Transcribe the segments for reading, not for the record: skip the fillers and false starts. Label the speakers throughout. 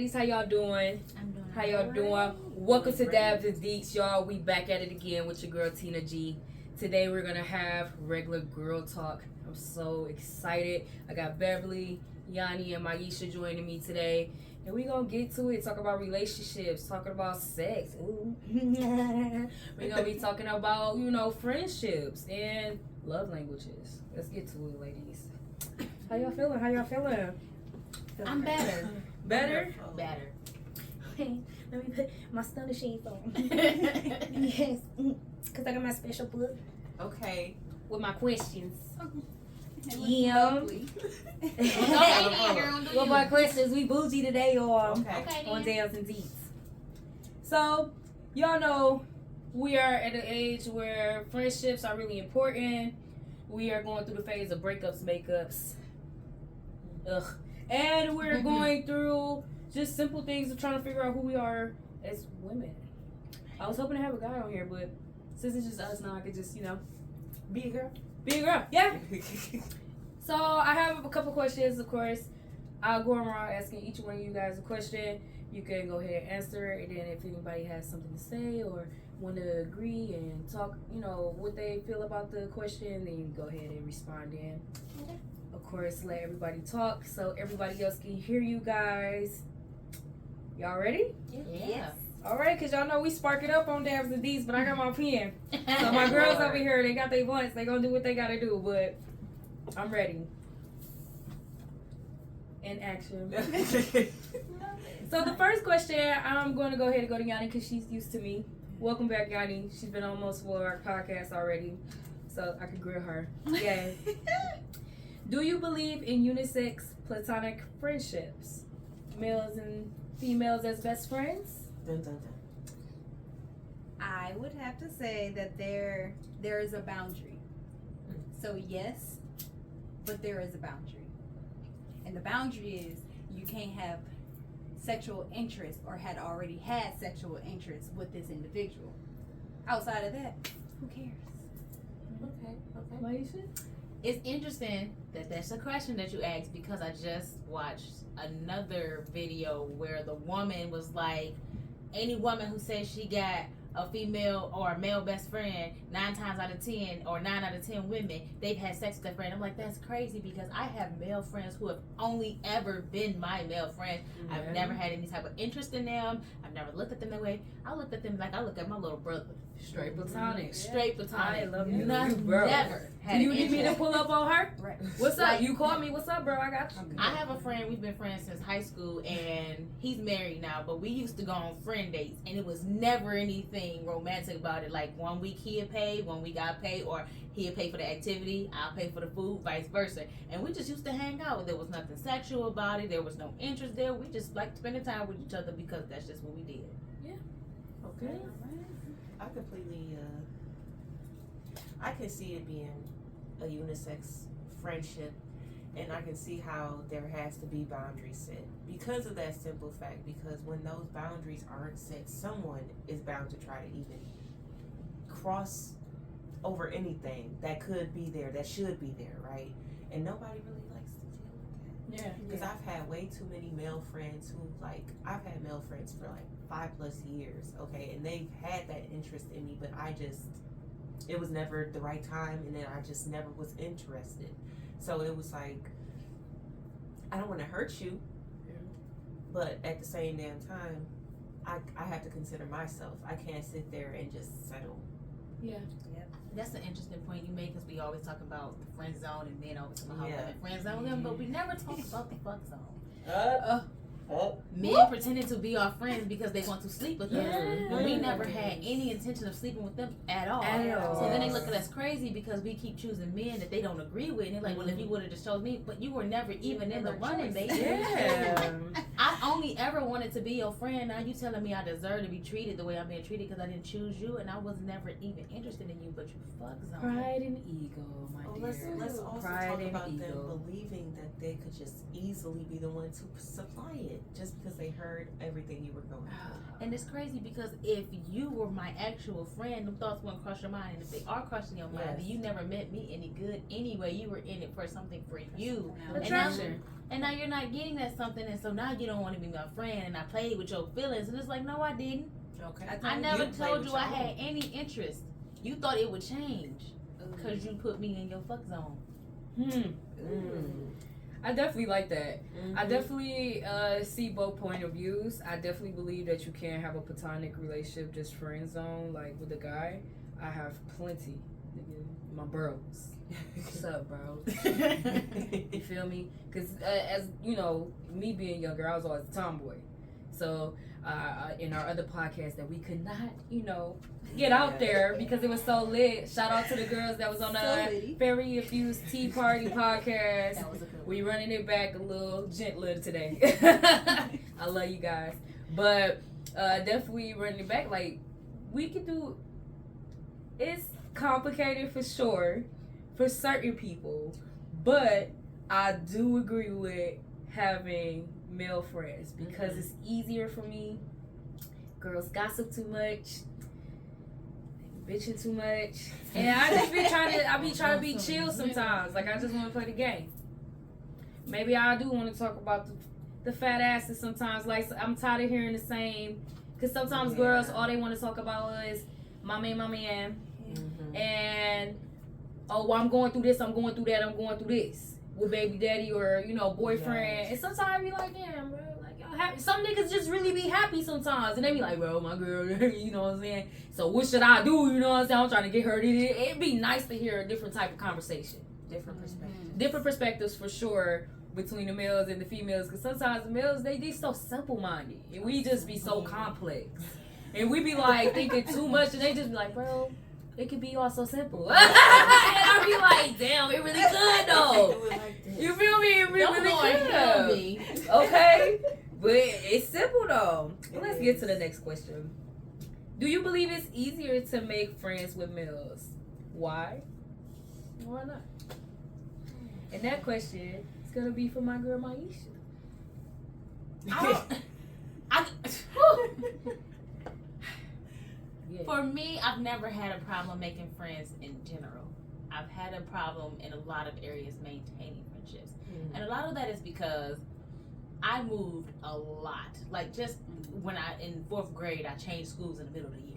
Speaker 1: ladies? How y'all doing?
Speaker 2: I'm doing
Speaker 1: How y'all doing? Welcome to Dabs and Deets, y'all. We back at it again with your girl Tina G. Today we're gonna have regular girl talk. I'm so excited. I got Beverly, Yonnie, and Myeshia joining me today, and we gonna get to it. Talk about relationships, talking about sex. Ooh. We're gonna be talking about friendships and love languages. Let's get to it, ladies. How y'all feeling?
Speaker 2: I'm better.
Speaker 1: Better?
Speaker 2: Better.
Speaker 3: Let me put my stunner sheets on. Yes, because I got my special book
Speaker 2: Okay.
Speaker 3: with my questions.
Speaker 2: Yeah.
Speaker 3: With my questions, we bougie today on
Speaker 2: Okay.
Speaker 3: Dabs and Deets.
Speaker 1: So, y'all know we are at an age where friendships are really important. We are going through the phase of breakups, makeups. Ugh. And we're going through just simple things of trying to figure out who we are as women. I was hoping to have a guy on here, but since it's just us now, I could just,
Speaker 4: Be a girl.
Speaker 1: be a girl. Yeah. So I have a couple questions, of course. I'll go around asking each one of you guys a question. You can go ahead and answer it, and then if anybody has something to say or want to agree and talk, what they feel about the question, then you can go ahead and respond in.
Speaker 3: Okay.
Speaker 1: Of course, let everybody talk so everybody else can hear you guys. Y'all ready?
Speaker 2: Yeah.
Speaker 1: All right, because y'all know we spark it up on Dabs and D's, but I got my pen. So my girls over here, they got their blunts. They going to do what they got to do, but I'm ready. In action. So the first question, I'm going to go ahead and go to Yonnie because she's used to me. Welcome back, Yonnie. She's been on most of our podcasts already, so I could grill her. Yeah. Do you believe in unisex platonic friendships? Males and females as best friends?
Speaker 4: Dun, dun, dun.
Speaker 2: I would have to say that there is a boundary. So yes, but there is a boundary. And the boundary is you can't have sexual interest or had already had sexual interest with this individual. Outside of that, who cares?
Speaker 4: Okay.
Speaker 1: Myeshia?
Speaker 5: It's interesting that that's a question that you asked because I just watched another video where the woman was like, any woman who says she got a female or a male best friend, 9 times out of 10 or 9 out of 10 women, they've had sex with their friend. I'm like, that's crazy because I have male friends who have only ever been my male friend.
Speaker 1: Yeah.
Speaker 5: I've never had any type of interest in them. I've never looked at them that way. I looked at them like I look at my little brother.
Speaker 1: Straight platonic.
Speaker 5: Straight platonic.
Speaker 1: I love you.
Speaker 5: Not,
Speaker 1: You bro.
Speaker 5: never had
Speaker 1: Do you
Speaker 5: an
Speaker 1: need me to
Speaker 5: interest.
Speaker 1: pull up on her?
Speaker 2: Right.
Speaker 1: What's up?
Speaker 5: Like-
Speaker 1: You called me. What's up, bro? I got you.
Speaker 5: I have a friend, we've been friends since high school, and he's married now, but we used to go on friend dates, and it was never anything romantic about it. Like, 1 week he'd pay, 1 week I'd pay, or he'd pay for the activity, I'll pay for the food, vice versa. And we just used to hang out. There was nothing sexual about it. There was no interest there. We just liked spending time with each other because that's just what we did.
Speaker 4: Okay. I completely, I can see it being a unisex friendship, and I can see how there has to be boundaries set because of that simple fact. Because when those boundaries aren't set, someone is bound to try to even cross over anything that could be there, that should be there, right? And nobody really likes to deal with that.
Speaker 1: Yeah.
Speaker 4: Because I've had way too many male friends who, I've had male friends for 5+ years, okay, and they've had that interest in me, but it was never the right time, and then I just never was interested. So it was like, I don't want to hurt you, but at the same damn time, I have to consider myself. I can't sit there and just settle.
Speaker 1: Yeah.
Speaker 5: That's an interesting point you made because we always talk about the friend zone and men always talk about how
Speaker 4: Yeah.
Speaker 5: women friend zone them, but we never talk about the fuck zone. Men pretending to be our friends because they want to sleep with us, but we never had any intention of sleeping with them at all. So then they look at us crazy because we keep choosing men that they don't agree with, and they're like, well, if you would have just chose me, but you were never even in the running, baby.
Speaker 1: Yeah.
Speaker 5: I only ever wanted to be your friend. Now you telling me I deserve to be treated the way I'm being treated because I didn't choose you, and I was never even interested in you, but you fuck zone.
Speaker 1: Pride and ego, my dear.
Speaker 4: Let's also
Speaker 1: Pride
Speaker 4: talk
Speaker 1: and
Speaker 4: about
Speaker 1: ego.
Speaker 4: them believing that they could just easily be the one to supply it. it just because they heard everything you were going through.
Speaker 5: And it's crazy because if you were my actual friend, them thoughts wouldn't cross your mind. And if they are crossing your mind, then you never meant me any good anyway. You were in it for something for you.
Speaker 1: Attraction.
Speaker 5: And now you're not getting that something, and so now you don't want to be my friend. And I played with your feelings, and it's like, no, I didn't.
Speaker 4: Okay.
Speaker 5: I never told you I had any interest. You thought it would change because you put me in your fuck zone.
Speaker 1: I definitely like that. I definitely see both point of views. I definitely believe that you can't have a platonic relationship, just friend zone, like with a guy. I have plenty. Nigga, my bros. What's up, bro? You feel me? Because as you know, me being younger, I was always a tomboy. So in our other podcast that we could not, get out there because it was so lit. Shout out to the girls that was on the Very Infused Tea Party podcast.
Speaker 5: That was a good one.
Speaker 1: We running it back a little gentler today. I love you guys. But definitely running it back. Like, we could do... It's complicated for sure for certain people. But I do agree with having male friends because it's easier for me. Girls gossip too much. Bitching too much. And I just be trying to be chill sometimes. Like, I just want to play the game. Maybe I do want to talk about the fat asses sometimes. Like, I'm tired of hearing the same. Because sometimes girls, all they want to talk about is my man. And, oh, well, I'm going through this, I'm going through that, I'm going through this. With baby daddy or, boyfriend. And sometimes I be like, damn, bro. Like, y'all happy. Some niggas just really be happy sometimes. And they be like, bro, my girl, you know what I'm saying? So what should I do? You know what I'm saying? I'm trying to get her to it. It'd be nice to hear a different type of conversation.
Speaker 4: Different perspectives.
Speaker 1: Different perspectives for sure between the males and the females. Because sometimes the males, they so simple-minded. And we just be so complex. And we be like thinking too much. And they just be like, bro, it could be all so simple. And I be like, damn, it really could though. You feel me? It really could. Okay? But it's simple though. Let's get to the next question. Do you believe it's easier to make friends with males? Why? Why not? And that question is gonna be for my girl Myeshia.
Speaker 5: For me, I've never had a problem making friends in general. I've had a problem in a lot of areas maintaining friendships. And a lot of that is because I moved a lot. Like, just when in 4th grade, I changed schools in the middle of the year.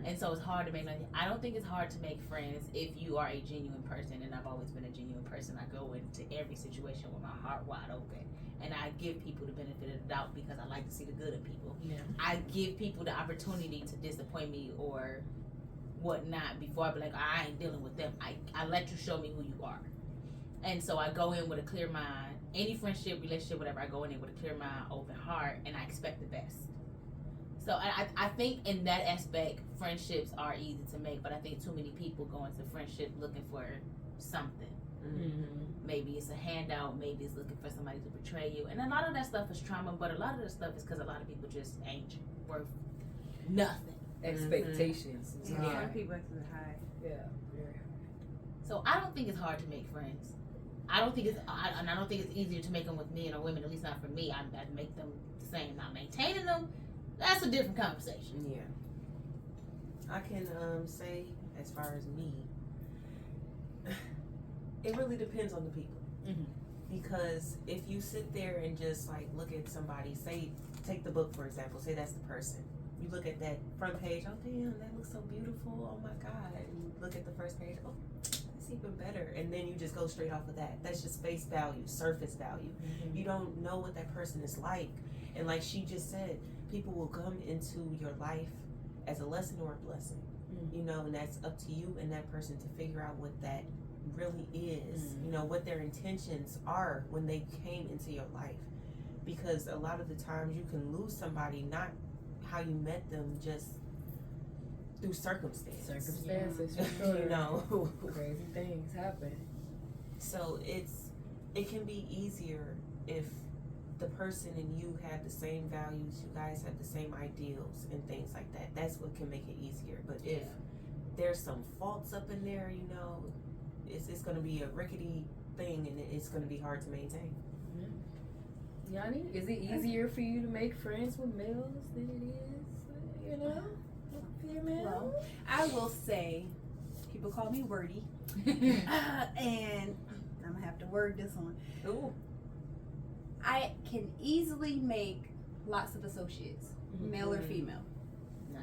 Speaker 5: And so it's hard to make nothing. I don't think it's hard to make friends if you are a genuine person, and I've always been a genuine person. I go into every situation with my heart wide open, and I give people the benefit of the doubt because I like to see the good in people. I give people the opportunity to disappoint me or whatnot before I be like, I ain't dealing with them. I let you show me who you are. And so I go in with a clear mind. Any friendship, relationship, whatever, I go in with a clear mind, open heart, and I expect the best. So I think in that aspect, friendships are easy to make, but I think too many people go into friendship looking for something. Maybe it's a handout, maybe it's looking for somebody to betray you. And a lot of that stuff is trauma, but a lot of that stuff is because a lot of people just ain't worth nothing.
Speaker 1: Expectations.
Speaker 2: Some people are too high.
Speaker 1: Yeah.
Speaker 5: So I don't think it's hard to make friends. I don't think it's easier to make them with men or women, at least not for me. I'd make them the same. Not maintaining them, that's a different conversation.
Speaker 4: Yeah. I can say, as far as me, it really depends on the people. Because if you sit there and just like look at somebody, say, take the book for example, say that's the person. You look at that front page, oh damn, that looks so beautiful, oh my god. And you look at the first page, oh, that's even better. And then you just go straight off of that. That's just face value, surface value. You don't know what that person is like. And like she just said, people will come into your life as a lesson or a blessing. And that's up to you and that person to figure out what that really is. What their intentions are when they came into your life. Because a lot of the times you can lose somebody not how you met them, just through circumstances. For sure.
Speaker 1: Crazy things happen.
Speaker 4: So it can be easier if the person and you have the same values, you guys have the same ideals and things like that. That's what can make it easier. But if there's some faults up in there, it's going to be a rickety thing and it's going to be hard to maintain.
Speaker 1: Yonnie, is it easier for you to make friends with males than it is, with females?
Speaker 2: Well, I will say, people call me wordy, and I'm gonna have to word this one.
Speaker 4: Ooh.
Speaker 2: I can easily make lots of associates, male or female.
Speaker 5: Nice.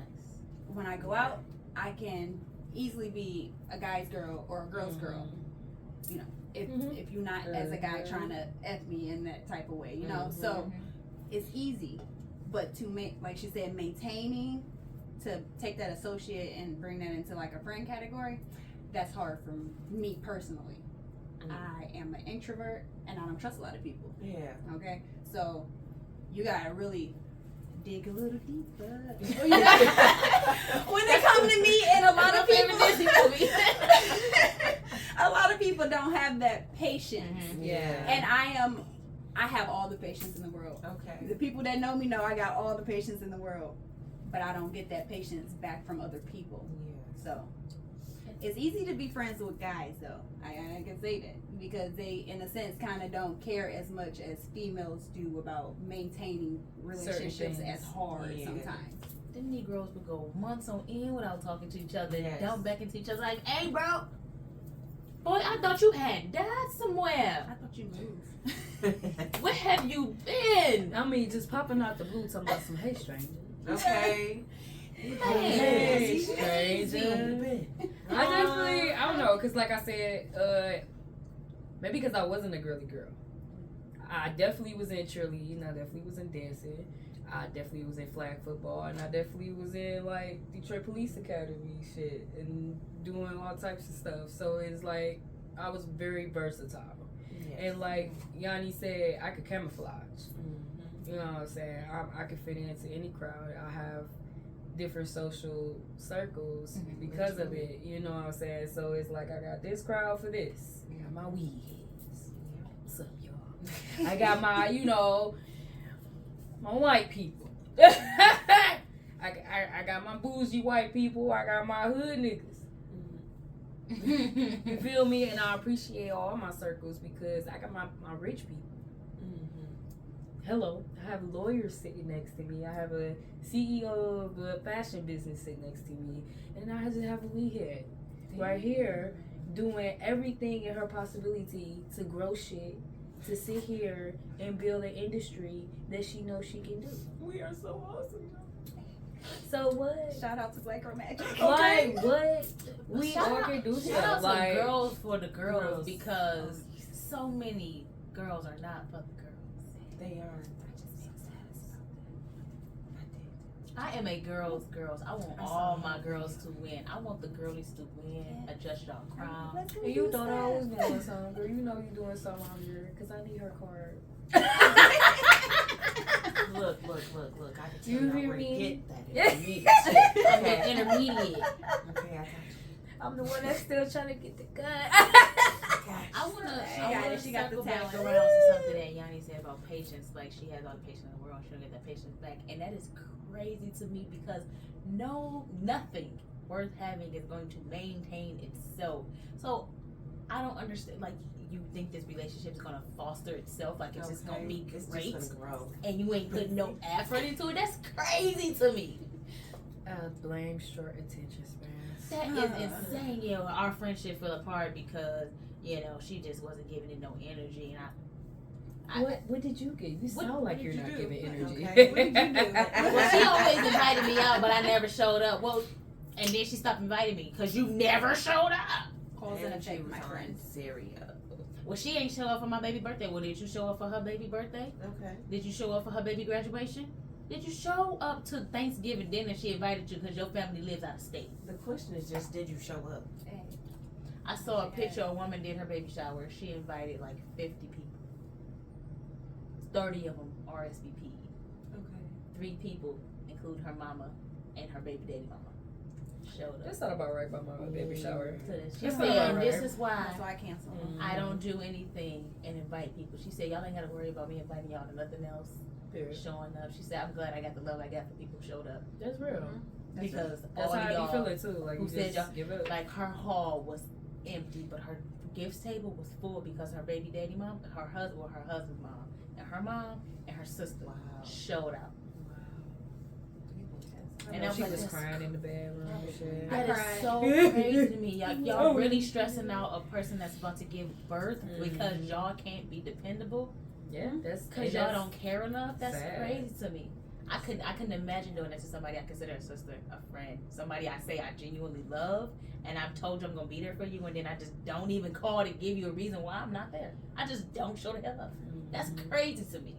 Speaker 2: When I go out, I can easily be a guy's girl or a girl's girl. You know, if you're not as a guy trying to F me in that type of way, So it's easy. But to make, like she said, maintaining, to take that associate and bring that into like a friend category, that's hard for me personally. I am an introvert and I don't trust a lot of people.
Speaker 4: Yeah.
Speaker 2: Okay? So you gotta really dig a little deeper. When they come to me, and a lot of people a lot of people don't have that patience.
Speaker 1: Yeah.
Speaker 2: And I have all the patience in the world.
Speaker 4: Okay.
Speaker 2: The people that know me know I got all the patience in the world. But I don't get that patience back from other people.
Speaker 4: Yeah.
Speaker 2: So it's easy to be friends with guys, though. I can say that because they, in a sense, kind of don't care as much as females do about maintaining relationships as hard sometimes.
Speaker 5: Them Negroes would go months on end without talking to each other and
Speaker 4: Yes.
Speaker 5: dump back into each other like, hey, bro, boy, I thought you had died somewhere.
Speaker 2: I thought you moved.
Speaker 5: Where have you been?
Speaker 1: I mean, just popping out the blue talking about some hey stranger.
Speaker 4: Okay.
Speaker 1: Hey,
Speaker 4: Hey,
Speaker 1: stranger. I don't know, cause like I said, maybe because I wasn't a girly girl. I definitely was in cheerleading. I definitely was in dancing. I definitely was in flag football, and I definitely was in like Detroit Police Academy shit and doing all types of stuff. So it's like I was very versatile.
Speaker 4: Yes.
Speaker 1: And like Yonnie said, I could camouflage. You know what I'm saying? I could fit into any crowd. I have different social circles because of it. You know what I'm saying? So it's like I got this crowd for this. I got my weed heads. What's up, y'all? I got my, my white people. I got my bougie white people. I got my hood niggas. You feel me? And I appreciate all my circles because I got my rich people. Hello, I have lawyers sitting next to me. I have a CEO of a fashion business sitting next to me. And I just have a weed head right here doing everything in her possibility to grow shit, to sit here and build an industry that she knows she can do.
Speaker 4: We are so awesome.
Speaker 1: So what?
Speaker 2: Shout out to Black Girl Magic.
Speaker 1: Like what? We
Speaker 5: Shout
Speaker 1: all
Speaker 5: out-
Speaker 1: can do
Speaker 5: Shout
Speaker 1: shit.
Speaker 5: out to
Speaker 1: Like
Speaker 5: girls for the girls
Speaker 4: Girls.
Speaker 5: because so many girls are not for the girls.
Speaker 4: They are.
Speaker 5: I am a girls. I want all my girls to win. I want the girlies to win. Adjust y'all crown.
Speaker 1: and you thought I was doing something, girl. You know you doing something out here because I need her card.
Speaker 4: Look. I can tell
Speaker 1: You
Speaker 4: you
Speaker 1: hear
Speaker 4: where to
Speaker 1: me?
Speaker 4: get that if you need it.
Speaker 5: I'm the intermediate.
Speaker 4: Okay, I got you.
Speaker 1: I'm the one that's still trying to get the gun.
Speaker 5: I wanna
Speaker 2: She got the
Speaker 5: circle back
Speaker 2: talent.
Speaker 5: around to something that Yonnie said about patience. Like she has all the patience in the world, she don't get that patience back, and that is crazy to me because nothing worth having is going to maintain itself. So I don't understand. Like you think this relationship is gonna foster itself, like it's just gonna be
Speaker 4: It's
Speaker 5: great,
Speaker 4: just gonna grow.
Speaker 5: and you ain't putting no effort into it. That's crazy to me.
Speaker 1: Blame short attention span.
Speaker 5: That is insane. You know, our friendship fell apart because she just wasn't giving it no energy, and
Speaker 1: What did you get? You sound
Speaker 5: what
Speaker 1: like
Speaker 5: did
Speaker 1: you're
Speaker 5: you
Speaker 1: not
Speaker 5: do?
Speaker 1: giving energy.
Speaker 4: Okay. What did you do?
Speaker 5: Well, she always invited me out, but I never showed up. Well, and then she stopped inviting me because you never showed up.
Speaker 2: Cause and effect, my friend.
Speaker 4: Syria.
Speaker 5: Well, she ain't show up for my baby birthday. Well, did you show up for her baby birthday?
Speaker 4: Okay.
Speaker 5: Did you show up for her baby graduation? Did you show up to Thanksgiving dinner she invited you because your family lives out of state?
Speaker 4: The question is just, did you show up?
Speaker 5: I saw a picture a woman did her baby shower. She invited like 50 people. 30 of them RSVP.
Speaker 2: Okay.
Speaker 5: 3 people, including her mama and her baby daddy mama, showed up.
Speaker 1: That's not about right by my baby shower.
Speaker 5: She
Speaker 1: That's
Speaker 5: said,
Speaker 1: not
Speaker 5: and
Speaker 1: right.
Speaker 5: this is why
Speaker 2: So I canceled.
Speaker 5: I don't do anything and invite people. She said, y'all ain't gotta worry about me inviting y'all to nothing else.
Speaker 1: Period.
Speaker 5: Showing up. She said, I'm glad I got the love I got for people who showed up.
Speaker 1: That's real.
Speaker 5: Because
Speaker 1: That's
Speaker 5: all
Speaker 1: how I be
Speaker 5: y'all,
Speaker 1: feeling too. Like
Speaker 5: who
Speaker 1: you
Speaker 5: said
Speaker 1: just
Speaker 5: y'all-
Speaker 1: give up.
Speaker 5: like her hall was empty, but her gifts table was full because her baby daddy mom, her husband's mom, and her mom and her sister showed out.
Speaker 1: And
Speaker 5: And I was
Speaker 1: she
Speaker 5: like,
Speaker 1: was
Speaker 5: that's
Speaker 1: crying in the bedroom and shit.
Speaker 5: That
Speaker 2: I
Speaker 5: is
Speaker 2: cried.
Speaker 5: so crazy to me. Y'all really stressing out a person that's about to give birth because y'all can't be dependable.
Speaker 1: Yeah, that's
Speaker 5: Because y'all don't care enough. That's
Speaker 1: sad.
Speaker 5: crazy to me. I couldn't imagine doing that to somebody I consider a sister, a friend, somebody I say I genuinely love, and I've told you I'm gonna be there for you, and then I just don't even call to give you a reason why I'm not there. I just don't show the hell up. That's crazy to me.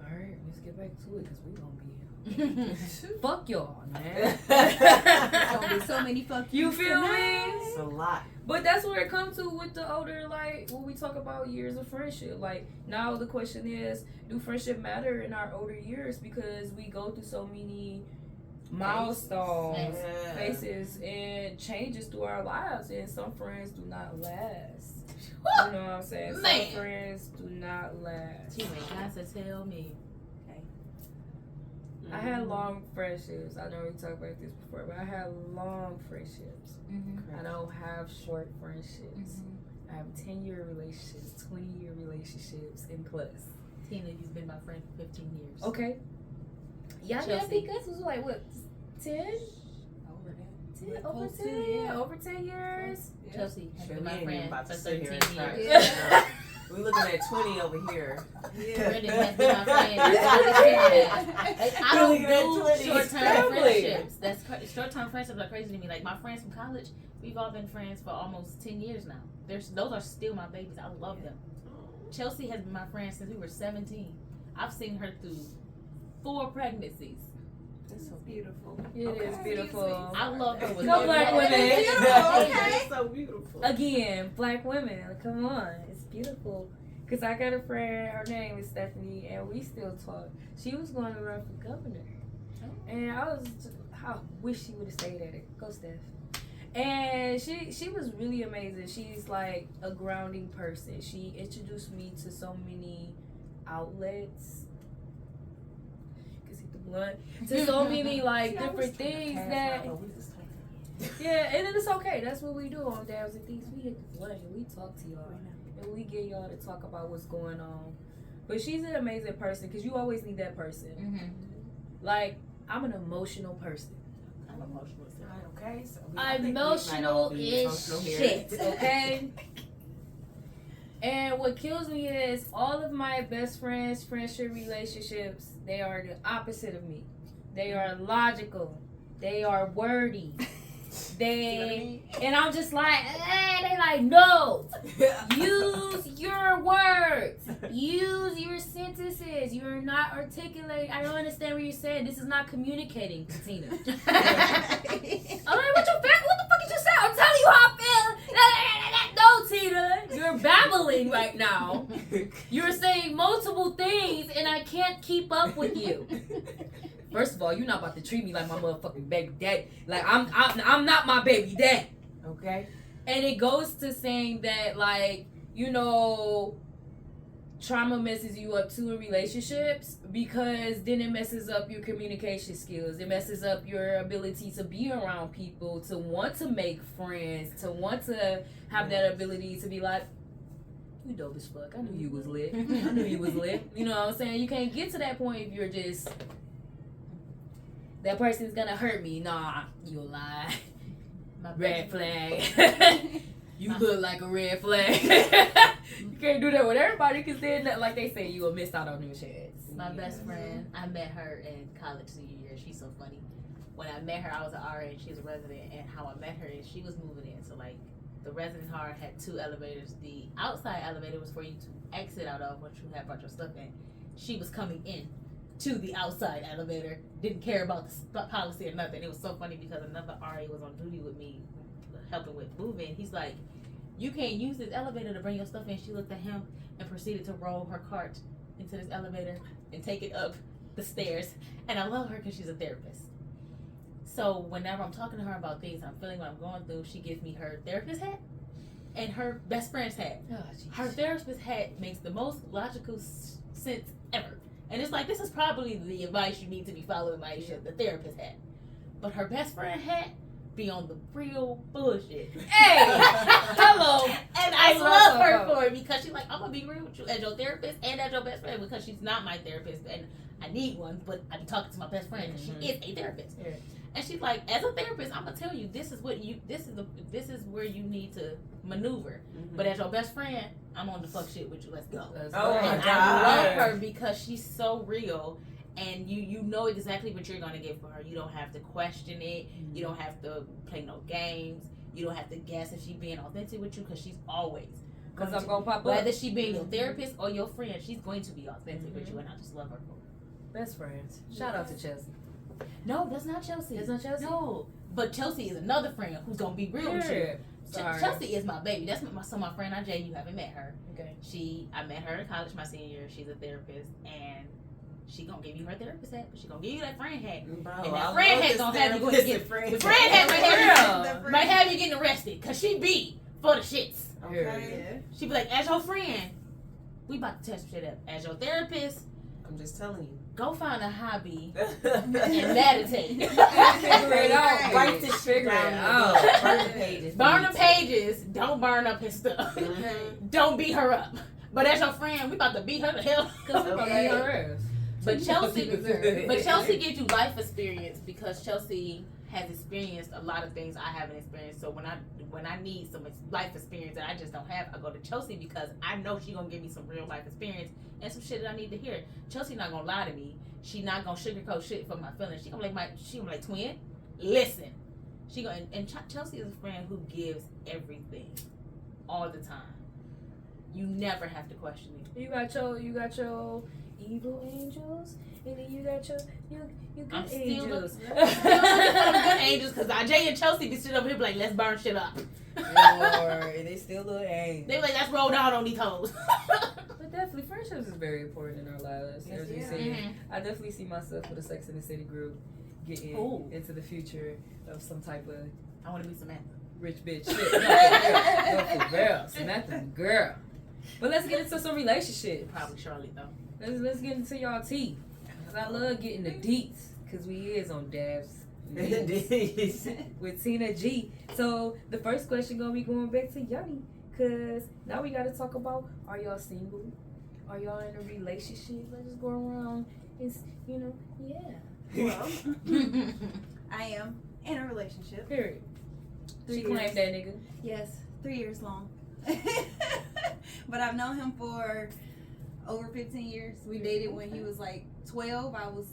Speaker 1: All right, let's get back to it because we gonna be fuck y'all, man.
Speaker 2: There's gonna be so many fuck
Speaker 1: You
Speaker 2: yous
Speaker 1: feel me?
Speaker 2: tonight.
Speaker 4: It's a lot.
Speaker 1: But that's where it comes to with the older, like, when we talk about years of friendship. Like, now the question is, do friendship matter in our older years? Because we go through so many milestones,
Speaker 4: Yeah.
Speaker 1: phases, and changes through our lives. And some friends do not last. You know what I'm saying? Some
Speaker 5: Man.
Speaker 1: friends do not last.
Speaker 5: You ain't got to tell me.
Speaker 1: I had long friendships. I know we talked about this before, but I had long friendships. I don't have short friendships. I have 10-year relationships, 20-year relationships, and plus.
Speaker 5: Tina, you've been my friend for 15 years.
Speaker 1: Okay. Yeah,
Speaker 5: Chelsea.
Speaker 1: I think us was like, what, 10?
Speaker 4: Over that.
Speaker 1: 10? Over
Speaker 2: Close to,
Speaker 1: 10?
Speaker 2: yeah.
Speaker 1: Over 10 years?
Speaker 5: Chelsea has
Speaker 4: Sure,
Speaker 5: been
Speaker 4: we
Speaker 5: my
Speaker 4: ain't even
Speaker 5: friend
Speaker 4: about
Speaker 5: for
Speaker 4: to sit here
Speaker 5: 13
Speaker 4: and try.
Speaker 5: years.
Speaker 2: Yeah.
Speaker 4: We're looking at 20 over here.
Speaker 5: Brendan has been my friend. I don't
Speaker 4: Really good
Speaker 5: do
Speaker 4: 20s.
Speaker 5: short-term
Speaker 1: Family.
Speaker 5: friendships. Short-term friendships are crazy to me. Like my friends from college, we've all been friends for almost 10 years now. Those are still my babies. I love them. Chelsea has been my friend since we were 17. I've seen her through 4 pregnancies.
Speaker 4: That's so
Speaker 2: Beautiful.
Speaker 1: It is beautiful.
Speaker 5: I love her with
Speaker 1: Go black women.
Speaker 2: Beautiful, okay.
Speaker 4: It's so beautiful.
Speaker 1: Again, black women, come on, it's beautiful. Cause I got a friend, her name is Stephanie, and we still talk. She was going to run for governor, and I wish she would have stayed at it. Go Steph. And she was really amazing. She's like a grounding person. She introduced me to so many outlets. Blunt, to so many like different things that yeah, and it's okay. That's what we do on Dabs and Things. We hit the blunt and we talk to y'all and we get y'all to talk about what's going on. But she's an amazing person because you always need that person. Like I'm an emotional person.
Speaker 5: I'm emotional.
Speaker 4: Okay, so
Speaker 1: Emotional is shit. Okay. And what kills me is all of my best friends, friendship relationships, they are the opposite of me. They are logical. They are wordy. And I'm just like, they like, no. Use your words. Use your sentences. You're not articulating. I don't understand what you're saying. This is not communicating, Tina. I'm like, what the fuck did you say? I'm telling you how I feel. No, Tina. You're babbling right now. You're saying multiple things, and I can't keep up with you. First of all, you're not about to treat me like my motherfucking baby daddy. Like I'm not my baby dad. Okay? And it goes to saying that, like, you know, trauma messes you up too in relationships because then it messes up your communication skills. It messes up your ability to be around people, to want to make friends, to want to have that ability to be like, you dope as fuck. I knew you was lit. I knew you was lit. You know what I'm saying? You can't get to that point if you're just, that person's gonna hurt me. Nah, you a lie.
Speaker 5: My
Speaker 1: Red
Speaker 5: best-
Speaker 1: flag. You look like a red flag. You can't do that with everybody because then, like they say, you will miss out on new chance.
Speaker 5: My best friend, I met her in college senior year. She's so funny. When I met her, I was an RA and she was a resident. And how I met her is she was moving in. So, like, the resident hall had 2 elevators. The outside elevator was for you to exit out of once you had brought your stuff in. She was coming in to the outside elevator. Didn't care about the policy or nothing. It was so funny because another RA was on duty with me, helping with moving. He's like, you can't use this elevator to bring your stuff in. She looked at him and proceeded to roll her cart into this elevator and take it up the stairs. And I love her because she's a therapist. So whenever I'm talking to her about things, I'm feeling what I'm going through, she gives me her therapist hat and her best friend's hat.
Speaker 1: Oh,
Speaker 5: Her therapist hat makes the most logical sense ever. And it's like, this is probably the advice you need to be following, Myeshia, the therapist hat. But her best friend hat be on the real bullshit.
Speaker 1: Hey, hello.
Speaker 5: And I
Speaker 1: That's
Speaker 5: love
Speaker 1: what I'm
Speaker 5: her
Speaker 1: talking
Speaker 5: for it because she's like, I'm gonna be real with you as your therapist and as your best friend because she's not my therapist and I need one, but I be talking to my best friend because she is a therapist.
Speaker 1: Yeah.
Speaker 5: And she's like, as a therapist, I'm gonna tell you this is where you need to maneuver. But as your best friend, I'm on the fuck shit with you. Let's go.
Speaker 4: Oh my
Speaker 5: And
Speaker 4: God.
Speaker 5: I love her because she's so real. And you know exactly what you're gonna get for her. You don't have to question it. You don't have to play no games. You don't have to guess if she's being authentic with you because she's always.
Speaker 1: Because I'm going to pop up.
Speaker 5: Whether she being your therapist or your friend, she's going to be authentic with you, and I just love her for it.
Speaker 1: Best friends. Shout out to Chelsea.
Speaker 5: No, that's not Chelsea.
Speaker 1: That's not Chelsea?
Speaker 5: No, but Chelsea is another friend who's gonna be real with you. Chelsea is my baby. That's my friend Ajay. You haven't met her.
Speaker 1: Okay.
Speaker 5: I met her in college my senior year. She's a therapist, and she gonna give you her therapist hat, but she gonna give you that friend hat.
Speaker 4: Bro,
Speaker 5: And that friend hat gonna have you going to get. The friend hat might have you getting arrested because she be for the shits.
Speaker 4: Okay.
Speaker 5: She be like, as your friend, we about to test shit up. As your therapist,
Speaker 4: I'm just telling you.
Speaker 5: go find a hobby
Speaker 4: and
Speaker 5: and meditate.
Speaker 1: Figure it out.
Speaker 4: Write this shit down.
Speaker 1: out.
Speaker 4: Burn the pages.
Speaker 5: Burn the pages. Don't burn up his stuff. Don't beat her up. But as your friend, we about to beat her to hell.
Speaker 1: Because we're going to beat her ass.
Speaker 5: But Chelsea gives you life experience because Chelsea has experienced a lot of things I haven't experienced. So when I need some life experience that I just don't have, I go to Chelsea because I know she's gonna give me some real life experience and some shit that I need to hear. Chelsea not gonna lie to me. She not gonna sugarcoat shit for my feelings. She gonna be like twin, listen. Chelsea is a friend who gives everything, all the time. You never have to question it.
Speaker 3: You got your evil angels, and then you got your good
Speaker 5: I'm still
Speaker 3: angels.
Speaker 5: good angels because Jay and Chelsea be sitting over here be like, let's burn shit up.
Speaker 1: Or they still little angels.
Speaker 5: They be like, let's roll down on these hoes.
Speaker 1: But definitely, friendships is very important in our lives. As you said, I definitely see myself with a Sex and the City group getting into the future of some type of
Speaker 5: I want to be Samantha.
Speaker 1: rich bitch shit. No, for real. Samantha, girl. But let's get into some relationships.
Speaker 5: Probably Charlotte though.
Speaker 1: Let's get into y'all tea. Cause I love getting the deets. Cause we is on Dabs with Tina G. So the first question gonna be going back to Yonnie. Cause now we gotta talk about, are y'all single? Are y'all in a relationship? Let's just go around. It's,
Speaker 2: Well, I am in a relationship.
Speaker 1: period.
Speaker 2: 3
Speaker 1: She
Speaker 2: years.
Speaker 1: claimed that nigga.
Speaker 2: Yes, 3 years long. But I've known him for over 15 years. We dated when he was like 12. I was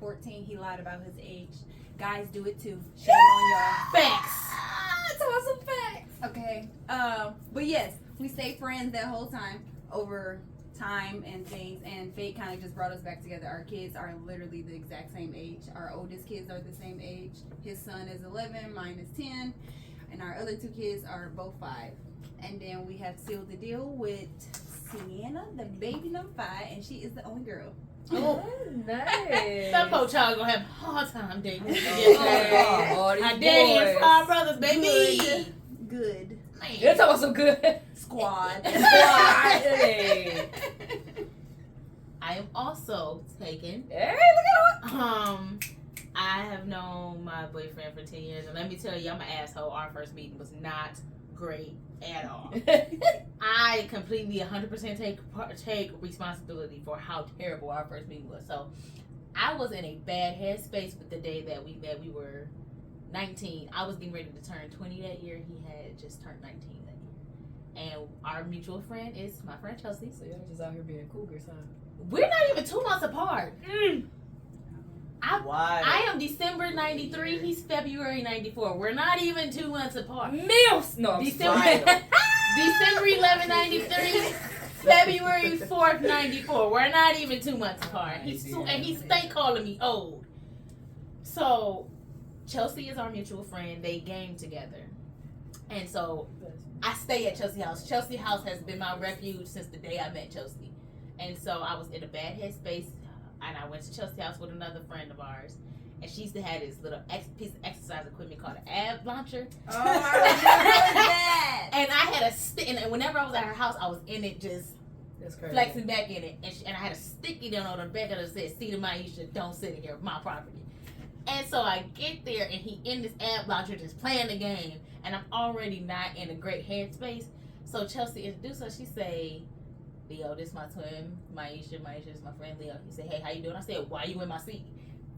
Speaker 2: 14. He lied about his age. Guys do it too. Shame on y'all.
Speaker 5: Facts.
Speaker 2: Tell us some facts. Okay. But yes, we stayed friends that whole time over time and things, and fate kind of just brought us back together. Our kids are literally the exact same age. Our oldest kids are the same age. His son is 11, mine is 10, and our other 2 kids are both 5. And then we have sealed the deal with Sienna, the baby number 5, and she is the only girl.
Speaker 1: Oh, nice.
Speaker 5: That poor child gonna have a hard time dating.
Speaker 1: All these
Speaker 5: I dare you,
Speaker 1: boys.
Speaker 5: 5 brothers, baby.
Speaker 2: Good.
Speaker 1: You're talking about some good
Speaker 2: Squad.
Speaker 1: Hey.
Speaker 5: I am also taken.
Speaker 1: Hey, look at
Speaker 5: I have known my boyfriend for 10 years, and let me tell you, I'm an asshole. Our first meeting was not great at all. I completely 100% take responsibility for how terrible our first meeting was. So I was in a bad headspace with the day that we met. We were 19. I was getting ready to turn 20 that year. He had just turned 19 that year. And our mutual friend is my friend Chelsea.
Speaker 1: So y'all just out here being cougars, huh?
Speaker 5: We're not even 2 months apart.
Speaker 4: Why?
Speaker 5: I am December 93. He's February 94. We're not even 2 months apart.
Speaker 1: Milfs! No, I'm
Speaker 5: December 11, 93. February 4th, 94. We're not even 2 months apart. And he stay calling me old. So, Chelsea is our mutual friend. They game together. And so, I stay at Chelsea House. Chelsea House has been my refuge since the day I met Chelsea. And so, I was in a bad headspace. And I went to Chelsea House with another friend of ours. And she used to have this little piece of exercise equipment called an ab launcher.
Speaker 2: Oh, I remember that.
Speaker 5: And I had a stick, and whenever I was at her house, I was in it just
Speaker 1: That's crazy.
Speaker 5: flexing back in it. And I had a sticky down on the back of it that said, "See to Myeshia, don't sit in here, my property." And so I get there, and he in this app launcher just playing the game, and I'm already not in a great headspace. So Chelsea introduced her. She say, Leo, this my twin, Myeshia. Myeshia is my friend Leo. He said, hey, how you doing? I said, why you in my seat?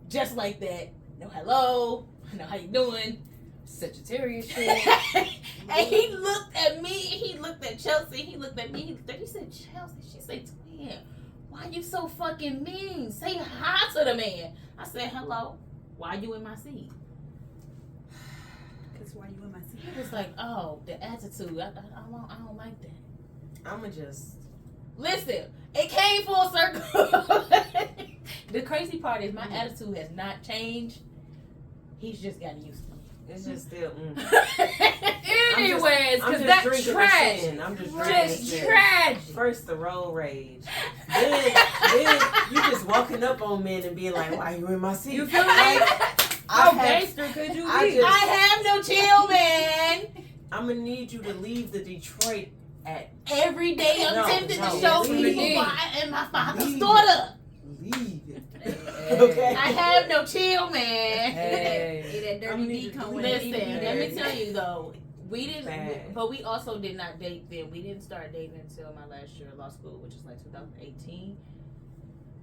Speaker 5: Just like that. No hello. No how you doing.
Speaker 1: Sagittarius shit.
Speaker 5: And he looked at me. He looked at Chelsea. He looked at me. He said, Chelsea. She said, twin, why you so fucking mean? Say hi to the man. I said, hello. Why you in my seat?
Speaker 2: Because why you in my seat?
Speaker 5: He was like, oh, the attitude. I don't like that.
Speaker 4: I'ma just.
Speaker 5: Listen, it came full circle. The crazy part is my attitude has not changed. He's just gotten used to me.
Speaker 4: It's just still.
Speaker 1: Anyways,
Speaker 4: I'm
Speaker 1: because
Speaker 4: just
Speaker 1: that's
Speaker 4: drinking the
Speaker 1: trash.
Speaker 4: sin. I'm just drinking the
Speaker 1: Just
Speaker 4: sin.
Speaker 1: trash.
Speaker 4: First the road rage, then you just walking up on men and being like, "Why you in my seat?"
Speaker 1: You feel me?
Speaker 4: I
Speaker 1: How
Speaker 4: have-
Speaker 1: gangster could you
Speaker 4: I
Speaker 1: be?
Speaker 4: just-
Speaker 5: I have no chill, man.
Speaker 4: I'm gonna need you to leave the Detroit at
Speaker 5: Every day I'm
Speaker 4: No,
Speaker 5: tempted
Speaker 4: no,
Speaker 5: to show
Speaker 4: leave.
Speaker 5: people why I am my father's
Speaker 4: Leave.
Speaker 5: daughter.
Speaker 4: leave.
Speaker 1: Hey.
Speaker 4: Okay.
Speaker 5: I have no chill, man.
Speaker 1: Hey.
Speaker 2: Hey, that
Speaker 4: I'm
Speaker 2: dirty
Speaker 4: need
Speaker 2: D
Speaker 4: to
Speaker 2: come
Speaker 4: do
Speaker 2: with
Speaker 5: Listen,
Speaker 2: it.
Speaker 5: let me tell you though, we didn't,
Speaker 4: Bad.
Speaker 5: but we also did not date then. We didn't start dating until my last year of law school, which is like 2018.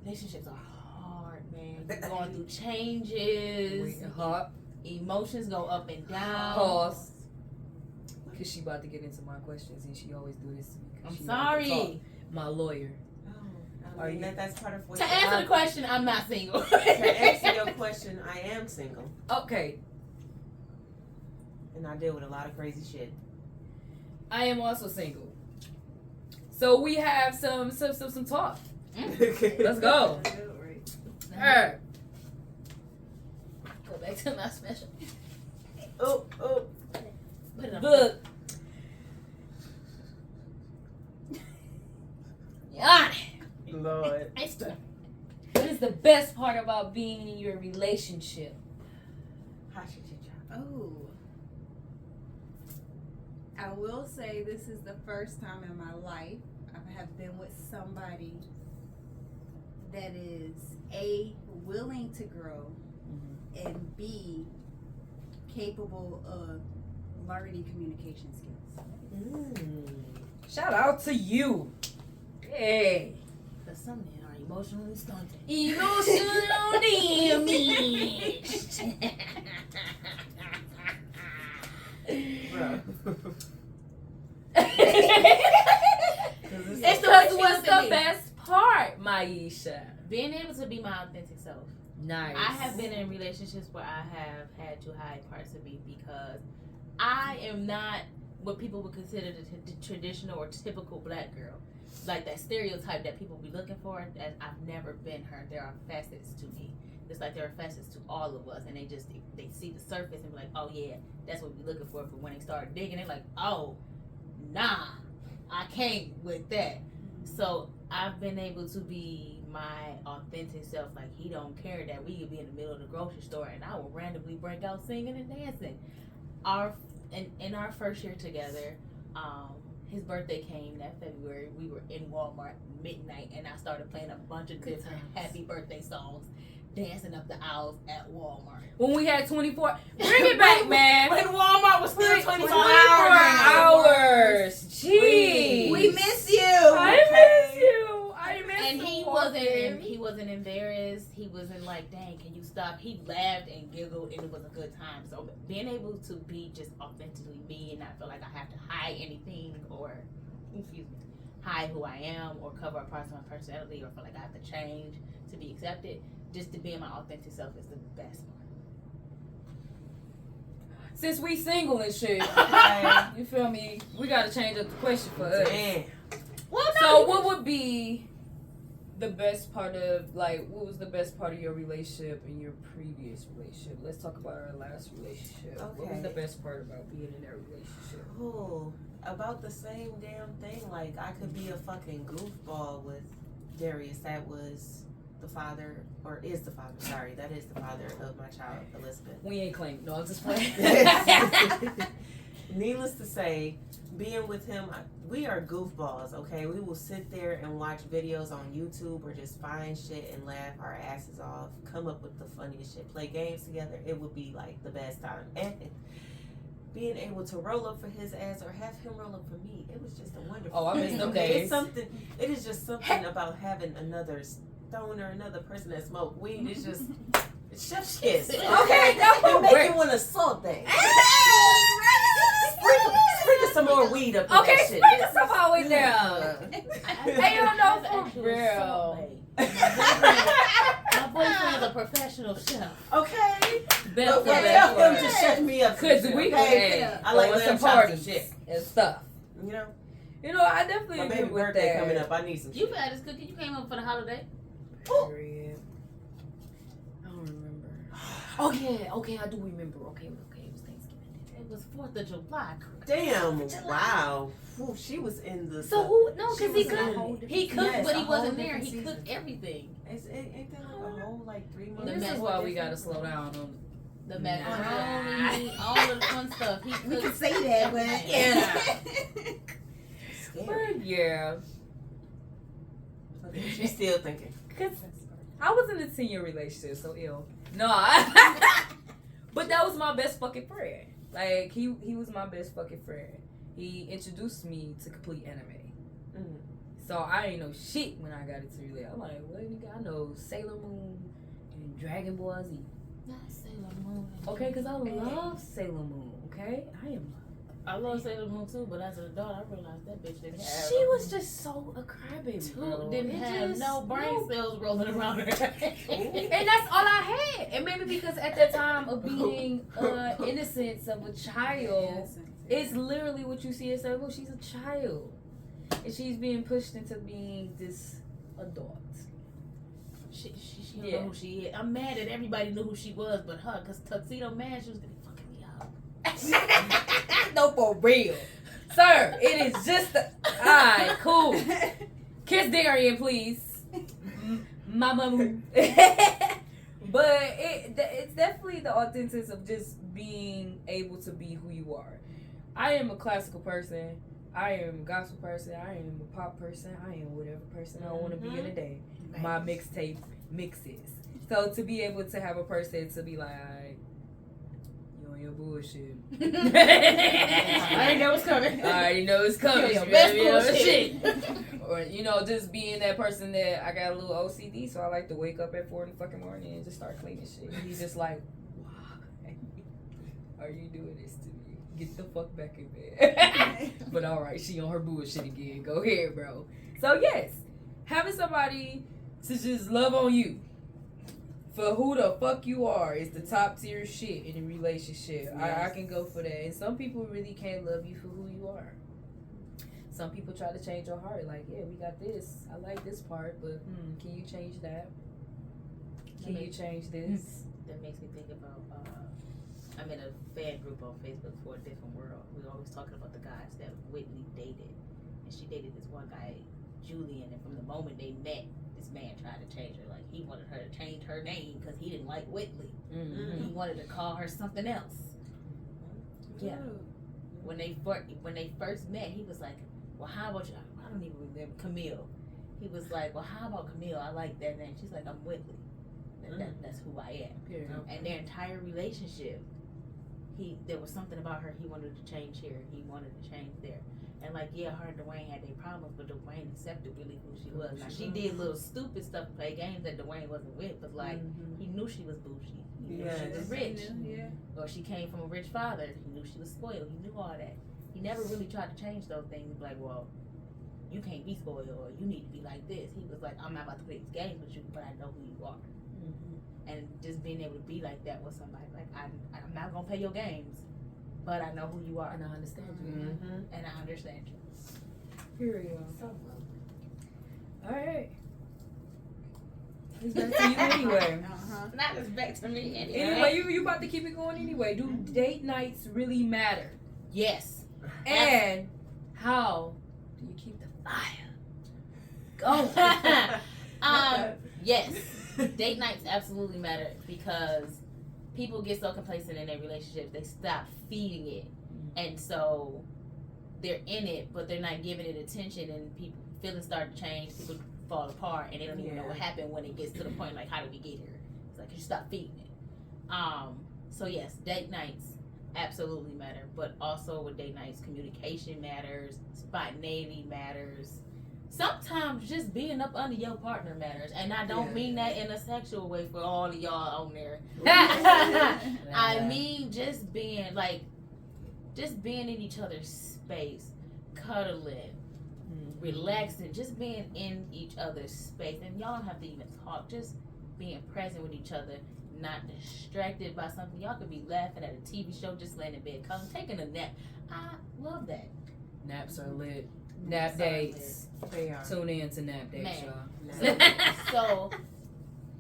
Speaker 5: Relationships are hard, man. You're going through changes.
Speaker 1: Wait, hot.
Speaker 5: Emotions go up and down.
Speaker 1: Pause. Because she about to get into my questions and she always do this to me. 'Cause
Speaker 5: I'm
Speaker 1: she like to talk.
Speaker 5: sorry.
Speaker 1: My lawyer.
Speaker 4: I mean, that's part of what.
Speaker 5: To answer the question, I'm not single.
Speaker 4: To answer your question, I am single,
Speaker 1: Okay.
Speaker 4: and I deal with a lot of crazy shit.
Speaker 1: I am also single. So we have some talk. Let's go. Alright.
Speaker 5: Go back to my special.
Speaker 4: Oh.
Speaker 5: Put it on.
Speaker 1: Look.
Speaker 5: Yonnie.
Speaker 4: Lord.
Speaker 5: Esther.
Speaker 1: What is the best part about being in your relationship?
Speaker 4: How should you try?
Speaker 2: Oh. I will say this is the first time in my life I have been with somebody that is A, willing to grow, and B, capable of learning communication skills.
Speaker 1: Shout out to you. Hey.
Speaker 5: But some men are emotionally stunted.
Speaker 1: Emotional damage.
Speaker 4: Bro.
Speaker 5: It's the
Speaker 1: Because
Speaker 5: way
Speaker 1: what's
Speaker 5: she looked at
Speaker 1: the
Speaker 5: me.
Speaker 1: best part, Myeshia?
Speaker 5: Being able to be my authentic self.
Speaker 1: Nice.
Speaker 5: I have been in relationships where I have had to hide parts of me because I am not what people would consider the traditional or typical black girl. Like that stereotype that people be looking for. That I've never been her. There are facets to me. Just like there are facets to all of us, and they see the surface and be like, oh yeah, that's what we're looking for. But when they start digging, they're like, oh, nah, I can't with that. So I've been able to be my authentic self. Like he don't care that we could be in the middle of the grocery store and I will randomly break out singing and dancing. In our first year together, his birthday came that February. We were in Walmart midnight and I started playing a bunch of different happy birthday songs, dancing up the aisles at Walmart.
Speaker 1: When we had 24, bring it back, man.
Speaker 5: When Walmart was still 24
Speaker 1: hours. Jeez.
Speaker 2: We miss you.
Speaker 1: I miss you. I miss
Speaker 5: And he
Speaker 1: walking.
Speaker 5: wasn't embarrassed. He wasn't like, dang, can you stop? He laughed and giggled and it was a good time. So being able to be just authentically me and not feel like I have to hide anything or hide who I am or cover up parts of my personality or feel like I have to change to be accepted. Just to be my authentic self is the best part.
Speaker 1: Since we single and shit, you feel me? We gotta change up the question for us.
Speaker 4: Damn.
Speaker 5: Well,
Speaker 1: So what would be the best part of, like, what was the best part of your relationship in your previous relationship? Let's talk about our last relationship. What was
Speaker 4: Okay.
Speaker 1: the best part about being in that relationship?
Speaker 4: Oh, about the same damn thing. Like I could be a fucking goofball with Darius. That was the father, or is the father. Sorry, that is the father of my child, Elizabeth.
Speaker 1: We ain't claiming. No, I'm just playing.
Speaker 4: Needless to say, being with him, we are goofballs, okay? We will sit there and watch videos on YouTube or just find shit and laugh our asses off, come up with the funniest shit, play games together. It would be like the best time. And being able to roll up for his ass or have him roll up for me, it was just a wonderful
Speaker 1: Oh, I miss
Speaker 4: thing,
Speaker 1: them
Speaker 4: okay?
Speaker 1: days.
Speaker 4: It's something, it is just something about having another stoner, another person that smoke weed. It's just, it's chef's kiss.
Speaker 1: Okay,
Speaker 4: It
Speaker 1: no,
Speaker 4: make you want to salt that. Sprinkle some more weed up in
Speaker 1: Okay,
Speaker 4: that shit.
Speaker 1: sprinkle some more weed down. Hey, you don't know for
Speaker 5: Actual
Speaker 1: real.
Speaker 5: salt bay. My boyfriend's a professional chef.
Speaker 4: Okay.
Speaker 1: Best
Speaker 4: Well,
Speaker 1: of
Speaker 4: tell him
Speaker 1: best.
Speaker 4: to shut me up.
Speaker 1: Cause
Speaker 4: some
Speaker 1: we
Speaker 4: shit,
Speaker 1: can
Speaker 4: okay? I like
Speaker 1: some
Speaker 4: lamb chops
Speaker 1: parties
Speaker 4: and shit.
Speaker 1: and stuff.
Speaker 4: You know,
Speaker 1: You know, I definitely
Speaker 4: my
Speaker 1: agree
Speaker 4: baby
Speaker 1: with
Speaker 4: birthday
Speaker 1: that.
Speaker 4: coming up. I need some
Speaker 5: You
Speaker 4: shit.
Speaker 5: had this cookie. You came up for the holiday.
Speaker 1: Period. I don't remember. Oh yeah, okay, I do remember. Okay, it was Thanksgiving.
Speaker 5: It was 4th of July.
Speaker 4: Damn! Wow. Ooh, she was in the.
Speaker 5: So who? No,
Speaker 4: She
Speaker 5: because he
Speaker 4: was in-
Speaker 5: cooked. He cooked,
Speaker 4: Yes,
Speaker 5: but
Speaker 4: a
Speaker 5: he
Speaker 4: whole
Speaker 5: wasn't there.
Speaker 4: different
Speaker 5: He
Speaker 4: season.
Speaker 5: cooked everything.
Speaker 4: Ain't that like a whole like 3 months?
Speaker 1: This
Speaker 5: The
Speaker 1: is why we gotta slow down on.
Speaker 5: The macaroni, all of the fun stuff. He
Speaker 2: We can
Speaker 5: cooked
Speaker 2: say that, but
Speaker 5: everything.
Speaker 4: Scary.
Speaker 1: But yeah,
Speaker 4: She's still thinking.
Speaker 1: cause I was in a 10-year relationship, so ill. No, but that was my best fucking friend. Like he was my best fucking friend. He introduced me to complete anime.
Speaker 4: Mm.
Speaker 1: So I ain't know shit when I got into relay. I'm like, what nigga? I know Sailor Moon and Dragon Ball Z.
Speaker 5: Not Sailor Moon.
Speaker 1: Okay, cause I love Sailor Moon. Okay,
Speaker 5: I love Sailor Moon too, but as an adult, I realized that bitch didn't have.
Speaker 1: She was just so a crybaby. bro.
Speaker 5: didn't
Speaker 1: It
Speaker 5: have
Speaker 1: just-
Speaker 5: no brain cells rolling around her.
Speaker 1: And that's all I had. And maybe because at that time of being innocence of a child, it's literally what you see as like, well, she's a child. And she's being pushed into being this adult.
Speaker 5: She don't
Speaker 1: Yeah.
Speaker 5: know who she is. I'm mad that everybody knew who she was, but her, cause Tuxedo Man, she was gonna be fucking me up.
Speaker 1: No, for real. Sir, it is just alright, cool. Kiss Darian, please. Mama. But it's definitely the authenticity of just being able to be who you are. I am a classical person. I am a gospel person. I am a pop person. I am whatever person I want to be in a day. My mixtape mixes. So to be able to have a person to be like, alright, you on your bullshit.
Speaker 5: I already know it's coming.
Speaker 1: I already know it's coming.
Speaker 5: Your
Speaker 1: You
Speaker 5: best
Speaker 1: better be on
Speaker 5: bullshit.
Speaker 1: shit. Or, you know, just being that person that I got a little OCD, so I like to wake up at 4 in the fucking morning and just start cleaning shit. And he's just like, why are you doing this to me? Get the fuck back in bed. But alright, she on her bullshit again. Go ahead, bro. So yes, having somebody to just love on you for who the fuck you are is the top tier shit in a relationship. I can go for that. And some people really can't love you for who you are. Some people try to change your heart. Like, yeah, we got this. I like this part, but can you change that? Can you change this?
Speaker 5: That makes me think about. I'm in a fan group on Facebook for a different world. We're always talking about the guys that Whitney dated, and she dated this one guy, Julian. And from the moment they met, this man tried to change her. Like he wanted her to change her name because he didn't like Whitley.
Speaker 1: Mm-hmm.
Speaker 5: He wanted to call her something else. Yeah. When they first met, he was like, "Well, how about you?" I don't even remember Camille. He was like, "Well, how about Camille? I like that name." She's like, "I'm Whitley. That's who I am."
Speaker 1: Period.
Speaker 5: And their entire relationship, there was something about her he wanted to change here, he wanted to change there. And like, yeah, her and Dwayne had their problems, but Dwayne accepted really who she was. Now she did little stupid stuff to play games that Dwayne wasn't with, but like he knew she was bougie. He knew she was rich. Or she came from a rich father. He knew she was spoiled. He knew all that. He never really tried to change those things. He'd be like, well, you can't be spoiled or you need to be like this. He was like, I'm not about to play these games with you, but I know who you are. And just being able to be like that with somebody, like I'm not gonna play your games, but I know who you are
Speaker 1: And I understand you.
Speaker 5: and I understand you.
Speaker 1: Period.
Speaker 5: So
Speaker 1: Alright. It's back to you anyway.
Speaker 5: not as back to me anyway.
Speaker 1: Anyway, you about to keep it going anyway. Do date nights really matter?
Speaker 5: Yes.
Speaker 1: And how do you keep the fire going?
Speaker 5: Yes. Date nights absolutely matter because people get so complacent in their relationships they stop feeding it, and so they're in it, but they're not giving it attention, and people feelings start to change. People fall apart, and they don't even know what happened when it gets to the point like, how did we get here? It's like you stop feeding it. So yes, date nights absolutely matter, but also with date nights, communication matters, spontaneity matters. Sometimes just being up under your partner matters, and I don't mean that in a sexual way for all of y'all on there. I mean just being in each other's space, cuddling, relaxing, just being in each other's space, and y'all don't have to even talk, just being present with each other, not distracted by something. Y'all could be laughing at a TV show, just laying in bed, taking a nap. I love that.
Speaker 1: Naps are lit. Nap dates.
Speaker 4: They are.
Speaker 1: Tune in to nap dates,
Speaker 5: Man.
Speaker 1: y'all.
Speaker 5: So,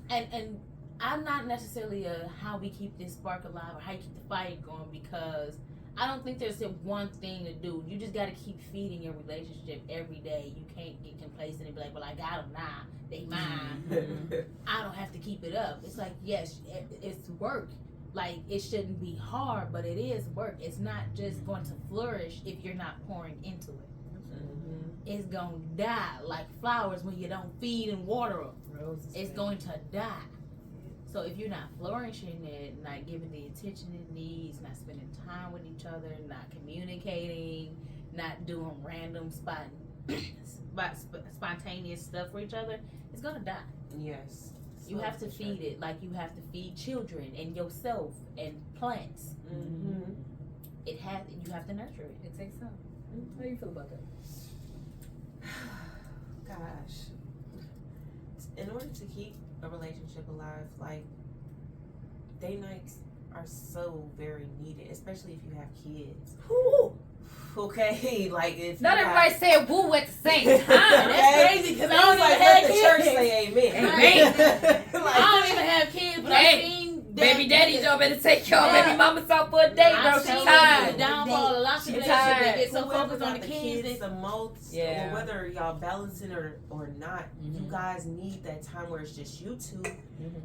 Speaker 5: and I'm not necessarily how we keep this spark alive or how you keep the fire going, because I don't think there's one thing to do. You just got to keep feeding your relationship every day. You can't get complacent and be like, well, I got them now. They mine. I don't have to keep it up. It's like, yes, it's work. Like, it shouldn't be hard, but it is work. It's not just going to flourish if you're not pouring into it. It's going to die like flowers when you don't feed and water them. It's going to die. So if you're not flourishing it, not giving the attention it needs, not spending time with each other, not communicating, not doing random spontaneous stuff for each other, it's gonna die.
Speaker 4: Yes.
Speaker 5: You have to feed it like you have to feed children and yourself and plants.
Speaker 4: Mm-hmm.
Speaker 5: You have to nurture it.
Speaker 1: It takes time. How do you feel about that?
Speaker 4: Gosh. In order to keep a relationship alive, like, date nights are so very needed, especially if you have kids.
Speaker 1: Woo.
Speaker 4: Okay, like if
Speaker 1: Not
Speaker 4: you
Speaker 1: everybody
Speaker 4: got,
Speaker 1: said woo at the same time.
Speaker 5: That's crazy because I don't even
Speaker 4: like,
Speaker 5: have
Speaker 4: let the church
Speaker 5: kids.
Speaker 4: say amen.
Speaker 1: Amen.
Speaker 5: I don't even have kids, but
Speaker 1: Hey,
Speaker 5: I've seen
Speaker 1: Baby daddy, y'all better take y'all
Speaker 5: Yeah.
Speaker 1: baby mamas out for a date, bro.
Speaker 5: I've
Speaker 1: She
Speaker 5: seen
Speaker 1: tired.
Speaker 5: the downfall of lots of
Speaker 1: She
Speaker 5: relationships. They
Speaker 1: tired.
Speaker 5: get so
Speaker 4: Whoever
Speaker 5: focused on
Speaker 4: got
Speaker 5: the kids. They,
Speaker 4: the most,
Speaker 1: Yeah.
Speaker 4: or whether y'all balancing or not, you
Speaker 1: Mhm.
Speaker 4: guys need that time where it's just you two,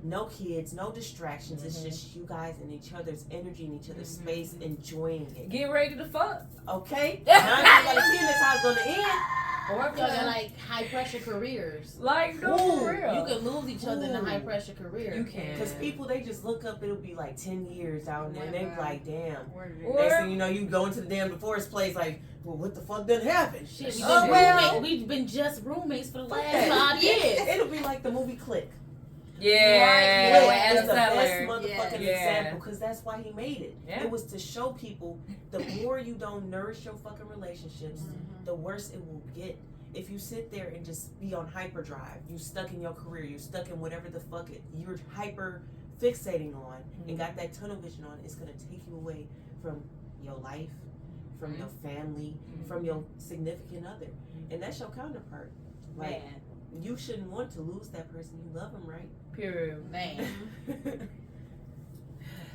Speaker 4: no kids, no distractions. It's just you guys and each other's energy and each other's space, enjoying it.
Speaker 1: Get ready to fuck.
Speaker 4: Okay, 9 times out of 10, that's how it's gonna end.
Speaker 5: or if y'all got like high pressure careers.
Speaker 1: Like, no,
Speaker 4: Ooh,
Speaker 1: for real.
Speaker 5: You can lose each other in a
Speaker 4: Ooh.
Speaker 5: high pressure career.
Speaker 1: You can.
Speaker 4: Because people, they just look up, it'll be like 10 years down there, and they be
Speaker 2: Yeah.
Speaker 4: like, damn.
Speaker 1: Or-
Speaker 4: Next thing you know, you go into the damn divorce place, like, well, what the fuck done happened?
Speaker 5: Shit, we've
Speaker 4: Oh,
Speaker 5: been,
Speaker 4: well.
Speaker 5: we've been just roommates for the
Speaker 4: Fuck
Speaker 5: last
Speaker 4: that.
Speaker 5: 5 years.
Speaker 4: It'll be like the movie Click.
Speaker 1: Yeah,
Speaker 4: Click
Speaker 1: with
Speaker 4: is
Speaker 1: Adam
Speaker 4: the best
Speaker 1: Sandler.
Speaker 4: motherfucking
Speaker 1: Yeah.
Speaker 4: example, because that's why he made it.
Speaker 1: Yeah.
Speaker 4: It was to show people the more you don't nourish your fucking relationships, the worse it will get. If you sit there and just be on hyperdrive, you stuck in your career, you stuck in whatever the fuck you're hyper fixating on and got that tunnel vision on, it's gonna take you away from your life, from your family, from your significant other. And that's your counterpart. Like,
Speaker 5: Man,
Speaker 4: you shouldn't want to lose that person. You love them, right?
Speaker 1: Period.
Speaker 5: man.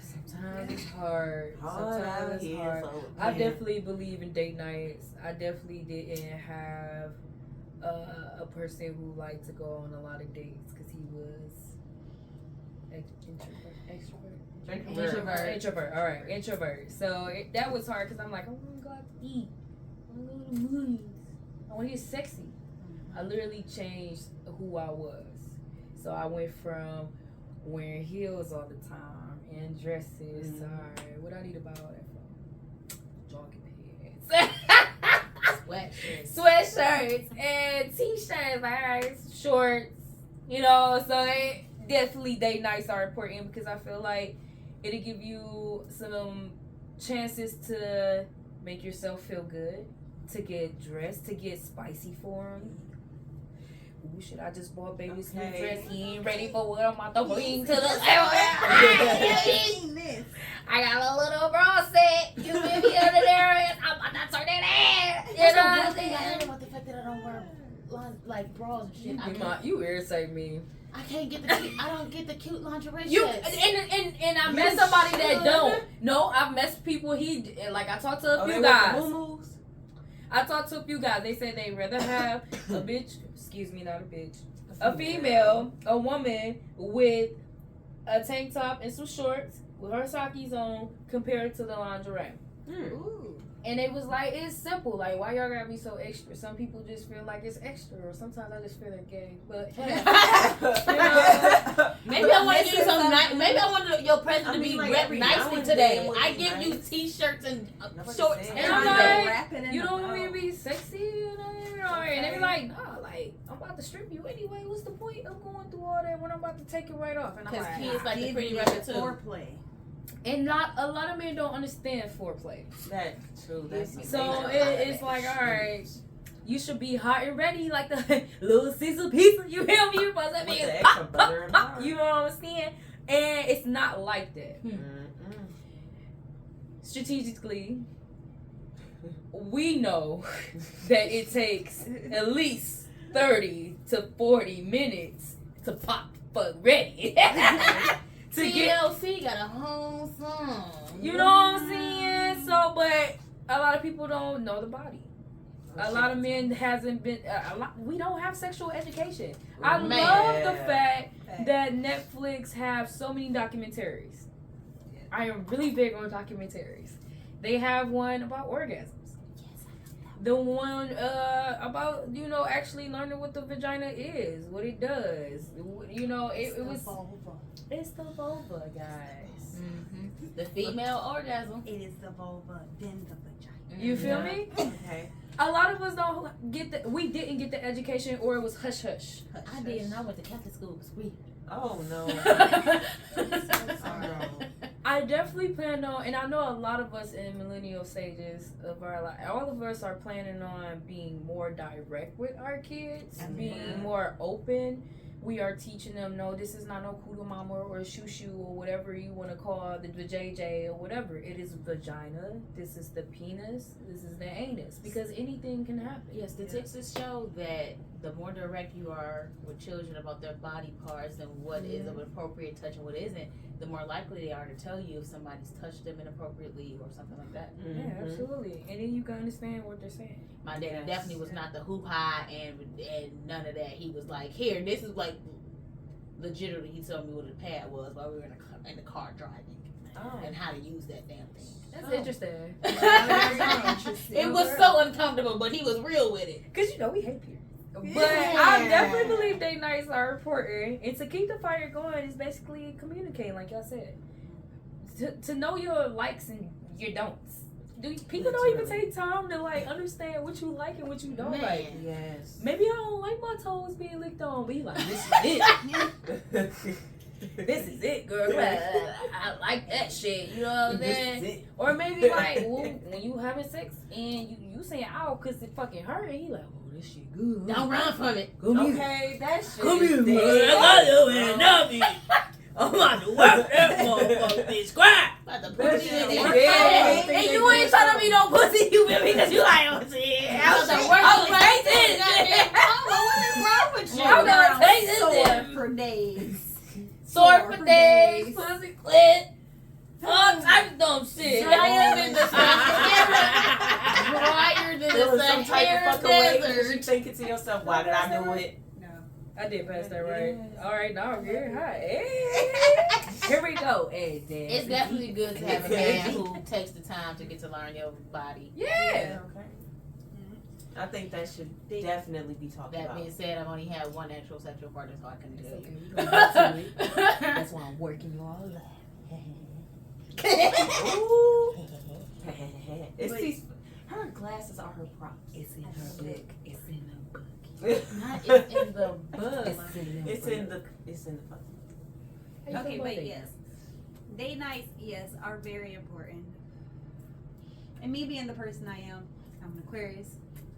Speaker 1: Sometimes it's hard.
Speaker 4: Hard out
Speaker 1: Sometimes it's
Speaker 4: here,
Speaker 1: hard.
Speaker 4: folks.
Speaker 1: I definitely believe in date nights. I definitely didn't have a person who liked to go on a lot of dates because he was introvert. All right, introvert. So that was hard because I'm like, I want to go out to eat. I want to go to the movies. I want to get sexy. I literally changed who I was. So I went from wearing heels all the time and dresses to, all right, what I need about all that from? Jogging pants. Sweatshirts and t-shirts, like, all right, shorts, you know. So definitely date nights are important because I feel like it'll give you some chances to make yourself feel good, to get dressed, to get spicy for them. Ooh, shit, I just bought baby's new dress. He ain't ready for what I'm about to bring to the I got a little bra set. You with me under there? I'm about to turn that ass. You
Speaker 5: That's
Speaker 1: know
Speaker 5: the
Speaker 1: what
Speaker 5: one
Speaker 1: I'm
Speaker 5: thing I hate
Speaker 1: saying?
Speaker 5: about the fact that I don't wear like bras and shit.
Speaker 1: You irritate me.
Speaker 5: I can't get the cute, I don't get the cute lingerie
Speaker 1: You
Speaker 5: sets.
Speaker 1: and I met somebody that don't. No, I've met people. Like I talked to a few guys. I talked to a few guys. They said they'd rather have a bitch. Excuse me, not a bitch. A female, a woman with a tank top and some shorts with her sockies on, compared to the lingerie.
Speaker 2: Ooh.
Speaker 1: And it was like, it's simple. Like, why y'all gotta be so extra? Some people just feel like it's extra, or sometimes I just feel they're gay. But hey, you know,
Speaker 5: maybe I want to give you some. Maybe I want your present to be
Speaker 4: like,
Speaker 5: wrapped
Speaker 4: every
Speaker 5: nicely
Speaker 4: now and
Speaker 5: today.
Speaker 4: then would
Speaker 5: I
Speaker 4: be
Speaker 5: give
Speaker 4: nice.
Speaker 5: you t-shirts and
Speaker 4: Nobody's
Speaker 5: shorts.
Speaker 4: saying
Speaker 1: And
Speaker 2: I'm
Speaker 1: I'm
Speaker 2: like,
Speaker 1: like,
Speaker 2: wrap it in
Speaker 1: you
Speaker 2: the
Speaker 1: don't want me to
Speaker 2: bow.
Speaker 1: be sexy, and they be like, nah, like I'm about to strip you anyway. What's the point of going through all that when I'm about to take it right off? And I'm
Speaker 5: Because
Speaker 1: like,
Speaker 5: kids like to
Speaker 2: Give
Speaker 5: pretty
Speaker 2: you
Speaker 5: record
Speaker 2: the
Speaker 5: too.
Speaker 2: foreplay.
Speaker 1: and not a lot of men don't understand foreplay.
Speaker 4: That's true. That's a
Speaker 1: So
Speaker 4: major
Speaker 1: it's
Speaker 4: part of
Speaker 1: like,
Speaker 4: that.
Speaker 1: all right, you should be hot and ready, like the little Caesar pizza. You feel me? You're supposed to
Speaker 4: With
Speaker 1: be
Speaker 4: the
Speaker 1: pop,
Speaker 4: extra butter
Speaker 1: pop,
Speaker 4: and
Speaker 1: pop.
Speaker 4: butter.
Speaker 1: You know what I'm saying? And it's not like that.
Speaker 4: Mm-mm.
Speaker 1: Strategically, we know that it takes at least 30 to 40 minutes to pop fuck ready. To get,
Speaker 5: TLC got a whole song.
Speaker 1: you know what I'm saying? So, but a lot of people don't know the body. A lot of men hasn't been. We don't have sexual education. I
Speaker 4: Man.
Speaker 1: love the fact
Speaker 2: Fact.
Speaker 1: that Netflix have so many documentaries. I am really big on documentaries. They have one about orgasms. The one about actually learning what the vagina is, what it does. You know, it was. It's the vulva, guys.
Speaker 5: Mm-hmm. The female orgasm.
Speaker 2: It is the vulva, then the vagina.
Speaker 1: You feel
Speaker 4: Yeah.
Speaker 1: me?
Speaker 4: Okay.
Speaker 1: A lot of us don't get we didn't get the education, or it was hush hush.
Speaker 5: I did, and I went to Catholic school. It was weird.
Speaker 4: Oh no.
Speaker 1: I definitely plan on, and I know a lot of us in millennial stages of our life, all of us are planning on being more direct with our kids, being more open. We are teaching them, no, this is not no kudu mama or shoo shoo or whatever you want to call the JJ or whatever. It is vagina. This is the penis. This is the anus. Because anything can happen.
Speaker 5: Yes, statistics show that the more direct you are with children about their body parts and what is of appropriate touch and what isn't, the more likely they are to tell you if somebody's touched them inappropriately or something like that.
Speaker 1: Yeah, absolutely. And then you can understand what they're saying.
Speaker 5: My daddy
Speaker 4: Yes.
Speaker 5: definitely was not the hoo-ha and none of that. He was like, here, this is like, legitimately, he told me what a pad was while we were in the car driving and how to use that damn thing.
Speaker 1: That's interesting.
Speaker 5: It was so uncomfortable, but he was real with it.
Speaker 1: Because, we hate period. But I definitely believe date nights are important. And to keep the fire going is basically communicating, like y'all said. To know your likes and your don'ts. People don't even take time to understand what you like and what you don't like.
Speaker 4: Yes.
Speaker 1: Maybe I don't like my toes being licked on, but you like, this is it. This is it, girl. I like that shit. You know what I'm saying? Or maybe when you having sex and you saying ow because it fucking hurt, and he like, oh, this shit good.
Speaker 5: Don't run from it.
Speaker 4: Okay, that shit.
Speaker 1: Come
Speaker 4: is
Speaker 1: here,
Speaker 4: dead.
Speaker 1: man. I got your hand up, bitch. I'm about to work that motherfucker, bitch. Cry.
Speaker 5: About to
Speaker 4: That
Speaker 5: put
Speaker 4: shit
Speaker 5: it in
Speaker 4: is
Speaker 5: there.
Speaker 4: dead.
Speaker 1: And you ain't trying to be no pussy, you feel me? Because you like, oh, shit.
Speaker 5: About to work
Speaker 1: I'm
Speaker 5: on
Speaker 1: gonna take this.
Speaker 5: What is wrong with you?
Speaker 1: I'm gonna take this.
Speaker 2: Sore
Speaker 1: Damn.
Speaker 2: for days.
Speaker 1: Sore for days, pussy clit, all type of dumb shit.
Speaker 5: Drier than the Sahara. Drier than
Speaker 4: There
Speaker 5: the
Speaker 4: was some type
Speaker 5: Sahara
Speaker 4: of fucking way that
Speaker 5: desert.
Speaker 4: you thinking to yourself, why did I do it?
Speaker 2: No.
Speaker 1: I did pass that right.
Speaker 4: Yes.
Speaker 1: All right, now we're high. Hey. Here we go. Hey, damn.
Speaker 5: It's definitely good to have a man who takes the time to get to learn your body.
Speaker 1: Yeah.
Speaker 4: Okay. I think that should definitely be talked
Speaker 5: That
Speaker 4: about.
Speaker 5: being said, I've only had one actual sexual partner, so I couldn't tell
Speaker 1: Okay,
Speaker 5: you.
Speaker 1: we gonna get to it. That's why I'm working you all up.
Speaker 4: Ooh. It's her glasses are her props.
Speaker 1: It's in her book. It's in her book.
Speaker 5: Not in the book.
Speaker 4: It's in the
Speaker 2: Okay, but yes. Date nights, yes, are very important. And me being the person I am, I'm an Aquarius,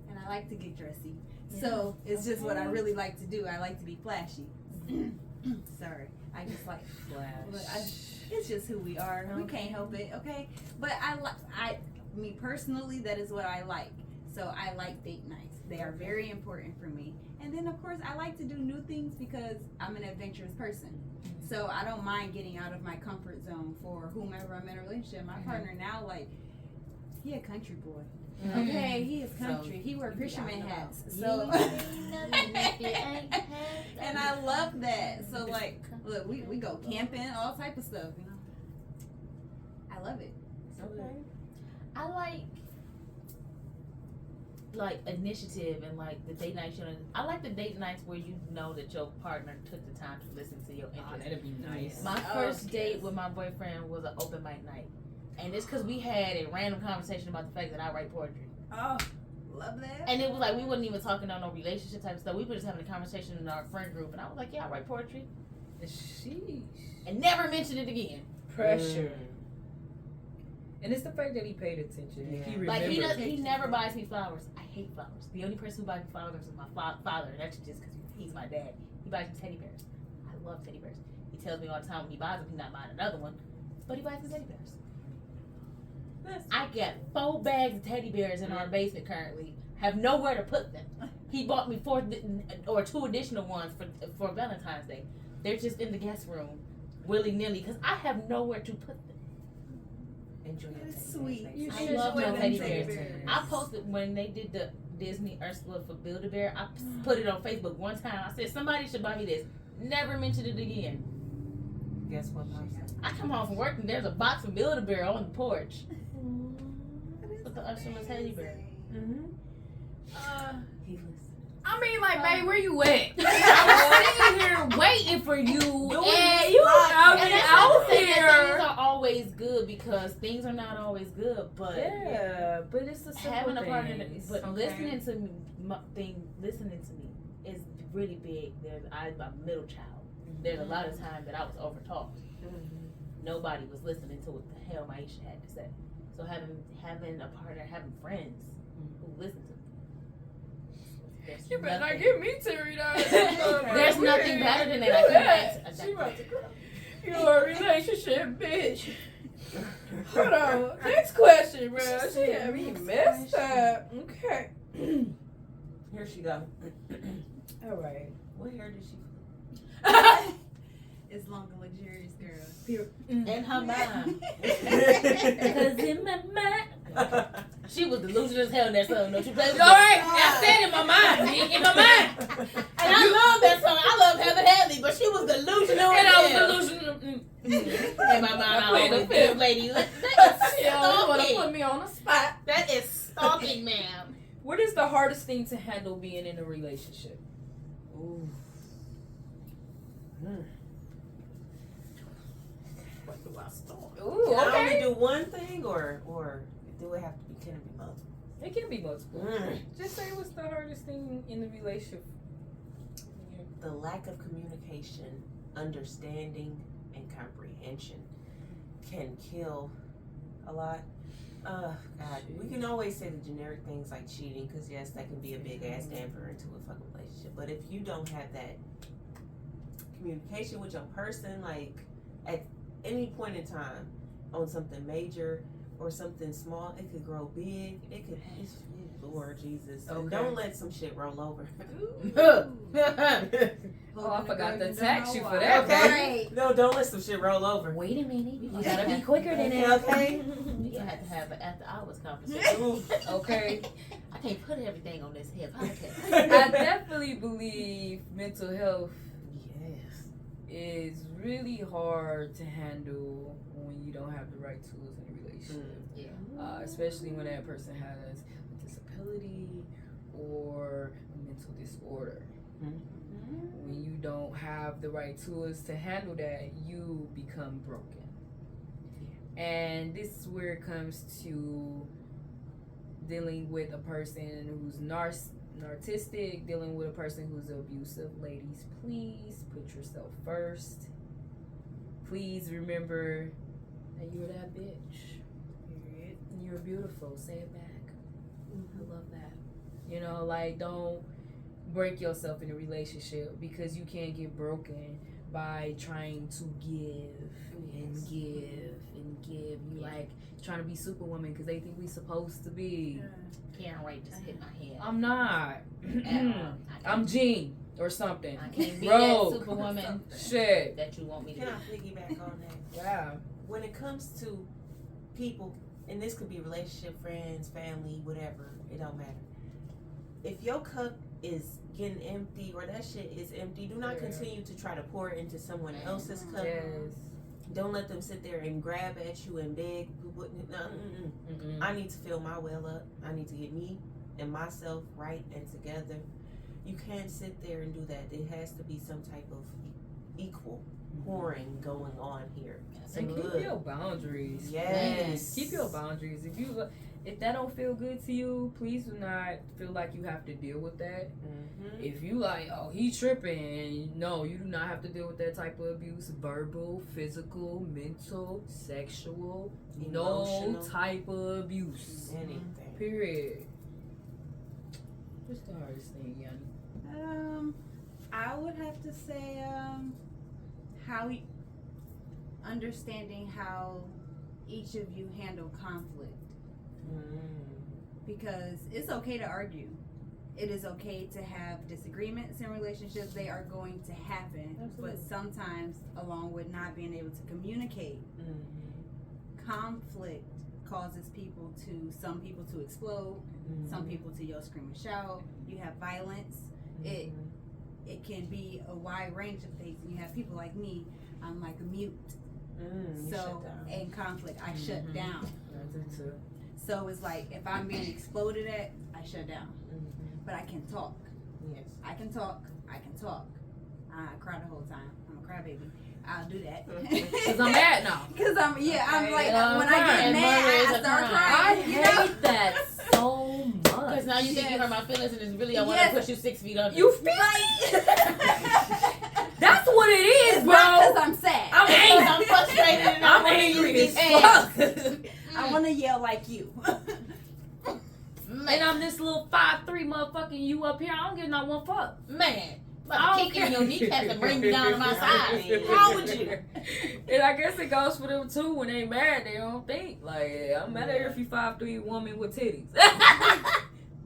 Speaker 2: and I like to get dressy. So it's just what I really like to do. I like to be flashy. Sorry, I just like. But it's just who we are. We can't help it, okay? But me personally, that is what I like. So I like date nights. They are very important for me. And then of course I like to do new things because I'm an adventurous person. So I don't mind getting out of my comfort zone for whomever I'm in a relationship. My partner now, he a country boy. Okay, he is country. He wear fisherman hats. So and I love that. So look, we go camping, all type of stuff, I love it.
Speaker 4: Okay.
Speaker 5: I like like initiative and like the date nights. I like the date nights where you know that your partner took the time to listen to your
Speaker 1: Oh,
Speaker 5: interests.
Speaker 1: that'd be nice.
Speaker 5: My first date with my boyfriend was an open mic night, and it's because we had a random conversation about the fact that I write poetry.
Speaker 2: Oh, love that.
Speaker 5: And it was like we wasn't even talking on no relationship type of stuff. We were just having a conversation in our friend group, and I was like, "Yeah, I write poetry,"
Speaker 1: Sheesh.
Speaker 5: and never mentioned it again.
Speaker 1: Pressure. And it's the fact that he paid attention.
Speaker 4: Yeah.
Speaker 1: He
Speaker 5: Like
Speaker 1: remembered.
Speaker 5: he never buys me flowers. I hate flowers. The only person who buys me flowers is my father, and that's just because he's my dad. He buys me teddy bears. I love teddy bears. He tells me all the time when he buys them, he's not buying another one, but he buys me teddy bears. I got 4 bags of teddy bears in our basement currently. Have nowhere to put them. He bought me 4 or 2 additional ones for Valentine's Day. They're just in the guest room, willy nilly, because I have nowhere to put them.
Speaker 4: Enjoy your
Speaker 2: That's
Speaker 4: teddy
Speaker 2: sweet.
Speaker 4: bears
Speaker 2: You
Speaker 4: next
Speaker 5: I
Speaker 4: time.
Speaker 5: love
Speaker 2: enjoy
Speaker 5: my
Speaker 2: them
Speaker 5: teddy
Speaker 2: teddy
Speaker 5: bears.
Speaker 2: bears.
Speaker 5: I posted when they did the Disney Ursula for Build-A-Bear. I put it on Facebook one time. I said somebody should buy me this. Never mentioned it again.
Speaker 4: Guess what, Marcy?
Speaker 5: I come home from work and there's a box of Build-A-Bear on the porch with the Ursula teddy bear.
Speaker 4: He listened.
Speaker 1: I mean, like, babe, where you at? I was sitting here waiting for you, and you out
Speaker 5: And
Speaker 1: here
Speaker 5: that's not
Speaker 1: out
Speaker 5: to say that
Speaker 1: here.
Speaker 5: things are always good because things are not always good, but
Speaker 1: Yeah, but it's the simple
Speaker 5: having a partner,
Speaker 1: things.
Speaker 5: but
Speaker 4: Okay.
Speaker 5: listening to me is really big. I'm a middle child. There's a lot of time that I was overtalked. Nobody was listening to what the hell Myeshia had to say. So having a partner, having friends who listen to me. There's
Speaker 1: You better not
Speaker 5: nothing-
Speaker 1: get me teary eyed.
Speaker 5: There's nothing better than that. I can't
Speaker 1: She about to cry. You're a relationship bitch. Hold on. Next question, bro. She had me messed up. Okay.
Speaker 4: Here she go.
Speaker 1: All right.
Speaker 4: What hair did she?
Speaker 2: It's long and luxurious, girl.
Speaker 5: in her mind.
Speaker 1: Cause in my mind.
Speaker 5: She was delusional as hell in that song. Don't you play with
Speaker 1: All
Speaker 5: me?
Speaker 1: right. I said in my mind. In my mind.
Speaker 5: And I love that song. I love Heaven Heavy, but she was delusional
Speaker 1: And
Speaker 5: as
Speaker 1: I
Speaker 5: hell.
Speaker 1: was delusional.
Speaker 5: In my mind,
Speaker 1: I
Speaker 5: I
Speaker 1: played the
Speaker 5: always
Speaker 1: fifth.
Speaker 5: this lady. That
Speaker 1: She
Speaker 5: is
Speaker 1: always want to put
Speaker 5: stalking.
Speaker 1: me on the spot.
Speaker 5: That is stalking, ma'am.
Speaker 1: What is the hardest thing to handle being in a relationship?
Speaker 4: Ooh. Where do I start?
Speaker 1: Ooh,
Speaker 4: Can I only
Speaker 1: okay.
Speaker 4: do one thing, or do it have to be? Can it be multiple?
Speaker 1: It can be multiple.
Speaker 4: Mm.
Speaker 1: Just say what's the hardest thing in the relationship.
Speaker 4: The lack of communication, understanding, and comprehension can kill a lot. God, we can always say the generic things like cheating, because yes, that can be a big ass damper into a fucking relationship. But if you don't have that communication with your person, like at any point in time, on something major or something small, it could grow big. It could, Lord Jesus, and
Speaker 1: Okay.
Speaker 4: don't let some shit roll over.
Speaker 1: Oh, I forgot to tax you for that.
Speaker 4: Okay. No, don't let some shit roll over.
Speaker 1: Wait a minute. You
Speaker 5: Yeah.
Speaker 1: gotta be quicker than
Speaker 4: Okay,
Speaker 1: that.
Speaker 4: okay.
Speaker 5: We have to have an after hours conversation.
Speaker 1: Okay.
Speaker 5: I can't put everything on this here podcast.
Speaker 1: I definitely believe mental health
Speaker 4: Yes.
Speaker 1: is really hard to handle when you don't have the right tools in a relationship.
Speaker 5: Yeah.
Speaker 1: Especially when that person has a disability or a mental disorder. When you don't have the right tools to handle that, you become broken. And this is where it comes to dealing with a person who's narcissistic, dealing with a person who's abusive. Ladies, please put yourself first. Please remember that you're that bitch.
Speaker 2: Period.
Speaker 1: And you're beautiful. Say it back. I love that. You know, like, don't break yourself in a relationship because you can't get broken by trying to give and give and give. You like trying to be Superwoman because they think we supposed to be.
Speaker 5: Karen Wright just hit my head.
Speaker 1: I'm not. I'm Jean or something.
Speaker 5: I can't be
Speaker 1: Rogue.
Speaker 5: that Superwoman
Speaker 1: Shit.
Speaker 5: that you want me to
Speaker 4: Can
Speaker 5: be.
Speaker 4: I piggyback on that?
Speaker 1: Yeah.
Speaker 4: When it comes to people, and this could be relationship, friends, family, whatever, it don't matter. If your cup is getting empty or that shit is empty, do not
Speaker 1: Yeah.
Speaker 4: continue to try to pour into someone else's cup.
Speaker 1: Yes.
Speaker 4: Don't let them sit there and grab at you and beg. No,
Speaker 1: Mm-mm.
Speaker 4: I need to fill my well up. I need to get me and myself right and together, you can't sit there and do that. There has to be some type of equal pouring going on here.
Speaker 1: And keep
Speaker 4: Good.
Speaker 1: your boundaries.
Speaker 4: Yes.
Speaker 1: Keep your boundaries. If that don't feel good to you, please do not feel like you have to deal with that.
Speaker 4: Mm-hmm.
Speaker 1: If you like, oh, he tripping, no, you do not have to deal with that type of abuse. Verbal, physical, mental, sexual, no
Speaker 4: Emotional.
Speaker 1: type of abuse.
Speaker 4: Anything.
Speaker 1: Period. What's the hardest thing, Yonnie?
Speaker 2: I would have to say, understanding how each of you handle conflict. Because it's okay to argue. It is okay to have disagreements in relationships. They are going to happen.
Speaker 1: Absolutely.
Speaker 2: But sometimes, along with not being able to communicate, conflict causes some people to explode, some people to yell, scream, and shout. You have violence. It can be a wide range of things. You have people like me. I'm like a mute. So in conflict, I shut down.
Speaker 1: That's it too.
Speaker 2: So it's like if I'm being exploded at, I shut down. But I can talk.
Speaker 4: Yes.
Speaker 2: I can talk. I cry the whole time. I'm a crybaby. I'll do that.
Speaker 1: Cause I'm mad now.
Speaker 2: Cause I'm like
Speaker 1: Yeah,
Speaker 2: when I get
Speaker 5: and
Speaker 2: mad,
Speaker 5: murder is
Speaker 2: I
Speaker 5: a
Speaker 2: start
Speaker 5: crime.
Speaker 1: I
Speaker 2: crying. You know?
Speaker 1: hate that so much.
Speaker 5: Because now you think you hurt my feelings, and it's really I want to
Speaker 2: Yes.
Speaker 5: push you 6 feet under.
Speaker 1: You feel That's what it is,
Speaker 2: It's
Speaker 1: bro.
Speaker 2: not 'cause I'm sad.
Speaker 5: I'm frustrated and
Speaker 1: I'm
Speaker 5: I'm
Speaker 1: angry as
Speaker 5: angry.
Speaker 1: fuck.
Speaker 2: I want to yell like you.
Speaker 1: And I'm this little 5'3" motherfucker, you up here. I don't give not one fuck.
Speaker 5: Man,
Speaker 1: I
Speaker 5: about to
Speaker 1: don't
Speaker 5: kick you in
Speaker 1: care.
Speaker 5: your kneecaps and bring you down to my side. What's wrong with you?
Speaker 1: And I guess it goes for them too. When they mad, they don't think. Like, yeah, I'm mad at her if you 5'3" woman with titties.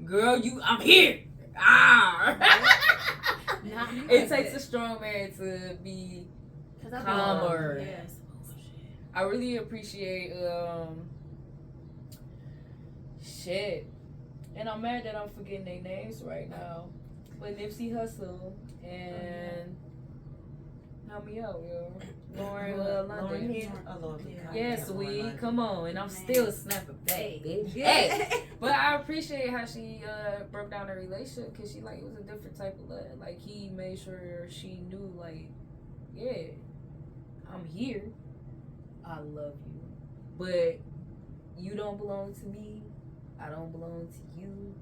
Speaker 1: Girl, I'm here. It takes a strong man to be calmer.
Speaker 5: Yes.
Speaker 1: I really appreciate shit. And I'm mad that I'm forgetting their names right now. But Nipsey Hussle and help me out, yo. Lauren London. Yes, we come on, and I'm still snapping back, bitch. Hey, but I appreciate how she broke down the relationship because she like it was a different type of love. Like he made sure she knew, like, yeah, I'm here. I love you, but you don't belong to me. I don't belong to you.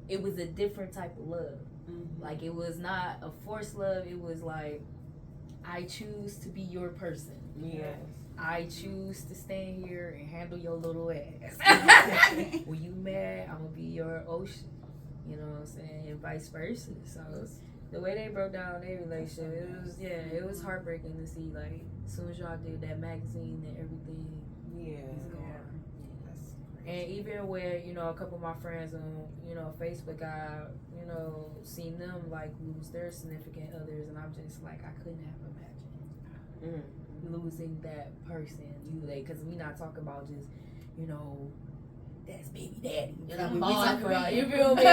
Speaker 1: It was a different type of love. Like it was not a forced love. It was like, I choose to be your person.
Speaker 4: Yes.
Speaker 1: I choose to stand here and handle your little ass. When you mad, I'm gonna be your ocean. You know what I'm saying? And vice versa. So the way they broke down their relationship, it was heartbreaking to see. Like as soon as y'all did that magazine and everything, it's gone. And even when, a couple of my friends on, Facebook, I, seen them like lose their significant others, and I'm just like, I couldn't have imagined losing that person. Because we not talking about just, that's baby daddy. We talking about, you feel me?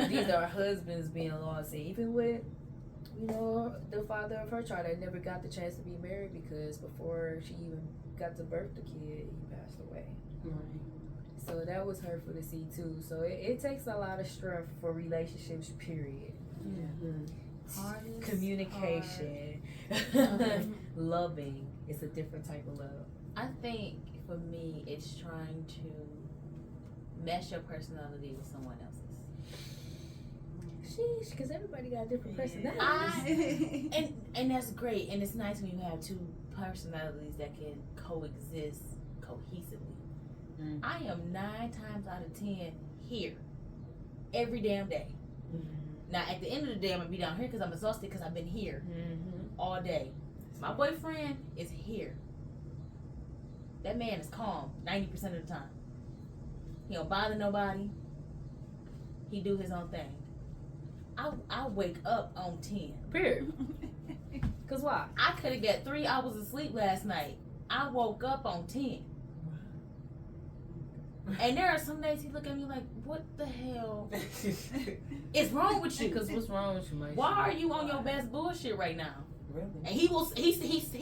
Speaker 1: These are husbands being lost. And even with, the father of her child that never got the chance to be married because before she even got to birth the kid, he passed away. So that was hurtful to see too. So it takes a lot of strength for relationships, period. Communication, loving. It's a different type of love.
Speaker 5: I think for me, it's trying to mesh your personality with someone else's.
Speaker 1: Sheesh, because everybody got different personalities.
Speaker 5: And that's great, and it's nice when you have two personalities that can coexist cohesively. I am 9 times out of 10 here every damn day. Now at the end of the day, I'm gonna be down here because I'm exhausted because I've been here all day. My boyfriend is here. That man is calm 90% of the time. He don't bother nobody. He do his own thing. I wake up on 10.
Speaker 1: Period. Cause why?
Speaker 5: I could have got 3 hours of sleep last night. I woke up on 10. And there are some days he look at me like, what the hell is wrong with you?
Speaker 1: Because what's wrong with you, Myeshia?
Speaker 5: Why are you on your best bullshit right now?
Speaker 4: Really?
Speaker 5: And he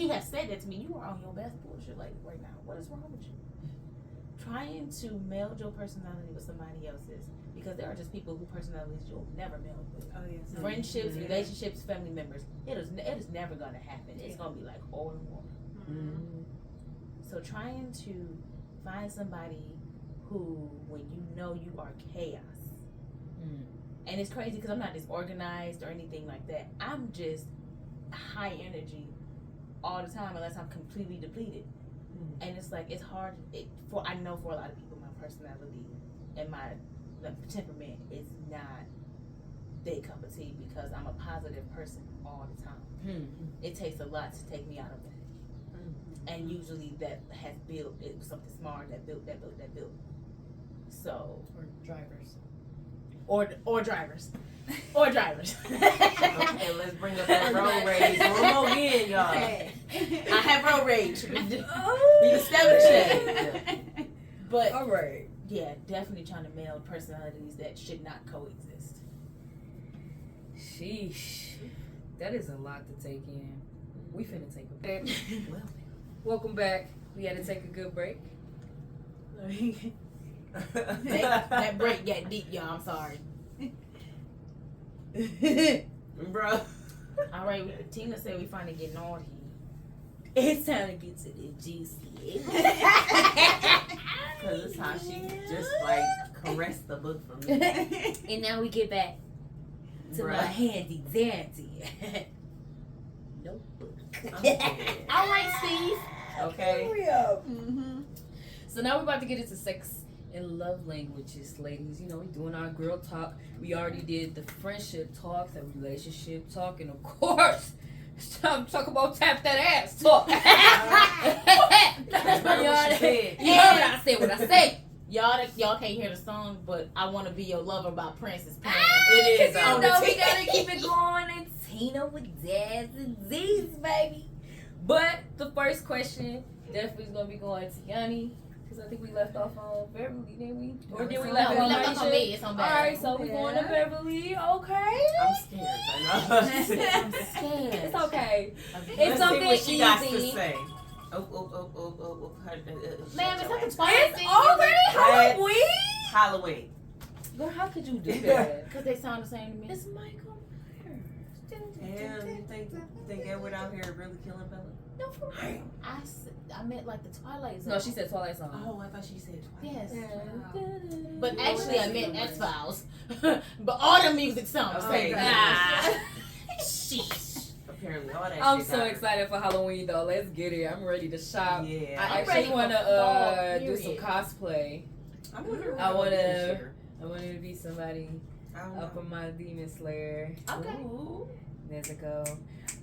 Speaker 5: has said that to me. You are on your best bullshit like right now. What is wrong with you? trying to meld your personality with somebody else's, because there are just people whose personalities you'll never meld with.
Speaker 2: Oh yes.
Speaker 5: Friendships, relationships, family members. It is never gonna happen. It's gonna be like oil and water.
Speaker 4: Mm-hmm.
Speaker 5: So trying to find somebody who, when you know you are chaos, and it's crazy because I'm not disorganized or anything like that. I'm just high energy all the time unless I'm completely depleted. And it's like, it's hard. I know for a lot of people, my personality and my temperament is not their cup of tea because I'm a positive person all the time. It takes a lot to take me out of that. And usually that has built, it was something smart that built. So.
Speaker 1: Or drivers.
Speaker 5: Or drivers. Or drivers.
Speaker 4: Okay, let's bring up that road rage one more again, y'all.
Speaker 2: Okay.
Speaker 5: I have road rage. We established that. But
Speaker 1: All right.
Speaker 5: yeah, definitely trying to meld personalities that should not coexist.
Speaker 1: Sheesh. That is a lot to take in. We finna take a break.
Speaker 4: Well,
Speaker 1: Welcome back. We had to take a good break.
Speaker 5: that break got deep, y'all. I'm sorry.
Speaker 4: bro.
Speaker 5: All right, Tina said we finally get naughty.
Speaker 1: It's time to get to the juicy.
Speaker 4: Because it's how she just like caressed the book for me.
Speaker 1: And now we get back to my
Speaker 4: Bruh.
Speaker 1: handy dandy notebook.
Speaker 4: I'm scared.
Speaker 5: All right, Steve.
Speaker 4: Okay.
Speaker 2: Mm-hmm.
Speaker 1: So now we're about to get into sex and love languages, ladies. You know, we're doing our girl talk. We already did the friendship talk, the relationship talk, and of course, it's time to talk about tap that ass talk.
Speaker 4: That's not what she said.
Speaker 1: You heard what I said, what I say.
Speaker 5: Y'all can't hear the song, but I Want to Be Your Lover by Prince is playing.
Speaker 4: It is.
Speaker 1: You
Speaker 4: on
Speaker 1: know,
Speaker 4: the
Speaker 1: we gotta keep it going. And Tina with Daz and Z's, baby. But the first question definitely is gonna be going to Yonnie. Because I think we left off on Beverly, didn't we? Or did we left
Speaker 5: We
Speaker 1: on
Speaker 5: left off on
Speaker 1: Myeshia?
Speaker 5: me. It's on Beverly.
Speaker 1: Alright, so we're going to Beverly. Okay.
Speaker 4: I'm scared. I know.
Speaker 5: I'm scared.
Speaker 1: It's okay.
Speaker 4: Let's
Speaker 1: It's
Speaker 4: see
Speaker 1: something
Speaker 4: what she got to
Speaker 1: easy.
Speaker 4: say.
Speaker 5: Ma'am, it's
Speaker 4: Shut
Speaker 5: not
Speaker 4: your
Speaker 5: the
Speaker 4: ass.
Speaker 5: Twilight
Speaker 1: It's
Speaker 5: thing.
Speaker 1: already Halloween?
Speaker 4: Halloween.
Speaker 1: Girl, how could you do that?
Speaker 5: Because they sound the same to me.
Speaker 1: It's Michael Myers.
Speaker 4: Damn, you think Edward out here really killing Bella?
Speaker 1: No, for real.
Speaker 5: I meant like the Twilight Zone.
Speaker 1: No, she said Twilight Zone.
Speaker 4: Oh, I thought she said Twilight.
Speaker 5: Yes. But
Speaker 4: No,
Speaker 5: actually, I
Speaker 4: that's
Speaker 5: meant
Speaker 4: even
Speaker 5: X
Speaker 4: worse.
Speaker 5: Files. But all the music songs.
Speaker 4: Okay.
Speaker 1: Ah.
Speaker 5: Sheesh.
Speaker 4: Apparently, all that
Speaker 1: I'm
Speaker 4: shit
Speaker 1: so
Speaker 4: got her.
Speaker 1: excited for Halloween though. Let's get it. I'm ready to shop.
Speaker 4: Yeah.
Speaker 1: I
Speaker 5: I'm ready
Speaker 1: actually want
Speaker 5: for fall,
Speaker 1: to do some
Speaker 5: period.
Speaker 1: cosplay.
Speaker 4: I wonder
Speaker 1: I
Speaker 4: what
Speaker 1: wanna-
Speaker 4: this year.
Speaker 1: I wanted to be somebody
Speaker 4: I don't
Speaker 1: up
Speaker 4: know.
Speaker 1: on my Demon Slayer.
Speaker 5: Okay.
Speaker 4: Ooh.
Speaker 1: Nezuko.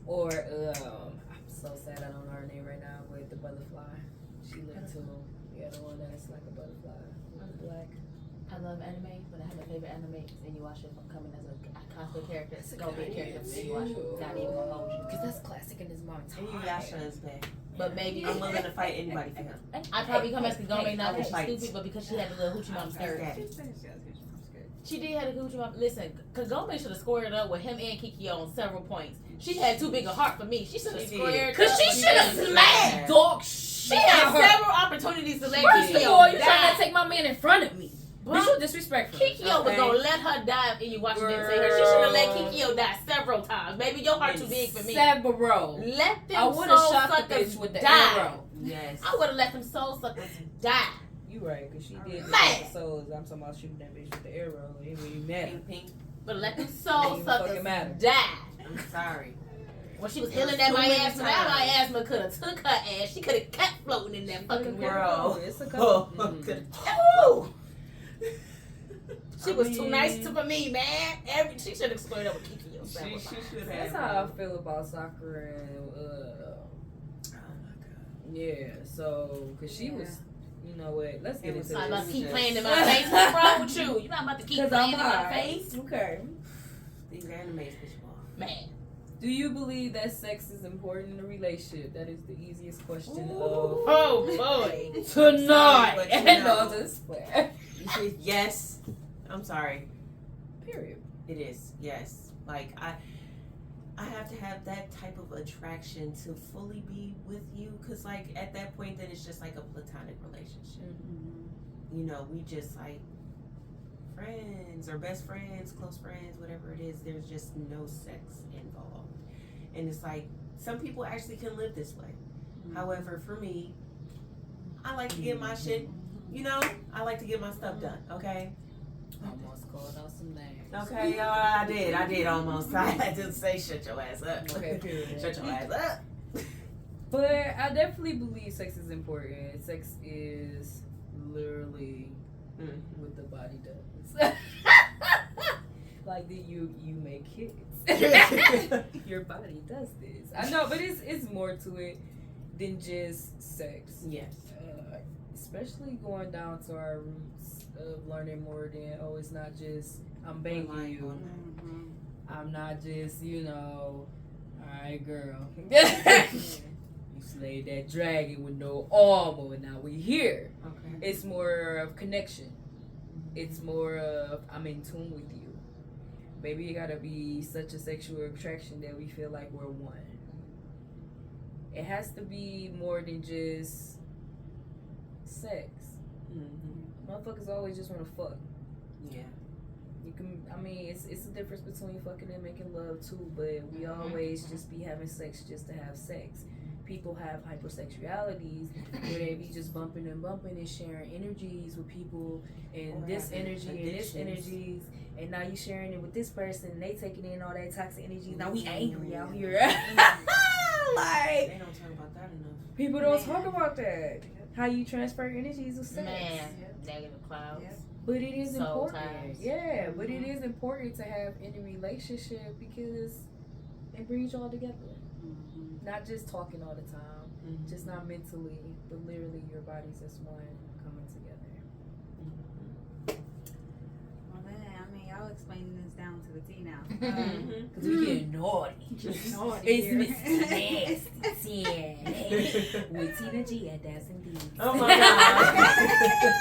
Speaker 1: Or I'm so sad I don't know her name right now, but the butterfly. She lit too. Yeah, the one that's like a butterfly. Black.
Speaker 5: I love anime, but I have a favorite anime is Inuyasha. If I'm coming as a cosplay character,
Speaker 1: That's
Speaker 5: it's
Speaker 1: a
Speaker 5: gonna be a
Speaker 1: good
Speaker 5: character from
Speaker 1: idea,
Speaker 5: Inuyasha.
Speaker 1: too.
Speaker 5: Not even gonna hold you.
Speaker 1: Because that's classic in this moment.
Speaker 4: Inuyasha is back.
Speaker 5: But maybe
Speaker 4: I'm willing to fight anybody for him.
Speaker 5: I'd probably come as Kagome, not because
Speaker 4: Hey,
Speaker 5: she's stupid, but because she had a little hoochie mama skirt.
Speaker 4: Okay.
Speaker 5: She did have a hoochie mama. Listen, Kagome should have squared up with him and Kikyo on several points. She had too big a heart for me. She should have
Speaker 4: She did.
Speaker 5: squared
Speaker 1: Because
Speaker 5: up.
Speaker 1: she should have
Speaker 4: did.
Speaker 1: smacked dog
Speaker 5: She
Speaker 1: shit
Speaker 5: had
Speaker 1: out of her.
Speaker 5: several opportunities to let
Speaker 1: First of
Speaker 5: Kikyo
Speaker 1: all, you
Speaker 5: die.
Speaker 1: trying to take my man in front of me.
Speaker 5: Bro,
Speaker 1: Bitch, you disrespectful.
Speaker 5: Kikyo was
Speaker 4: Okay.
Speaker 5: gonna let her die if you watch it and say her. She should have let Kikyo die several times. Baby, your heart too big for me.
Speaker 1: Several.
Speaker 5: Let
Speaker 1: I
Speaker 5: them
Speaker 1: would have
Speaker 5: soul
Speaker 1: shot the
Speaker 5: suckers
Speaker 1: bitch with the
Speaker 5: die.
Speaker 1: arrow.
Speaker 4: Yes.
Speaker 5: I would have let them soul suckers die.
Speaker 1: You right, because she did
Speaker 5: Man.
Speaker 1: episodes. I'm talking about shooting that bitch with the arrow. It really matter.
Speaker 4: Pink, pink.
Speaker 5: But let them
Speaker 1: Didn't
Speaker 5: soul
Speaker 1: even
Speaker 5: suckers
Speaker 1: fucking matter.
Speaker 5: die.
Speaker 4: I'm sorry.
Speaker 5: When she was
Speaker 4: It
Speaker 5: healing
Speaker 4: was
Speaker 5: that
Speaker 4: too many
Speaker 5: miasma, that
Speaker 4: times.
Speaker 5: miasma could have took her ass. She could have kept floating in that fucking world.
Speaker 4: Bro.
Speaker 1: It's a
Speaker 4: Oh,
Speaker 1: couple. Mm.
Speaker 4: good.
Speaker 5: Ooh. She was too nice for me, man. She should have squared up with Kikyo.
Speaker 4: She should have.
Speaker 1: That's how I feel about Sakura and
Speaker 4: Oh my god.
Speaker 1: yeah. So, cause she was, you know what? Let's get
Speaker 4: It was
Speaker 1: into
Speaker 5: I'm about
Speaker 1: this.
Speaker 5: to keep
Speaker 4: just-
Speaker 5: playing in my face. What's wrong with you? You're not about to keep
Speaker 1: 'Cause
Speaker 5: playing
Speaker 1: I'm
Speaker 5: in my
Speaker 1: high.
Speaker 5: face,
Speaker 1: Okay.
Speaker 4: These animes piss you off.
Speaker 5: man.
Speaker 1: Do you believe that sex is important in a relationship? That is the easiest question of
Speaker 5: Oh boy.
Speaker 1: tonight.
Speaker 4: Sorry, but you
Speaker 1: And
Speaker 4: know.
Speaker 1: all this play.
Speaker 4: You said yes. I'm sorry.
Speaker 1: Period.
Speaker 4: It is. Yes. Like I have to have that type of attraction to fully be with you, because like at that point then it's just like a platonic relationship. You know, we just like friends or best friends, close friends, whatever it is. There's just no sex involved, and it's like some people actually can live this way. However, for me, I like to get my shit, you know, I like to get my stuff done, okay?
Speaker 1: Almost called out some names.
Speaker 4: Okay, I did almost. I had to say shut your ass up.
Speaker 1: Okay, period.
Speaker 4: Shut your ass up.
Speaker 1: But I definitely believe sex is important. Sex is literally what the body does. Like you make kids. Your body does this. I know, but it's more to it than just sex.
Speaker 4: Yes.
Speaker 1: Especially going down to our roots of learning more than, oh, it's not just I'm banging you. I'm not just, you know, alright girl. You slayed that dragon with no armor, now we here.
Speaker 4: Okay.
Speaker 1: It's more of connection. It's more of I'm in tune with you. Maybe it gotta be such a sexual attraction that we feel like we're one. It has to be more than just sex. Motherfuckers always just wanna fuck.
Speaker 4: Yeah.
Speaker 1: You can, I mean, it's a difference between fucking and making love too, but we always just be having sex just to have sex. People have hypersexualities where they be just bumping and sharing energies with people, and this energy and this energies, and now you sharing it with this person, and they taking in all that toxic energy. Now we angry out here. Like,
Speaker 4: They don't talk about that enough.
Speaker 1: people don't talk about that. How you transfer energies of sex.
Speaker 5: Negative clouds.
Speaker 2: Yep.
Speaker 1: But it is
Speaker 5: Soul
Speaker 1: important.
Speaker 5: ties.
Speaker 1: Yeah, but it is important to have any relationship because it brings y'all together. Not just talking all the time, just not mentally, but literally your bodies as one coming together.
Speaker 2: Well, then, I mean, y'all explaining this down to the T now.
Speaker 1: Because we get naughty. It's nasty. Yeah. With Tina G at That's Indeed.
Speaker 4: Oh my god.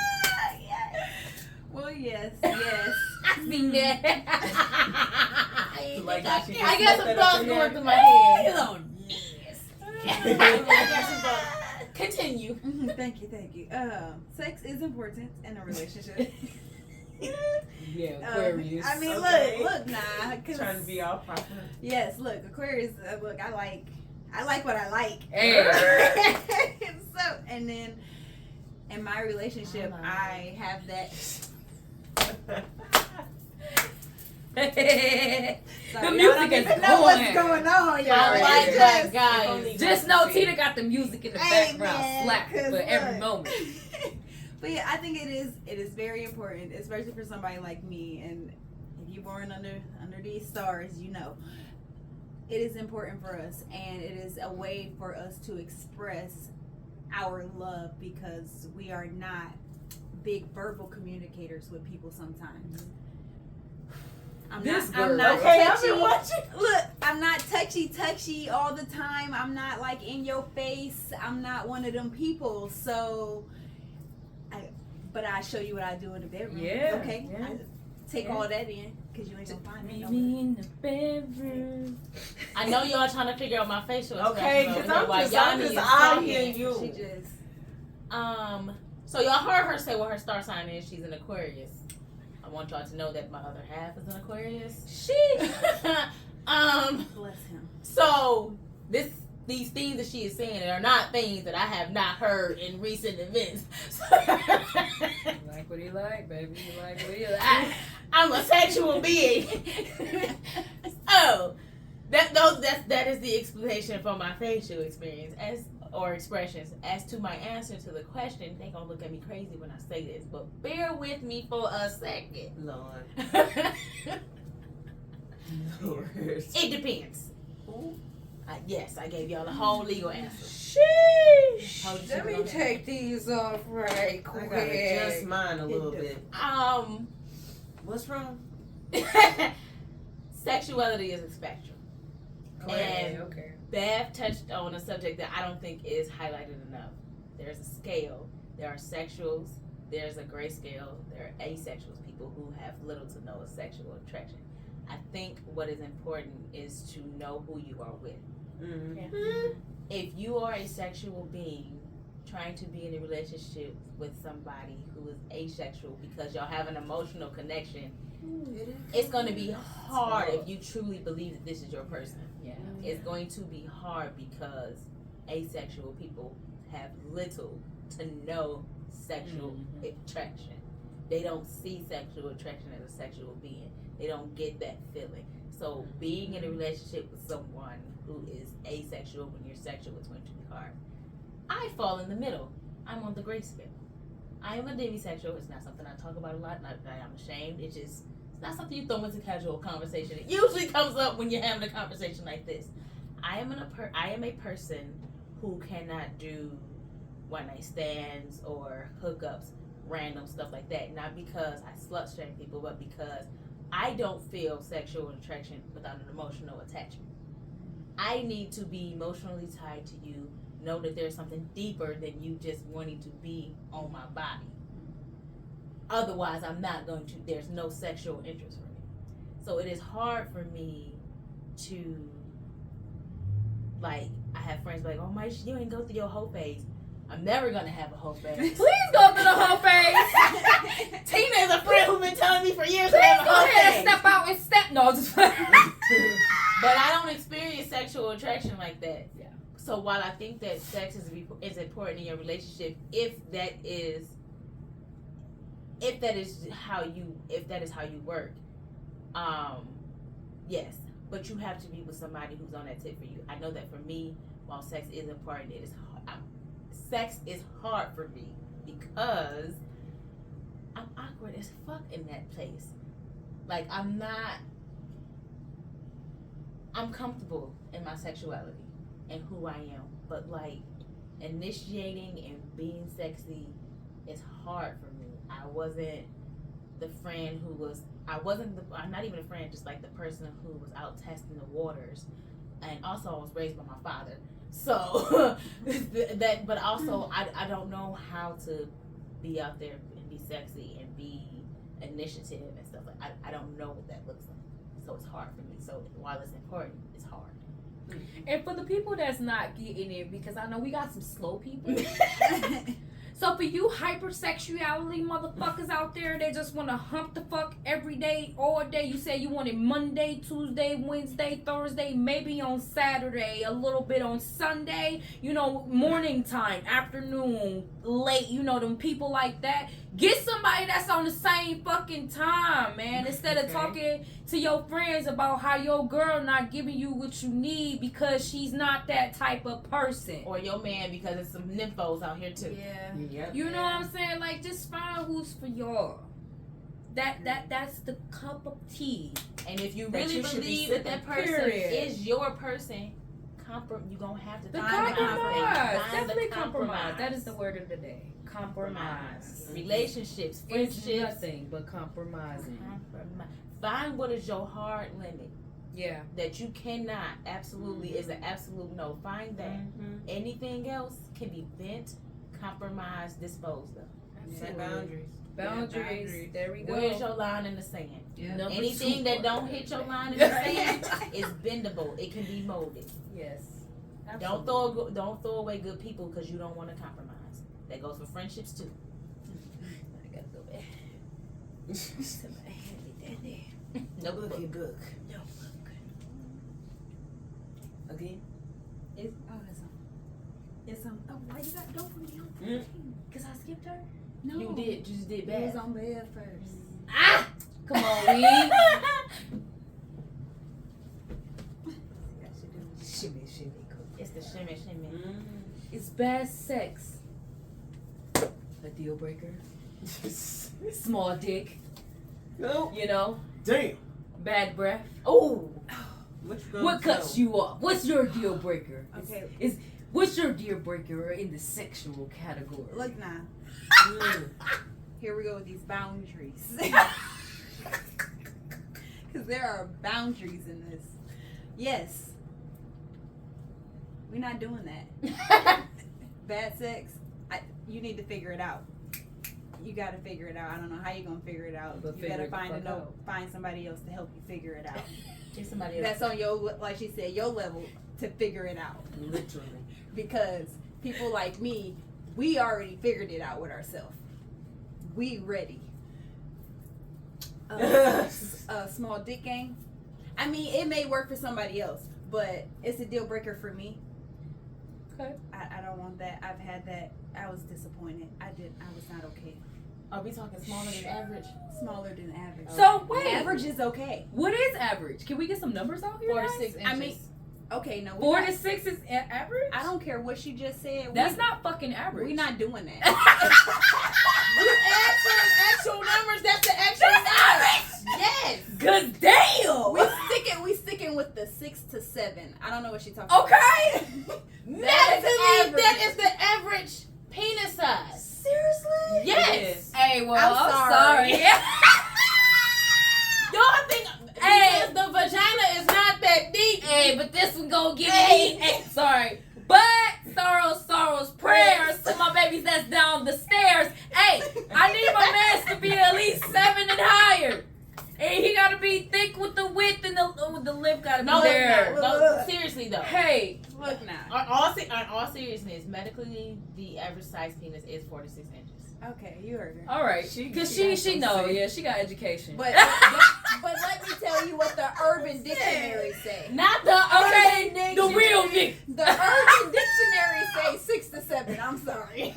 Speaker 2: Well, yes.
Speaker 5: I mean that.
Speaker 4: Like how she just
Speaker 5: I got some
Speaker 4: left that
Speaker 5: thoughts
Speaker 4: up in
Speaker 5: going
Speaker 4: there.
Speaker 5: through my head.
Speaker 1: Hello,
Speaker 5: I got some thoughts. Continue.
Speaker 2: Thank you. Sex is important in a relationship.
Speaker 1: Yeah, Aquarius.
Speaker 2: I mean,
Speaker 4: Okay.
Speaker 2: look, nah. 'Cause
Speaker 4: Trying to be all proper.
Speaker 2: yes, look, Aquarius. Look, I like what I like.
Speaker 1: Hey.
Speaker 2: So, and then in my relationship, I have that.
Speaker 1: The music is
Speaker 2: know what's
Speaker 1: going.
Speaker 2: going on, y'all.
Speaker 5: I like
Speaker 2: It's
Speaker 5: that,
Speaker 2: just-
Speaker 5: guys.
Speaker 1: Just know Tina got the music in the
Speaker 2: Hey,
Speaker 1: background
Speaker 2: man,
Speaker 1: slapping
Speaker 2: 'cause
Speaker 1: for every
Speaker 2: look.
Speaker 1: moment.
Speaker 2: But yeah, I think it is very important, especially for somebody like me. And if you're born under these stars, you know, it is important for us, and it is a way for us to express our love because we are not big verbal communicators with people sometimes. I'm not
Speaker 4: Okay, I've
Speaker 2: touchy.
Speaker 4: been watching.
Speaker 2: Look, I'm not touchy all the time. I'm not like in your face. I'm not one of them people. So, but I show you what I do in the bedroom.
Speaker 1: Yeah,
Speaker 2: Okay.
Speaker 1: yeah.
Speaker 2: I take all that in because you ain't gonna find me.
Speaker 1: Meet
Speaker 2: nowhere.
Speaker 1: me in the bedroom.
Speaker 5: I know y'all trying to figure out my facial
Speaker 4: Okay,
Speaker 5: expression
Speaker 4: because
Speaker 5: over here
Speaker 4: I'm
Speaker 5: while
Speaker 4: just
Speaker 5: Yonnie is
Speaker 4: out
Speaker 5: talking.
Speaker 4: here you.
Speaker 2: She just.
Speaker 5: So y'all heard her say what her star sign is. She's an Aquarius. I want y'all to know that my other half is an Aquarius.
Speaker 2: Bless him.
Speaker 5: So these things that she is saying are not things that I have not heard in recent events.
Speaker 1: You like what he like, baby. You like what he like.
Speaker 5: I'm a sexual being. So that is the explanation for my facial experience or expressions. As to my answer to the question, they gonna look at me crazy when I say this, but bear with me for a second.
Speaker 4: Lord.
Speaker 5: It depends. Yes, I gave y'all the whole legal answer.
Speaker 1: Sheesh.
Speaker 5: Hold
Speaker 1: Let me
Speaker 5: on.
Speaker 1: take these off right
Speaker 4: I
Speaker 1: quick.
Speaker 4: gotta adjust mine a little bit. What's wrong?
Speaker 5: Sexuality is a spectrum.
Speaker 1: Okay,
Speaker 5: And
Speaker 1: okay.
Speaker 5: Bev touched on a subject that I don't think is highlighted enough. There's a scale. There are sexuals. There's a gray scale. There are asexuals, people who have little to no sexual attraction. I think what is important is to know who you are with.
Speaker 4: Mm-hmm.
Speaker 5: If you are a sexual being trying to be in a relationship with somebody who is asexual because y'all have an emotional connection, it's going to be hard if you truly believe that this is your person.
Speaker 1: Yeah.
Speaker 5: It's going to be hard because asexual people have little to no sexual attraction. They don't see sexual attraction as a sexual being. They don't get that feeling. So being in a relationship with someone who is asexual when you're sexual is going to be hard. I fall in the middle. I'm on the gray scale. I am a demisexual. It's not something I talk about a lot. Not that I'm ashamed. It's not something you throw into casual conversation. It usually comes up when you're having a conversation like this. I am a person who cannot do one-night stands or hookups, random stuff like that. Not because I slut shame people, but because I don't feel sexual attraction without an emotional attachment. I need to be emotionally tied to you, know that there's something deeper than you just wanting to be on my body. Otherwise, I'm not going to, there's no sexual interest for me. So it is hard for me to, like, I have friends like, oh, Myeshia, you ain't go through your whole phase. I'm never going to have a whole phase.
Speaker 1: Please go through the whole phase.
Speaker 5: Tina is a friend who's been telling me for years to
Speaker 1: Please
Speaker 5: have a
Speaker 1: go
Speaker 5: whole
Speaker 1: ahead and
Speaker 5: phase.
Speaker 1: step out and step. No, just.
Speaker 5: But I don't experience sexual attraction like that.
Speaker 1: Yeah.
Speaker 5: So while I think that sex is important in your relationship, if that is how you work, yes. But you have to be with somebody who's on that tip for you. I know that for me, while sex is important, it is hard. Sex is hard for me because I'm awkward as fuck in that place. Like I'm comfortable in my sexuality and who I am, but like initiating and being sexy is hard for me. I wasn't the friend who was, I'm not even a friend, just like the person who was out testing the waters. And also I was raised by my father. So that, but also I don't know how to be out there and be sexy and be initiative and stuff like I don't know what that looks like. So it's hard for me. So while it's important, it's hard.
Speaker 1: And for the people that's not getting it, because I know we got some slow people. So for you hypersexuality motherfuckers out there that just want to hump the fuck every day, all day, you say you want it Monday, Tuesday, Wednesday, Thursday, maybe on Saturday, a little bit on Sunday, you know, morning time, afternoon, late, you know, them people like that. Get somebody that's on the same fucking time, man, instead of talking to your friends about how your girl not giving you what you need because she's not that type of person.
Speaker 5: Or your man, because there's some nymphos out here too.
Speaker 2: Yeah.
Speaker 4: Yep.
Speaker 1: You know what I'm saying? Like, just find who's for y'all. That's the cup of tea.
Speaker 5: And if you
Speaker 4: That
Speaker 5: really
Speaker 4: you should be
Speaker 5: believe that that
Speaker 4: sipping,
Speaker 5: person
Speaker 1: period.
Speaker 5: is your person, you're gonna have to
Speaker 1: The
Speaker 5: find
Speaker 1: compromise.
Speaker 5: Find
Speaker 1: Definitely
Speaker 5: the
Speaker 1: compromise. That is the word of the day. Compromise.
Speaker 5: Relationships,
Speaker 1: It's
Speaker 5: friendships.
Speaker 1: nothing but compromising.
Speaker 5: Compromise. Find what is your hard limit
Speaker 1: Yeah.
Speaker 5: that you cannot. Absolutely is an absolute no. Find that. Anything else can be bent, compromised, disposed of.
Speaker 4: Set boundaries.
Speaker 1: Boundaries. There we go.
Speaker 5: Where's your line in the sand?
Speaker 2: Yeah.
Speaker 1: Number
Speaker 5: Anything
Speaker 1: two.
Speaker 5: that don't hit your line in the sand is bendable. It can be molded.
Speaker 1: Yes.
Speaker 5: Don't throw away good people because you don't want to compromise. That goes for friendships too.
Speaker 1: I gotta go back. Somebody hand me that there.
Speaker 5: No
Speaker 4: Bookie
Speaker 5: book.
Speaker 4: book.
Speaker 1: No book.
Speaker 4: Again?
Speaker 2: It's on. It's on. Oh, why you got don't put me on?
Speaker 4: Mm.
Speaker 1: Cause I skipped her.
Speaker 2: No.
Speaker 5: You just did
Speaker 2: It
Speaker 5: bad.
Speaker 2: was on bed first.
Speaker 1: Ah! Come on, Wee.
Speaker 4: Shimmy, shimmy, cook.
Speaker 5: It's the shimmy.
Speaker 1: Is bad sex a deal breaker? Small dick,
Speaker 4: No.
Speaker 1: you know?
Speaker 4: Damn.
Speaker 1: Bad breath.
Speaker 5: Oh,
Speaker 1: What cuts you off? What's your deal breaker?
Speaker 2: Okay.
Speaker 1: What's your deal breaker in the sexual category?
Speaker 2: Look now. Here we go with these boundaries. Because there are boundaries in this. Yes. We're not doing that. Bad sex, you need to figure it out. You gotta figure it out. I don't know how you're gonna figure it out.
Speaker 1: But
Speaker 2: You
Speaker 1: figure
Speaker 2: gotta
Speaker 1: it the fuck out.
Speaker 2: find somebody else to help you figure it out.
Speaker 5: Get somebody else.
Speaker 2: That's on your, like she said, your level to figure it out.
Speaker 4: Literally.
Speaker 2: Because people like me, we already figured it out with ourselves. We ready. Small dick gang. I mean, it may work for somebody else, but it's a deal breaker for me.
Speaker 1: Okay.
Speaker 2: I don't want that. I've had that. I was disappointed. I was not okay.
Speaker 5: Are we talking smaller than average?
Speaker 2: Smaller than average.
Speaker 1: So wait,
Speaker 2: Average is okay.
Speaker 1: what is average? Can we get some numbers out here?
Speaker 5: 4 to
Speaker 1: guys?
Speaker 5: 6 inches.
Speaker 2: I mean, okay, no.
Speaker 1: 4 to 6 is average.
Speaker 2: I don't care what she just said.
Speaker 1: That's not fucking average.
Speaker 2: We're not doing that.
Speaker 5: You ask for the actual numbers. That's the actual numbers. Yes.
Speaker 1: Good damn.
Speaker 2: we sticking with the 6 to 7. I don't know what she talking
Speaker 1: Okay.
Speaker 5: Medically, that is the average penis size.
Speaker 2: Seriously?
Speaker 5: Yes.
Speaker 1: Hey, well,
Speaker 2: I'm
Speaker 1: I'm
Speaker 2: sorry.
Speaker 1: sorry.
Speaker 5: Y'all think
Speaker 1: Hey.
Speaker 5: because the vagina is not that deep.
Speaker 1: Hey, but this one gonna give
Speaker 5: Hey.
Speaker 1: me. Hey, sorry. But sorrows, prayers to my babies that's down the stairs. Hey, I need my man to be at least 7 and higher. And he gotta be thick with the width and the lip gotta
Speaker 5: No,
Speaker 1: be there.
Speaker 5: no, seriously though.
Speaker 1: Hey,
Speaker 2: Look now.
Speaker 5: On all seriousness, medically, the average size penis is 4 to 6 inches.
Speaker 2: Okay, you heard her.
Speaker 1: all right,
Speaker 4: She
Speaker 1: because
Speaker 4: got
Speaker 1: she
Speaker 4: some
Speaker 1: know,
Speaker 4: sense.
Speaker 1: yeah, she got education.
Speaker 2: But let me tell you what the Urban Dictionary say.
Speaker 5: Not the
Speaker 1: Okay,
Speaker 5: urban
Speaker 1: the real nigga.
Speaker 2: The Urban Dictionary say 6 to 7. I'm sorry.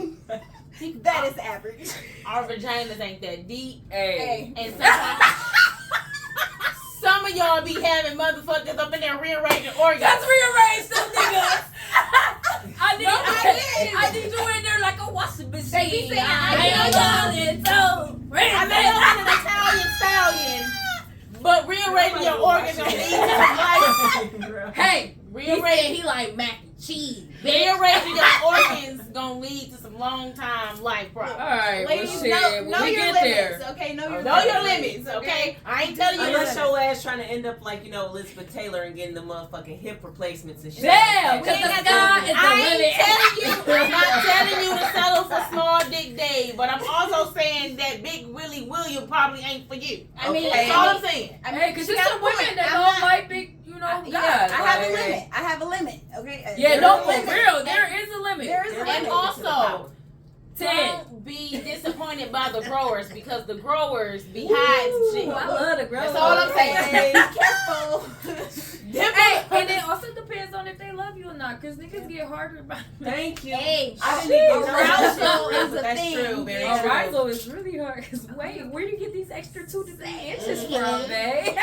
Speaker 2: That is average.
Speaker 5: Our vaginas ain't that deep,
Speaker 1: Hey.
Speaker 5: and sometimes some of y'all be having motherfuckers up in there rearranging organs.
Speaker 1: Let's rearrange them niggas. I need,
Speaker 5: No, I
Speaker 1: I need you in there like a washing machine.
Speaker 5: They be saying,
Speaker 1: I
Speaker 5: I know I'm an Italian stallion, but rearranging your organs gonna lead to some life.
Speaker 1: Hey,
Speaker 5: Rearranging,
Speaker 1: he like mac and cheese.
Speaker 5: rearranging your organs gonna lead to some long time life
Speaker 1: All
Speaker 5: problems.
Speaker 1: right,
Speaker 2: Ladies,
Speaker 1: well, shit,
Speaker 2: know
Speaker 1: when we
Speaker 2: your
Speaker 1: get
Speaker 2: limits.
Speaker 1: there.
Speaker 2: Okay, know your
Speaker 5: Know your limits, okay? I ain't telling you
Speaker 4: Unless
Speaker 5: to.
Speaker 4: your ass trying to end up like, Elizabeth Taylor and getting the motherfucking hip replacements and shit.
Speaker 1: Damn,
Speaker 4: like that.
Speaker 1: because the sky is the
Speaker 5: I
Speaker 1: limit.
Speaker 5: ain't telling you, I'm not telling you to settle for small dick Dave, but I'm also saying that Big Willie William probably ain't for you.
Speaker 2: I mean,
Speaker 5: That's all I'm saying.
Speaker 1: Hey, because
Speaker 2: she
Speaker 1: there's
Speaker 2: got
Speaker 1: some
Speaker 2: a point.
Speaker 1: women that
Speaker 2: I'm
Speaker 1: don't
Speaker 2: not-
Speaker 1: like big, guys.
Speaker 2: Yeah, I have a
Speaker 1: like-
Speaker 2: limit. I have a limit. Okay.
Speaker 1: Yeah,
Speaker 2: There's
Speaker 1: no,
Speaker 2: a
Speaker 1: for
Speaker 2: limit.
Speaker 1: real, there is a limit.
Speaker 2: There is a
Speaker 4: There
Speaker 2: limit.
Speaker 5: And also,
Speaker 1: 10.
Speaker 5: don't be disappointed by the growers because the growers be hiding shit.
Speaker 1: I love the girls.
Speaker 5: That's all I'm saying.
Speaker 2: Hey, careful.
Speaker 1: Hey, and it also depends on if they love you or not, because niggas get harder about
Speaker 4: Thank you.
Speaker 2: Hey,
Speaker 4: I didn't even know
Speaker 2: arousal
Speaker 4: that.
Speaker 2: is a
Speaker 4: But that's
Speaker 2: thing.
Speaker 4: true. Very
Speaker 2: Yeah.
Speaker 4: true.
Speaker 1: Arousal is really hard. Because wait, where do you get these extra 2 to 3 inches from, babe?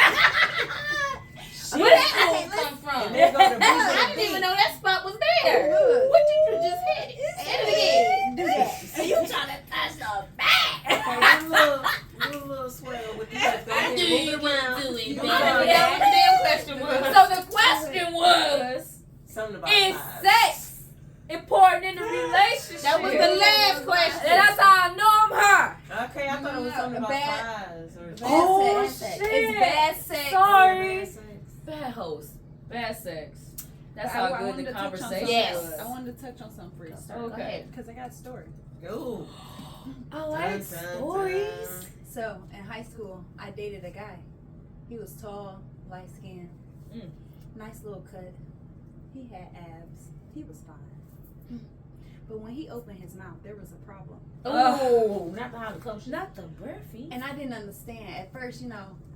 Speaker 5: Where that food come from?
Speaker 4: And there go the
Speaker 5: I didn't even know that spot was there.
Speaker 2: Look.
Speaker 5: What did you just hit? Hit it again.
Speaker 2: Do that.
Speaker 1: And you trying to touch the back?
Speaker 4: Okay, do a little swell with the left. Go ahead, move it around.
Speaker 1: it,
Speaker 4: You
Speaker 1: baby.
Speaker 4: got it.
Speaker 5: That was the damn question was.
Speaker 1: So the question was,
Speaker 4: Something about
Speaker 1: is
Speaker 4: size.
Speaker 1: sex important in a relationship?
Speaker 5: That was the last question.
Speaker 1: And that's how I know I'm hot.
Speaker 4: Okay, I thought it was something about
Speaker 2: Bad-
Speaker 4: size. Or
Speaker 1: Oh,
Speaker 2: sex.
Speaker 1: shit.
Speaker 2: It's bad sex.
Speaker 1: Sorry.
Speaker 4: Sex.
Speaker 1: Bad host. Bad sex. That's
Speaker 2: I
Speaker 1: how
Speaker 2: wanted
Speaker 1: good the
Speaker 2: to touch on
Speaker 1: conversation
Speaker 2: something.
Speaker 5: Yes.
Speaker 1: was.
Speaker 2: I wanted to touch on something for you.
Speaker 1: Okay.
Speaker 2: Because I got a story.
Speaker 4: Ooh.
Speaker 1: I like
Speaker 4: Dun, dun,
Speaker 1: stories.
Speaker 4: dun.
Speaker 2: So in high school, I dated a guy. He was tall, light skinned, nice little cut. He had abs. He was fine. But when he opened his mouth, there was a problem.
Speaker 5: Oh, not the Holocaust.
Speaker 1: Not the breathy.
Speaker 2: And I didn't understand. At first,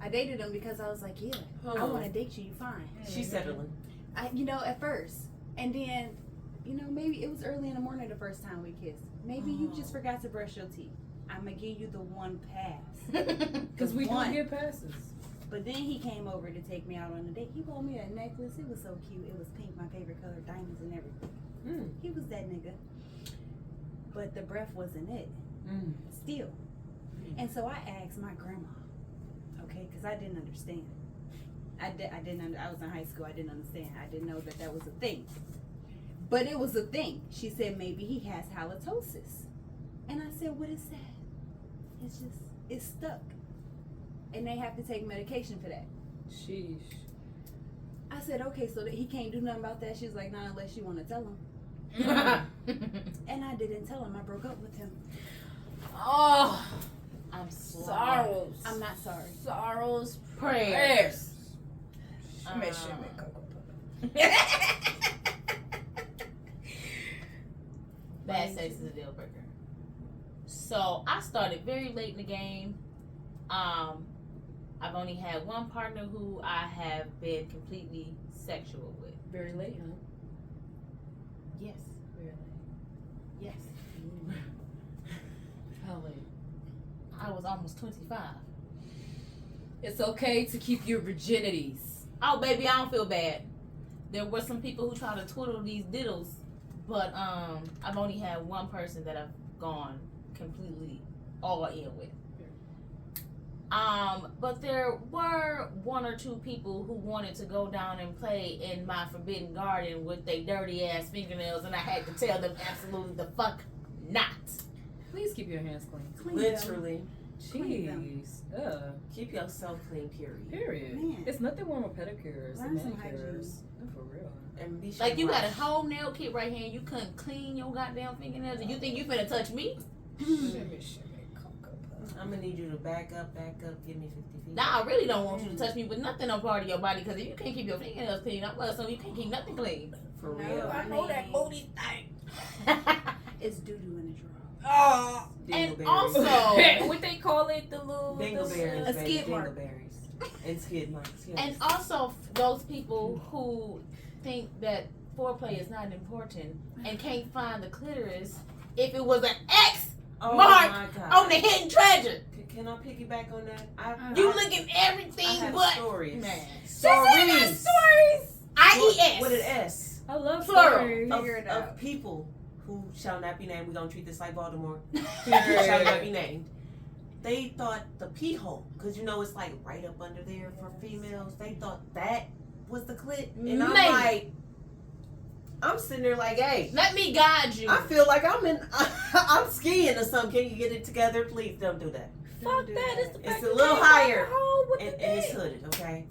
Speaker 2: I dated him because I was like, yeah, I want to date you. You fine.
Speaker 4: She's settling.
Speaker 2: At first. And then, maybe it was early in the morning the first time we kissed. Maybe you just forgot to brush your teeth. I'm going to give you the one pass.
Speaker 1: Because we
Speaker 2: One.
Speaker 1: don't get passes.
Speaker 2: But then he came over to take me out on a date. He bought me a necklace. It was so cute. It was pink, my favorite color, diamonds and everything. He was that nigga. But the breath wasn't it. Still. And so I asked my grandma, okay, because I didn't understand. I was in high school. I didn't understand. I didn't know that was a thing. But it was a thing. She said maybe he has halitosis. And I said, what is that? It's stuck. And they have to take medication for that.
Speaker 1: Sheesh.
Speaker 2: I said, okay, so that he can't do nothing about that. She was like, not unless you want to tell him. And I didn't tell him. I broke up with him.
Speaker 1: Oh,
Speaker 5: I'm sorry.
Speaker 1: sorrows.
Speaker 2: I'm not sorry.
Speaker 1: Sorrows.
Speaker 5: Prayers.
Speaker 3: Shimmy, shimmy, cocoa
Speaker 5: Bad sex is a deal breaker. So I started very late in the game. I've only had one partner who I have been completely sexual with.
Speaker 1: Very late, huh?
Speaker 5: Yes.
Speaker 1: Very late.
Speaker 5: Yes.
Speaker 1: How late?
Speaker 5: I was almost 25.
Speaker 1: It's okay to keep your virginities.
Speaker 5: Oh, baby, I don't feel bad. There were some people who try to twiddle these diddles, but I've only had one person that I've gone completely all in with. But there were one or two people who wanted to go down and play in my forbidden garden with their dirty ass fingernails, and I had to tell them absolutely the fuck not.
Speaker 1: Please keep your hands clean.
Speaker 2: Clean them.
Speaker 4: Literally.
Speaker 2: Clean them.
Speaker 1: Jeez.
Speaker 4: Keep yourself clean, period.
Speaker 1: Period.
Speaker 2: Man.
Speaker 1: It's nothing wrong with pedicures
Speaker 2: Learn
Speaker 1: and
Speaker 2: some
Speaker 1: manicures. No, for real.
Speaker 4: And be sure
Speaker 5: Like, you
Speaker 4: to
Speaker 5: got a
Speaker 4: wash.
Speaker 5: whole nail kit right here and you couldn't clean your goddamn fingernails, and you think you finna touch me?
Speaker 3: Shimmy, shimmy, cocoa puff.
Speaker 4: I'm gonna need you to back up, give me 50 feet.
Speaker 5: Nah, I really don't want you to touch me with nothing on part of your body, because if you can't keep your fingernails clean, I'm well, so you can't keep nothing clean.
Speaker 4: For
Speaker 2: No,
Speaker 4: real.
Speaker 2: I know that
Speaker 3: booty thing.
Speaker 2: It's doo-doo in the drawer.
Speaker 3: Oh.
Speaker 5: And
Speaker 4: Dingleberries.
Speaker 5: also,
Speaker 1: What they call it? The little
Speaker 4: Dingleberries,
Speaker 2: A
Speaker 4: baby,
Speaker 2: skid mark.
Speaker 4: dingleberries. And skid marks, yes.
Speaker 5: and also those people who think that foreplay is not important and can't find the clitoris if it was an X
Speaker 4: oh
Speaker 5: mark
Speaker 4: my God.
Speaker 5: on the hidden treasure.
Speaker 4: Can I piggyback on that?
Speaker 5: You
Speaker 4: I
Speaker 5: look at
Speaker 4: I
Speaker 5: everything
Speaker 4: have
Speaker 5: but
Speaker 4: stories.
Speaker 5: man.
Speaker 4: Stories.
Speaker 1: stories.
Speaker 5: IES.
Speaker 4: With an S.
Speaker 1: I love
Speaker 5: Plural.
Speaker 1: stories.
Speaker 2: Figure it out.
Speaker 4: Of people who shall not be named. We're going to treat this like Baltimore. People who shall not be named. They thought the pee hole, because you know it's like right up under there for females. They thought that was the clit. And I'm
Speaker 5: Maybe.
Speaker 4: like, I'm sitting there like, hey,
Speaker 5: Let me guide you.
Speaker 4: I feel like I'm skiing or something. Can you get it together? Please don't do that.
Speaker 1: Fuck that. It's the
Speaker 4: It's
Speaker 1: fact
Speaker 4: a
Speaker 1: you
Speaker 4: little
Speaker 1: can't
Speaker 4: higher.
Speaker 1: find the hole with
Speaker 4: And
Speaker 1: the
Speaker 4: it's
Speaker 1: dick.
Speaker 4: hooded, okay?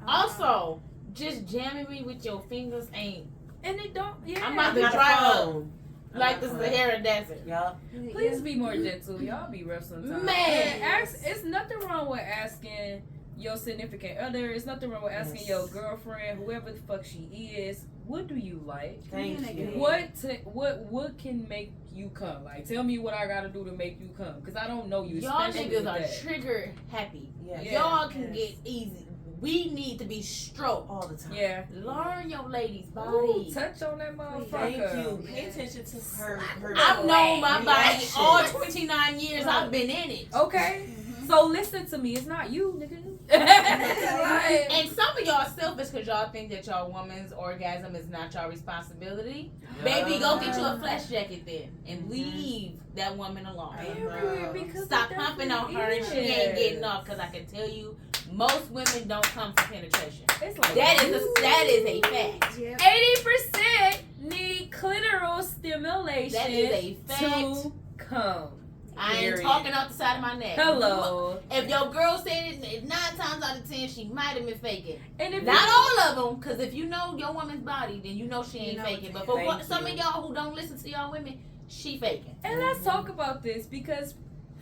Speaker 5: Also, just jamming me with your fingers ain't
Speaker 1: And it don't. Yeah.
Speaker 5: I'm about to
Speaker 4: Not a
Speaker 5: drive up
Speaker 4: phone.
Speaker 5: like this is a hair desert.
Speaker 4: Yup.
Speaker 1: Please be more gentle. Y'all be rough sometimes.
Speaker 5: Man.
Speaker 1: And it's nothing wrong with asking your significant other. It's nothing wrong with asking
Speaker 4: Yes.
Speaker 1: your girlfriend, whoever the fuck she is, what do you like?
Speaker 4: Thank you.
Speaker 2: Communicate.
Speaker 1: What can make you come? Like, tell me what I gotta do to make you come, because I don't know you.
Speaker 5: Y'all
Speaker 1: especially
Speaker 5: niggas
Speaker 1: with
Speaker 5: are
Speaker 1: that.
Speaker 5: trigger happy.
Speaker 4: Yes.
Speaker 1: Yeah.
Speaker 5: Y'all can
Speaker 2: Yes.
Speaker 5: get easy. We need to be stroked.
Speaker 4: All the time.
Speaker 1: Yeah.
Speaker 5: Learn your lady's
Speaker 1: Ooh,
Speaker 5: body.
Speaker 1: touch on that motherfucker.
Speaker 4: Thank you. Pay
Speaker 2: Yeah.
Speaker 4: attention to her.
Speaker 5: I've known my body
Speaker 4: reactions.
Speaker 5: all 29 years I've been in it.
Speaker 1: Okay.
Speaker 2: Mhm.
Speaker 1: So listen to me. It's not you, nigga. Like,
Speaker 5: And some of y'all selfish because y'all think that your woman's orgasm is not your responsibility. Baby, go get you a flesh jacket then and leave that woman alone.
Speaker 1: period, because
Speaker 5: Stop
Speaker 1: it
Speaker 5: pumping on her and she
Speaker 1: definitely
Speaker 5: ain't getting
Speaker 1: is.
Speaker 5: off, because I can tell you most women don't come for penetration.
Speaker 1: It's like
Speaker 5: That is a fact.
Speaker 2: Yep.
Speaker 1: 80% need clitoral stimulation
Speaker 5: That is a fact.
Speaker 1: to come.
Speaker 5: I ain't
Speaker 4: Period.
Speaker 5: talking off the side of my neck.
Speaker 1: Hello.
Speaker 5: If your girl said it 9 times out of 10, she might have been faking.
Speaker 1: And if
Speaker 5: Not
Speaker 1: you,
Speaker 5: all of them, because if you know your woman's body, then you know she
Speaker 2: You
Speaker 5: ain't
Speaker 2: know
Speaker 5: faking.
Speaker 2: it's
Speaker 5: But for
Speaker 4: Thank
Speaker 5: what, some
Speaker 4: you.
Speaker 5: of y'all who don't listen to y'all women, she faking.
Speaker 1: and let's talk about this, because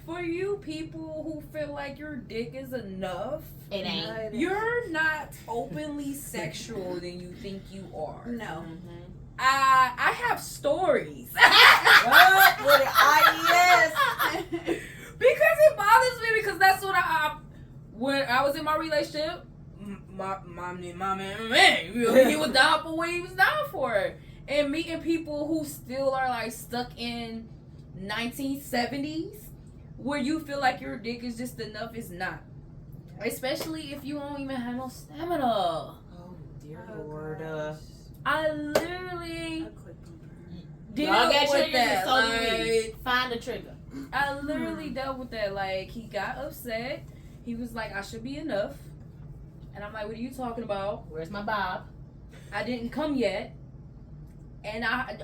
Speaker 1: for you people who feel like your dick is enough,
Speaker 5: It ain't.
Speaker 2: No, it isn't.
Speaker 1: you're not openly sexual than you think you are.
Speaker 2: No.
Speaker 1: I have stories.
Speaker 4: What? With an IES.
Speaker 1: Because it bothers me, because that's what I when I was in my relationship, my man, he was down for what he was down for. And meeting people who still are like stuck in 1970s, where you feel like your dick is just enough, is not. Especially if you don't even have no stamina.
Speaker 4: Oh, dear
Speaker 2: Oh,
Speaker 4: Lord.
Speaker 2: gosh.
Speaker 1: I literally
Speaker 2: A quick bumper.
Speaker 1: dealt
Speaker 5: Y'all got
Speaker 1: with
Speaker 5: triggers,
Speaker 1: that.
Speaker 5: and so do we.
Speaker 1: Like,
Speaker 5: Find a trigger.
Speaker 1: I literally dealt with that. Like, he got upset. He was like, I should be enough. And I'm like, what are you talking about?
Speaker 5: Where's my bob?
Speaker 1: I didn't come yet. And I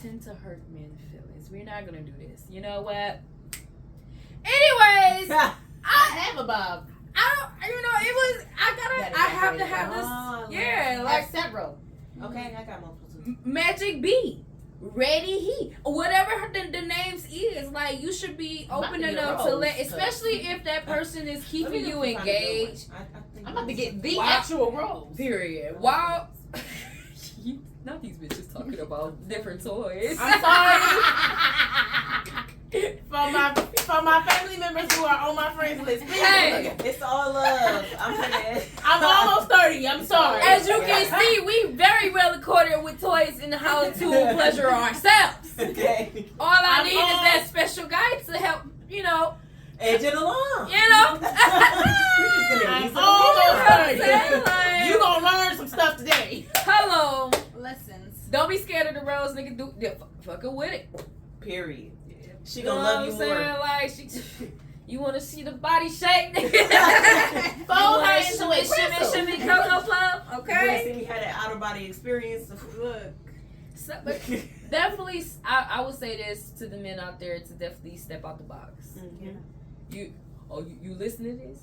Speaker 1: tend to hurt men's feelings. We're not going to do this. You know what? Anyways,
Speaker 5: I have a bob.
Speaker 1: I have to have this.
Speaker 4: Oh,
Speaker 1: Yeah,
Speaker 5: I
Speaker 1: like
Speaker 5: have several.
Speaker 4: Okay, I got multiple too.
Speaker 1: Magic B. Ready He. Whatever the names is. like you should be
Speaker 5: I'm about
Speaker 1: open
Speaker 5: to get a
Speaker 1: enough to
Speaker 5: rose,
Speaker 1: let,
Speaker 5: cause-
Speaker 1: especially if that person is keeping you engaged.
Speaker 5: I'm about to get the
Speaker 1: Wow.
Speaker 5: actual rose.
Speaker 1: Period. While not these bitches talking about different toys.
Speaker 5: I'm sorry. For my family members who are on my friends list, please.
Speaker 1: Hey.
Speaker 4: It's all love.
Speaker 5: I'm almost 30. I'm sorry.
Speaker 1: As you can see, we very well accorded with toys and how to pleasure ourselves.
Speaker 4: Okay.
Speaker 1: All I
Speaker 5: I'm
Speaker 1: need is that special guy to help,
Speaker 4: Edge it along.
Speaker 1: you know.
Speaker 4: We're just gonna
Speaker 5: I'm
Speaker 4: ease it
Speaker 5: almost
Speaker 4: along.
Speaker 5: 30.
Speaker 1: Like,
Speaker 5: You gonna learn some stuff today.
Speaker 1: hello.
Speaker 2: Lessons.
Speaker 1: Don't be scared of the rose, nigga. Fucking with it.
Speaker 4: Period. She
Speaker 1: You know
Speaker 4: gonna
Speaker 1: what
Speaker 4: love
Speaker 1: I'm
Speaker 4: you
Speaker 1: saying?
Speaker 4: more.
Speaker 1: Like you want to see the body shape, nigga.
Speaker 5: Fold her
Speaker 1: You
Speaker 5: into
Speaker 1: wanna
Speaker 5: a
Speaker 1: shimmy,
Speaker 5: crystal.
Speaker 1: shimmy, cocoa puff.
Speaker 4: You wanna
Speaker 1: Okay.
Speaker 4: see me have that out of body experience?
Speaker 2: Look.
Speaker 1: So, but definitely, I would say this to the men out there to definitely step out the box.
Speaker 4: Mhm.
Speaker 1: You listen to this?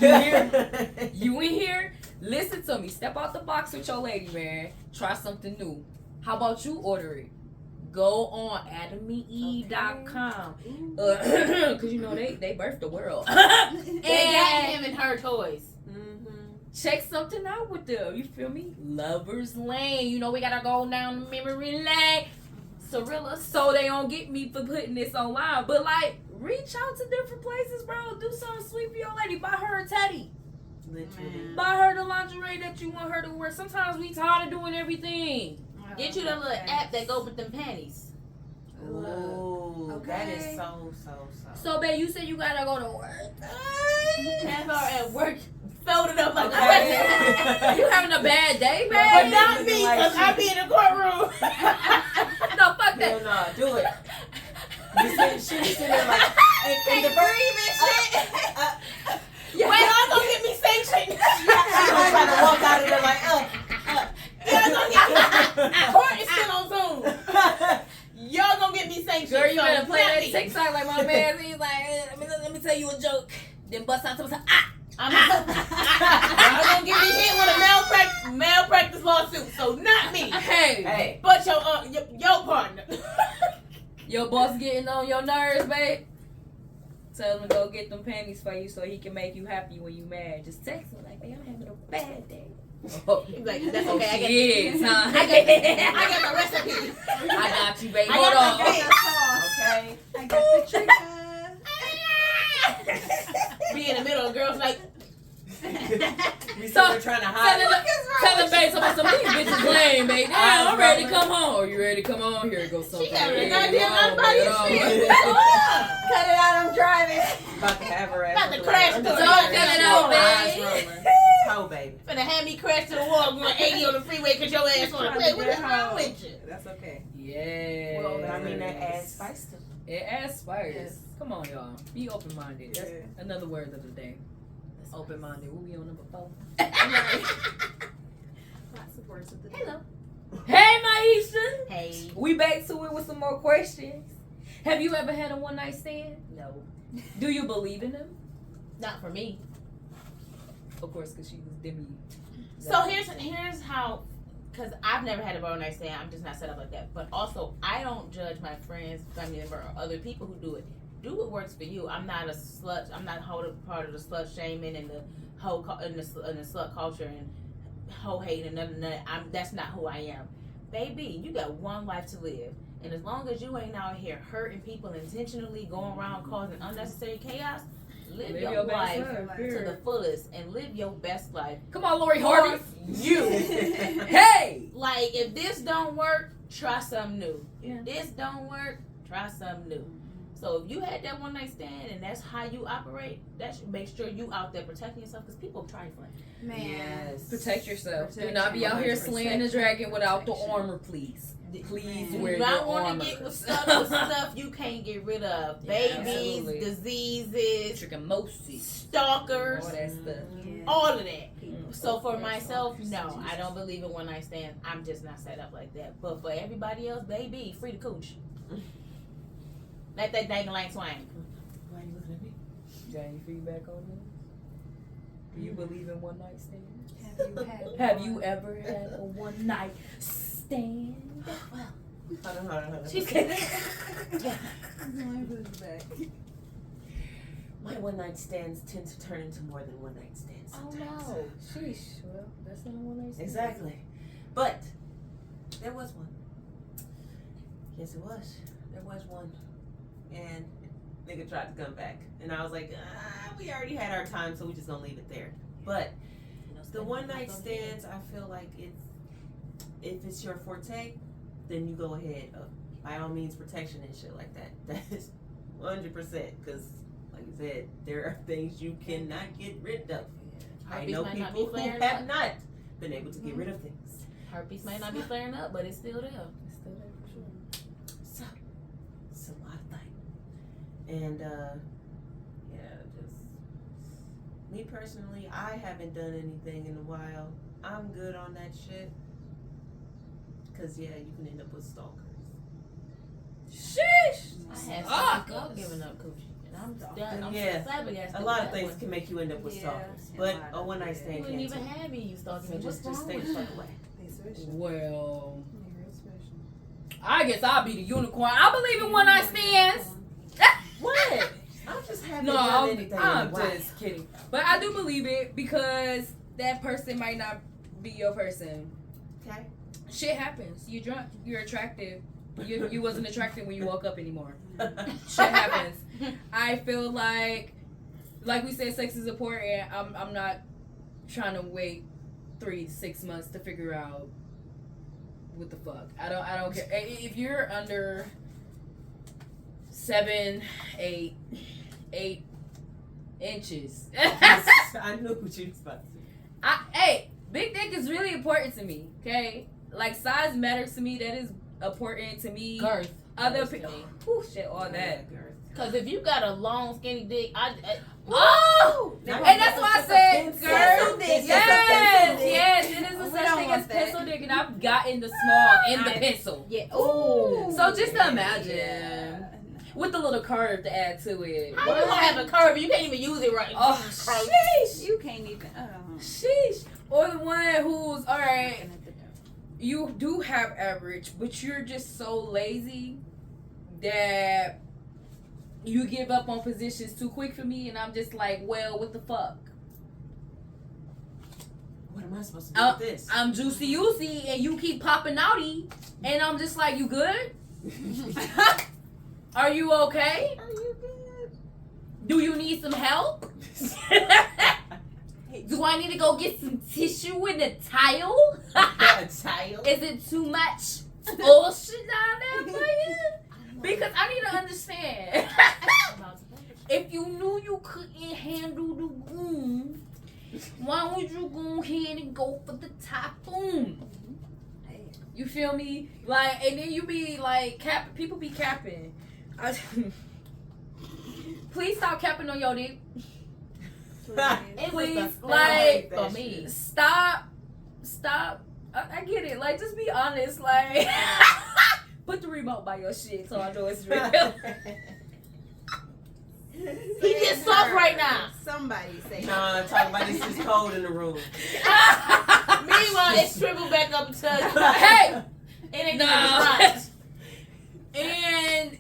Speaker 1: You hear? You in here? Listen to me. Step out the box with your lady, man. Try something new. How about you order it? Go on adamandeve.com. Cause you know they birthed the world.
Speaker 5: They got
Speaker 1: And
Speaker 5: him and her toys.
Speaker 1: check something out with them. You feel me? Lover's Lane. You know we gotta go down the memory lane. Cirilla, so they don't get me for putting this online. But like, reach out to different places, bro. Do something sweet for your lady. Buy her a teddy.
Speaker 4: Literally.
Speaker 1: Buy her the lingerie that you want her to wear. Sometimes we tired of doing everything.
Speaker 5: Get you the little app that go with them panties.
Speaker 4: Ooh,
Speaker 2: Okay.
Speaker 4: that is so.
Speaker 1: So, babe, you said you gotta go to work.
Speaker 5: Have her at work folded up like
Speaker 4: Okay.
Speaker 5: a
Speaker 1: You having a bad day,
Speaker 5: But
Speaker 1: babe?
Speaker 5: not me, because I be in the courtroom.
Speaker 1: No, fuck
Speaker 4: Hell
Speaker 1: that.
Speaker 4: no, do it. She be sitting there like, and the
Speaker 1: Yeah.
Speaker 5: Wait, y'all gonna get me sanctioned.
Speaker 4: She gonna try to walk out of there like,
Speaker 5: Y'all gonna get me. Court is still on Zoom. Y'all gonna get me sanctioned.
Speaker 1: Girl, you
Speaker 5: so
Speaker 1: better play
Speaker 5: not
Speaker 1: that
Speaker 5: me.
Speaker 1: TikTok like my man. He's like, let me tell you a joke. Then bust out something.
Speaker 5: Y'all gonna get me hit with a malpractice lawsuit. So not me,
Speaker 1: Hey,
Speaker 4: Hey,
Speaker 5: but your partner.
Speaker 1: your boss getting on your nerves, babe. Tell him to go get them panties for you so he can make you happy when you mad. Just text him like, babe, I'm having a bad day. Oh,
Speaker 5: He's like, that's okay. I got
Speaker 1: she is, huh?
Speaker 5: I got the recipe.
Speaker 1: I got you, babe.
Speaker 5: I
Speaker 1: Hold
Speaker 5: got
Speaker 1: on.
Speaker 5: the
Speaker 4: okay.
Speaker 2: I got the trigger.
Speaker 5: Be in the middle, and girls like,
Speaker 4: We still trying to hide.
Speaker 1: Tell him, babe, some of these bitches lame, babe. Damn, I'm ready to come home. Are you ready to come home? Here it goes something.
Speaker 5: she having a
Speaker 1: Here it
Speaker 5: goddamn
Speaker 1: goes.
Speaker 5: unbody
Speaker 1: Here it
Speaker 5: shit.
Speaker 1: goes.
Speaker 2: Cut it out, I'm driving.
Speaker 4: About to have her ass.
Speaker 5: About to
Speaker 4: with
Speaker 5: crash
Speaker 4: the
Speaker 5: through
Speaker 4: light.
Speaker 5: it.
Speaker 1: Don't cut it out,
Speaker 4: Eyes
Speaker 1: babe.
Speaker 4: rolling. Oh, baby.
Speaker 5: Finna have me crash to the wall going 80 on the freeway because your ass wanna play. What is wrong with you?
Speaker 2: That's okay.
Speaker 1: Yeah.
Speaker 4: Well, I mean, that adds spice to
Speaker 1: It adds spice.
Speaker 2: Yes.
Speaker 1: Come on, y'all. Be open-minded. That's
Speaker 2: Yeah.
Speaker 1: another word of the day. Open-minded. We'll be on number 4.
Speaker 2: Lots of words of the day.
Speaker 5: Hello.
Speaker 1: Hey, Myeshia.
Speaker 5: Hey.
Speaker 1: We back to it with some more questions. Have you ever had a one-night stand?
Speaker 5: No.
Speaker 1: Do you believe in them?
Speaker 5: Not for me.
Speaker 1: Of course, because she was Demi.
Speaker 5: So here's how, because I've never had a one night stand. I'm just not set up like that. But also, I don't judge my friends, family member, or other people who do it. Do what works for you. I'm not a slut. I'm not part of the slut shaming and the whole in the slut culture and hoe hating and none of that. That's not who I am. Baby, you got one life to live. And as long as you ain't out here hurting people intentionally, going around causing unnecessary chaos, live your life to the fullest and live your best life.
Speaker 1: Come on, Lori Harvey.
Speaker 5: You.
Speaker 1: Hey.
Speaker 5: Like, if this don't work, try something new.
Speaker 1: Yeah.
Speaker 5: If this don't work, try something new. So if you had that one night stand and that's how you operate, that should make sure you out there protecting yourself because people trifling.
Speaker 2: Man.
Speaker 4: Yes.
Speaker 1: Protect yourself. Do
Speaker 2: Protection.
Speaker 1: not be out here
Speaker 2: 100%.
Speaker 1: slaying the dragon without the
Speaker 2: Protection.
Speaker 1: armor, please. Please
Speaker 2: Man.
Speaker 1: wear
Speaker 5: You
Speaker 1: your
Speaker 5: not want
Speaker 1: armor.
Speaker 5: to get with stuff you can't get rid of.
Speaker 1: Yeah,
Speaker 5: Babies,
Speaker 1: absolutely.
Speaker 5: diseases,
Speaker 1: Trichomosis.
Speaker 5: stalkers,
Speaker 1: All that stuff.
Speaker 2: Yeah.
Speaker 5: all of that.
Speaker 1: Mm.
Speaker 5: So for myself, no, I don't believe in one night stand. I'm just not set up like that. But for everybody else, baby, free the cooch. Let that dang-a-lang swing.
Speaker 4: Why are you looking at me?
Speaker 1: Got any feedback on this? Do you believe in one night stands?
Speaker 2: Have you had
Speaker 1: Have you ever had a one night stand?
Speaker 4: Hold on.
Speaker 5: She's
Speaker 4: My one night stands tend to turn into more than one night stands.
Speaker 1: Oh
Speaker 4: Sometimes.
Speaker 1: no. Sheesh. Well, that's not one night stand.
Speaker 4: Exactly. But there was one. Yes, it was. There was one. And nigga tried to come back. And I was like, we already had our time, so we just gonna leave it there. But the one night stands, I feel like if it's your forte, then you go ahead. By all means, protection and shit like that. That is 100%. Because, like you said, there are things you cannot get rid of. I know people who have not been able to get rid of things.
Speaker 5: Herpes might not be flaring up, but it's still there.
Speaker 1: It's still there for sure.
Speaker 4: So, it's a lot of things. And, just me personally, I haven't done anything in a while. I'm good on that shit. Because, you can end up with stalkers.
Speaker 1: Sheesh.
Speaker 5: I had
Speaker 1: Stalkers.
Speaker 5: giving up coochie. And I'm
Speaker 4: Yeah.
Speaker 5: flabbergasted
Speaker 4: A lot
Speaker 5: with
Speaker 4: of
Speaker 5: that
Speaker 4: things
Speaker 5: one.
Speaker 4: can make you end up with
Speaker 2: Yeah,
Speaker 4: stalkers.
Speaker 2: a
Speaker 4: But
Speaker 2: lot
Speaker 4: a
Speaker 2: of-
Speaker 4: one night
Speaker 5: You
Speaker 4: stand
Speaker 5: wouldn't
Speaker 4: can't.
Speaker 5: even have me. You stalking
Speaker 4: So
Speaker 5: me.
Speaker 4: just
Speaker 5: What's
Speaker 4: stay
Speaker 5: wrong
Speaker 4: the
Speaker 5: with
Speaker 4: fuck
Speaker 5: you?
Speaker 4: away.
Speaker 1: Well,
Speaker 2: Real special.
Speaker 1: I guess I'll be the unicorn. I believe in one night stands.
Speaker 4: What? I just haven't
Speaker 1: No,
Speaker 4: done anything in a
Speaker 1: I'm
Speaker 4: while.
Speaker 1: just kidding. But I do believe it because that person might not be your person.
Speaker 4: Okay.
Speaker 1: Shit happens. You drunk. You're attractive. You wasn't attractive when you woke up anymore. Shit happens. I feel like we said, sex is important. I'm not trying to wait 3 to 6 months to figure out what the fuck. I don't care if you're under 7, 8 inches.
Speaker 4: I knew what you was about to say.
Speaker 1: Hey, big dick is really important to me. Okay, like size matters to me. That is important to me.
Speaker 5: Girth.
Speaker 1: Other
Speaker 5: matters to
Speaker 1: people,
Speaker 5: me.
Speaker 1: shit, all that.
Speaker 4: Girl.
Speaker 5: Cause if you got a long skinny dick,
Speaker 1: Oh,
Speaker 4: Now,
Speaker 1: and that's why I said,
Speaker 4: pencil
Speaker 1: girl.
Speaker 4: dick.
Speaker 1: Yes, it is a
Speaker 2: We
Speaker 1: such
Speaker 2: don't
Speaker 1: thing
Speaker 2: want
Speaker 1: as
Speaker 2: that.
Speaker 1: pencil dick, and I've gotten the small and the pencil.
Speaker 2: Yeah.
Speaker 1: Ooh. So just
Speaker 4: Yeah.
Speaker 1: imagine
Speaker 2: Yeah.
Speaker 1: with the little curve to add to it.
Speaker 5: how you gonna have a curve? You can't even use it right.
Speaker 1: Oh, sheesh,
Speaker 2: You can't even.
Speaker 1: sheesh. Or the one who's all right. You do have average, but you're just so lazy that you give up on positions too quick for me, and I'm just like, well, what the fuck?
Speaker 4: What am I supposed to do with this?
Speaker 1: I'm juicy oosy, and you keep popping outy, and I'm just like, you good? Are you okay?
Speaker 2: Are you good?
Speaker 1: Do you need some help? Do I need to go get some tissue and a tile?
Speaker 4: A child?
Speaker 1: Is it too much bullshit down there for you? Because I need to understand. If you knew you couldn't handle the boom, why would you go ahead and go for the typhoon? You feel me? Like, and then you be like, people be capping. Please stop capping on your dick.
Speaker 5: It was
Speaker 1: Please,
Speaker 5: the
Speaker 1: like,
Speaker 5: for me.
Speaker 1: Stop. I get it. Like, just be honest. Like, put the remote by your shit so I know it's real.
Speaker 5: He just soft right now.
Speaker 2: Somebody say.
Speaker 4: Nah, talking about this is cold in the room.
Speaker 5: Meanwhile, it shriveled back up to
Speaker 1: Hey,
Speaker 5: it ain't
Speaker 1: no.
Speaker 5: even right.
Speaker 1: And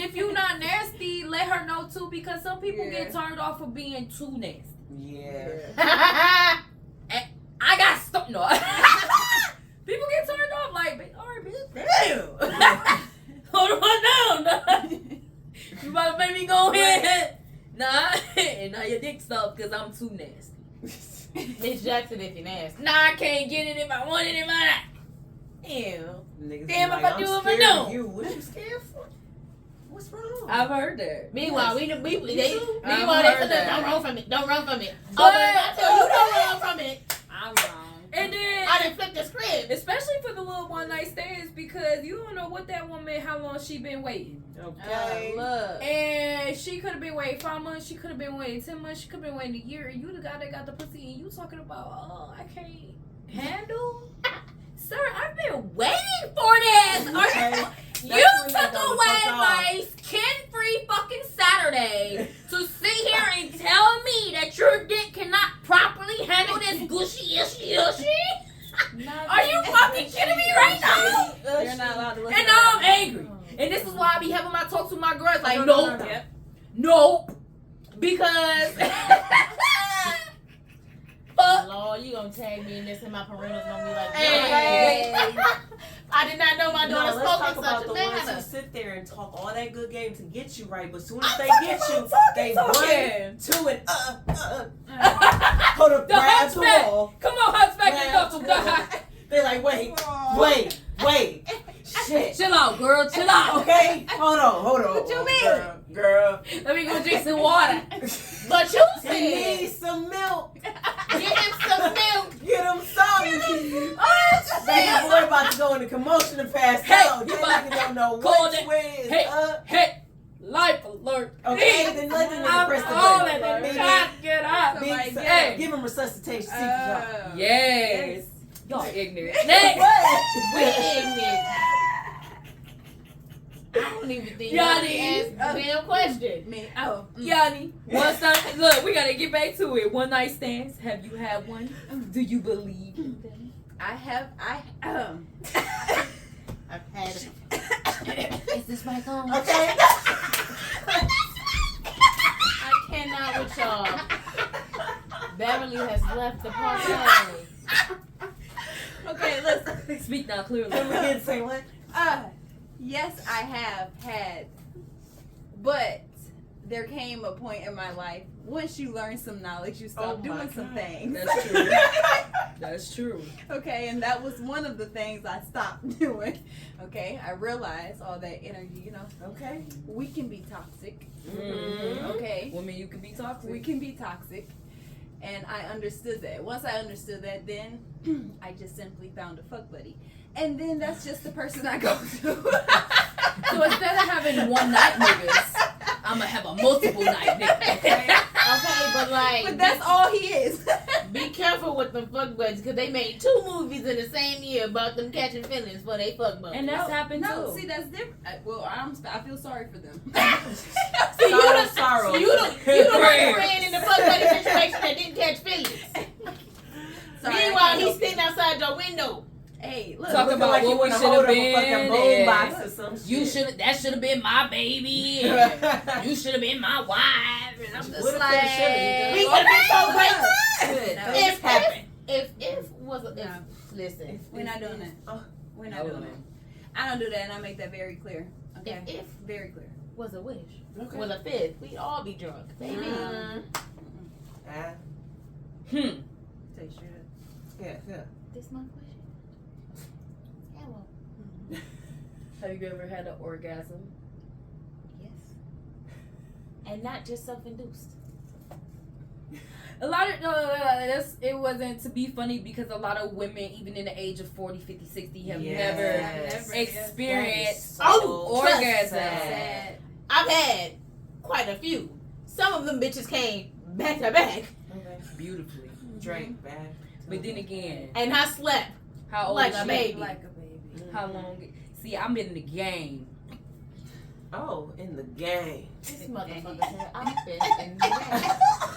Speaker 1: if you not nasty, let her know too, because some people
Speaker 2: Yeah.
Speaker 1: get turned off for being too nasty.
Speaker 4: Yeah.
Speaker 1: I got stuck. No. People get turned off like, all right, bitch, damn. Hold on down. You about to make me go ahead. Nah, and now your dick stuck because I'm too nasty.
Speaker 5: Miss Jackson if you're nasty.
Speaker 1: Nah, I can't get it if I want it in my life. Ew.
Speaker 4: Niggas
Speaker 1: Damn,
Speaker 4: be
Speaker 1: if
Speaker 4: like,
Speaker 1: I do
Speaker 4: I'm
Speaker 1: it, I
Speaker 4: scared
Speaker 1: don't.
Speaker 4: of you. What you scared for? What's wrong?
Speaker 1: I've heard that.
Speaker 5: Meanwhile,
Speaker 4: Yes.
Speaker 5: meanwhile
Speaker 1: I've
Speaker 5: they
Speaker 1: heard
Speaker 5: said,
Speaker 1: that.
Speaker 5: don't run from it. Don't run from it.
Speaker 1: But-
Speaker 5: Oh, but if I tell you don't run from it,
Speaker 2: I'm wrong.
Speaker 1: And then,
Speaker 5: I done flipped the script.
Speaker 1: especially for the little one night stands, because you don't know what that woman, how long she been waiting.
Speaker 4: Okay.
Speaker 5: Look.
Speaker 1: And she could have been waiting 5 months, she could have been waiting 10 months, she could have been waiting a year, and you the guy that got the pussy, and you talking about, oh, I can't handle? Sir, I've been waiting for this!
Speaker 4: Okay.
Speaker 1: You
Speaker 4: That's when
Speaker 1: took
Speaker 4: they go the
Speaker 1: away
Speaker 4: fuck off.
Speaker 1: my skin-free fucking Saturday to sit here and tell me that your dick cannot properly handle this gushy, ishy. Are you fucking kidding me right now?
Speaker 2: You're not allowed to look
Speaker 1: And
Speaker 2: at
Speaker 1: now I'm
Speaker 2: that.
Speaker 1: angry. And this is why I be having my
Speaker 5: talk to my girl. It's like,
Speaker 2: No.
Speaker 5: nope. Nope. Because fuck. Lord, you gonna tag me in this and my parental's gonna be like,
Speaker 2: Hey.
Speaker 5: I did not know my daughter
Speaker 4: let's
Speaker 5: spoke
Speaker 4: talk
Speaker 5: in
Speaker 4: about
Speaker 5: such
Speaker 4: the
Speaker 5: a
Speaker 4: ones who
Speaker 5: manner.
Speaker 4: sit there and talk all that good game to get you right, but soon as they
Speaker 1: talking
Speaker 4: get you,
Speaker 1: about talking,
Speaker 4: they
Speaker 1: talking.
Speaker 4: run to and hold up,
Speaker 1: The
Speaker 4: grab the
Speaker 1: hunchback.
Speaker 4: wall.
Speaker 1: Come on, hunchback,
Speaker 4: Grab
Speaker 1: and
Speaker 4: the
Speaker 1: go.
Speaker 4: wall. They like, wait. Shit.
Speaker 1: Chill out, girl. Chill out.
Speaker 4: Okay, hold on.
Speaker 2: What you mean?
Speaker 4: Girl.
Speaker 1: Let me go drink some water.
Speaker 5: But you
Speaker 4: He
Speaker 5: said,
Speaker 4: needs some milk.
Speaker 5: get him some milk.
Speaker 4: Get him some. Baby boy about to go into commotion and pass
Speaker 1: Hey,
Speaker 4: out.
Speaker 1: you
Speaker 4: That
Speaker 1: about-
Speaker 4: nigga don't know
Speaker 1: call
Speaker 4: which
Speaker 1: it.
Speaker 4: way is
Speaker 1: Hey,
Speaker 4: up.
Speaker 1: hey, life alert.
Speaker 4: Okay, then let the nigga
Speaker 1: I'm
Speaker 4: press the
Speaker 1: on
Speaker 4: button.
Speaker 1: it. Then
Speaker 4: Big,
Speaker 1: God, get up.
Speaker 4: big,
Speaker 2: Somebody get
Speaker 1: Hey.
Speaker 4: give him resuscitation. CPR.
Speaker 1: Yes. Y'all ignorant. Next.
Speaker 5: We ignorant. I don't even think
Speaker 1: Yonnie.
Speaker 5: Yonnie asked the damn question.
Speaker 2: Me. Oh.
Speaker 1: Yonnie, one night. Look, we gotta get back to it. One night stands. Have you had one? Do you believe in them?
Speaker 2: I've
Speaker 5: I've had it. Is this mic on?
Speaker 4: Okay.
Speaker 5: I cannot with y'all. Beverly has left the party.
Speaker 2: Okay, listen.
Speaker 1: Speak now clearly.
Speaker 4: Come again, say what?
Speaker 2: Yes, I have had, but there came a point in my life. Once you learn some knowledge, you stop
Speaker 4: Oh my
Speaker 2: doing some
Speaker 4: God.
Speaker 2: things.
Speaker 1: That's true. That's true.
Speaker 2: Okay, and that was one of the things I stopped doing. Okay, I realized all that energy,
Speaker 4: Okay.
Speaker 2: we can be toxic.
Speaker 1: Mhm.
Speaker 2: Okay,
Speaker 1: Women, you can be toxic.
Speaker 2: we can be toxic. And I understood that. Once I understood that, then I just simply found a fuck buddy. And then that's just the person I go to.
Speaker 1: So instead of having one night niggas, I'm gonna have a multiple night nigga.
Speaker 5: Okay, but like,
Speaker 2: But that's all he is.
Speaker 5: be careful with them fuck buddies because they made 2 movies in the same year about them catching feelings for they fuck buddies.
Speaker 1: And that's happened
Speaker 2: No,
Speaker 1: too.
Speaker 2: see, that's different. I feel sorry for them.
Speaker 5: See, you the
Speaker 4: sorrow.
Speaker 5: You the friend in the fuck buddy situation that didn't catch feelings.
Speaker 2: Sorry, I
Speaker 5: Meanwhile,
Speaker 2: can't
Speaker 5: he's
Speaker 2: help
Speaker 5: sitting outside your window.
Speaker 2: Hey, look.
Speaker 1: Talk
Speaker 4: Looking
Speaker 1: about
Speaker 4: like
Speaker 1: what
Speaker 4: you
Speaker 1: we
Speaker 4: wanna
Speaker 1: should
Speaker 4: hold
Speaker 1: have
Speaker 4: up a fucking
Speaker 1: been.
Speaker 4: boom
Speaker 1: and
Speaker 4: box or some
Speaker 1: You
Speaker 4: shit.
Speaker 1: should. That should have been my baby. And you should have been my wife. And I'm just
Speaker 4: What if
Speaker 1: like,
Speaker 4: they should've?
Speaker 5: We could have been so great.
Speaker 4: Good.
Speaker 2: No.
Speaker 4: Things happen.
Speaker 5: If was a,
Speaker 2: No.
Speaker 5: listen,
Speaker 2: We're not doing that.
Speaker 4: Oh.
Speaker 2: We're not doing that. I don't do that, and I make that very clear. Okay?
Speaker 5: if
Speaker 2: Very clear.
Speaker 5: was a wish,
Speaker 4: Okay.
Speaker 5: was a fifth, we'd all be drunk, baby.
Speaker 4: Ah,
Speaker 1: Hmm.
Speaker 2: Say straight up.
Speaker 4: yeah.
Speaker 5: This my question. Hello.
Speaker 1: Have you ever had an orgasm?
Speaker 5: Yes. And not just self-induced.
Speaker 1: A lot of it wasn't to be funny because a lot of women, even in the age of 40, 50, 60, have
Speaker 4: Yes.
Speaker 1: never experienced
Speaker 5: Oh,
Speaker 1: orgasm.
Speaker 2: Sad.
Speaker 5: I've had quite a few. Some of them bitches came back to back,
Speaker 4: Okay.
Speaker 1: Beautifully.
Speaker 4: Drake back.
Speaker 1: But then again,
Speaker 5: and I slept
Speaker 1: how old
Speaker 5: like
Speaker 1: is
Speaker 5: a
Speaker 1: she?
Speaker 5: baby.
Speaker 2: Like a baby.
Speaker 1: How long? See, I'm in the game.
Speaker 4: Oh, in the game.
Speaker 5: This motherfucker said I've been in the game.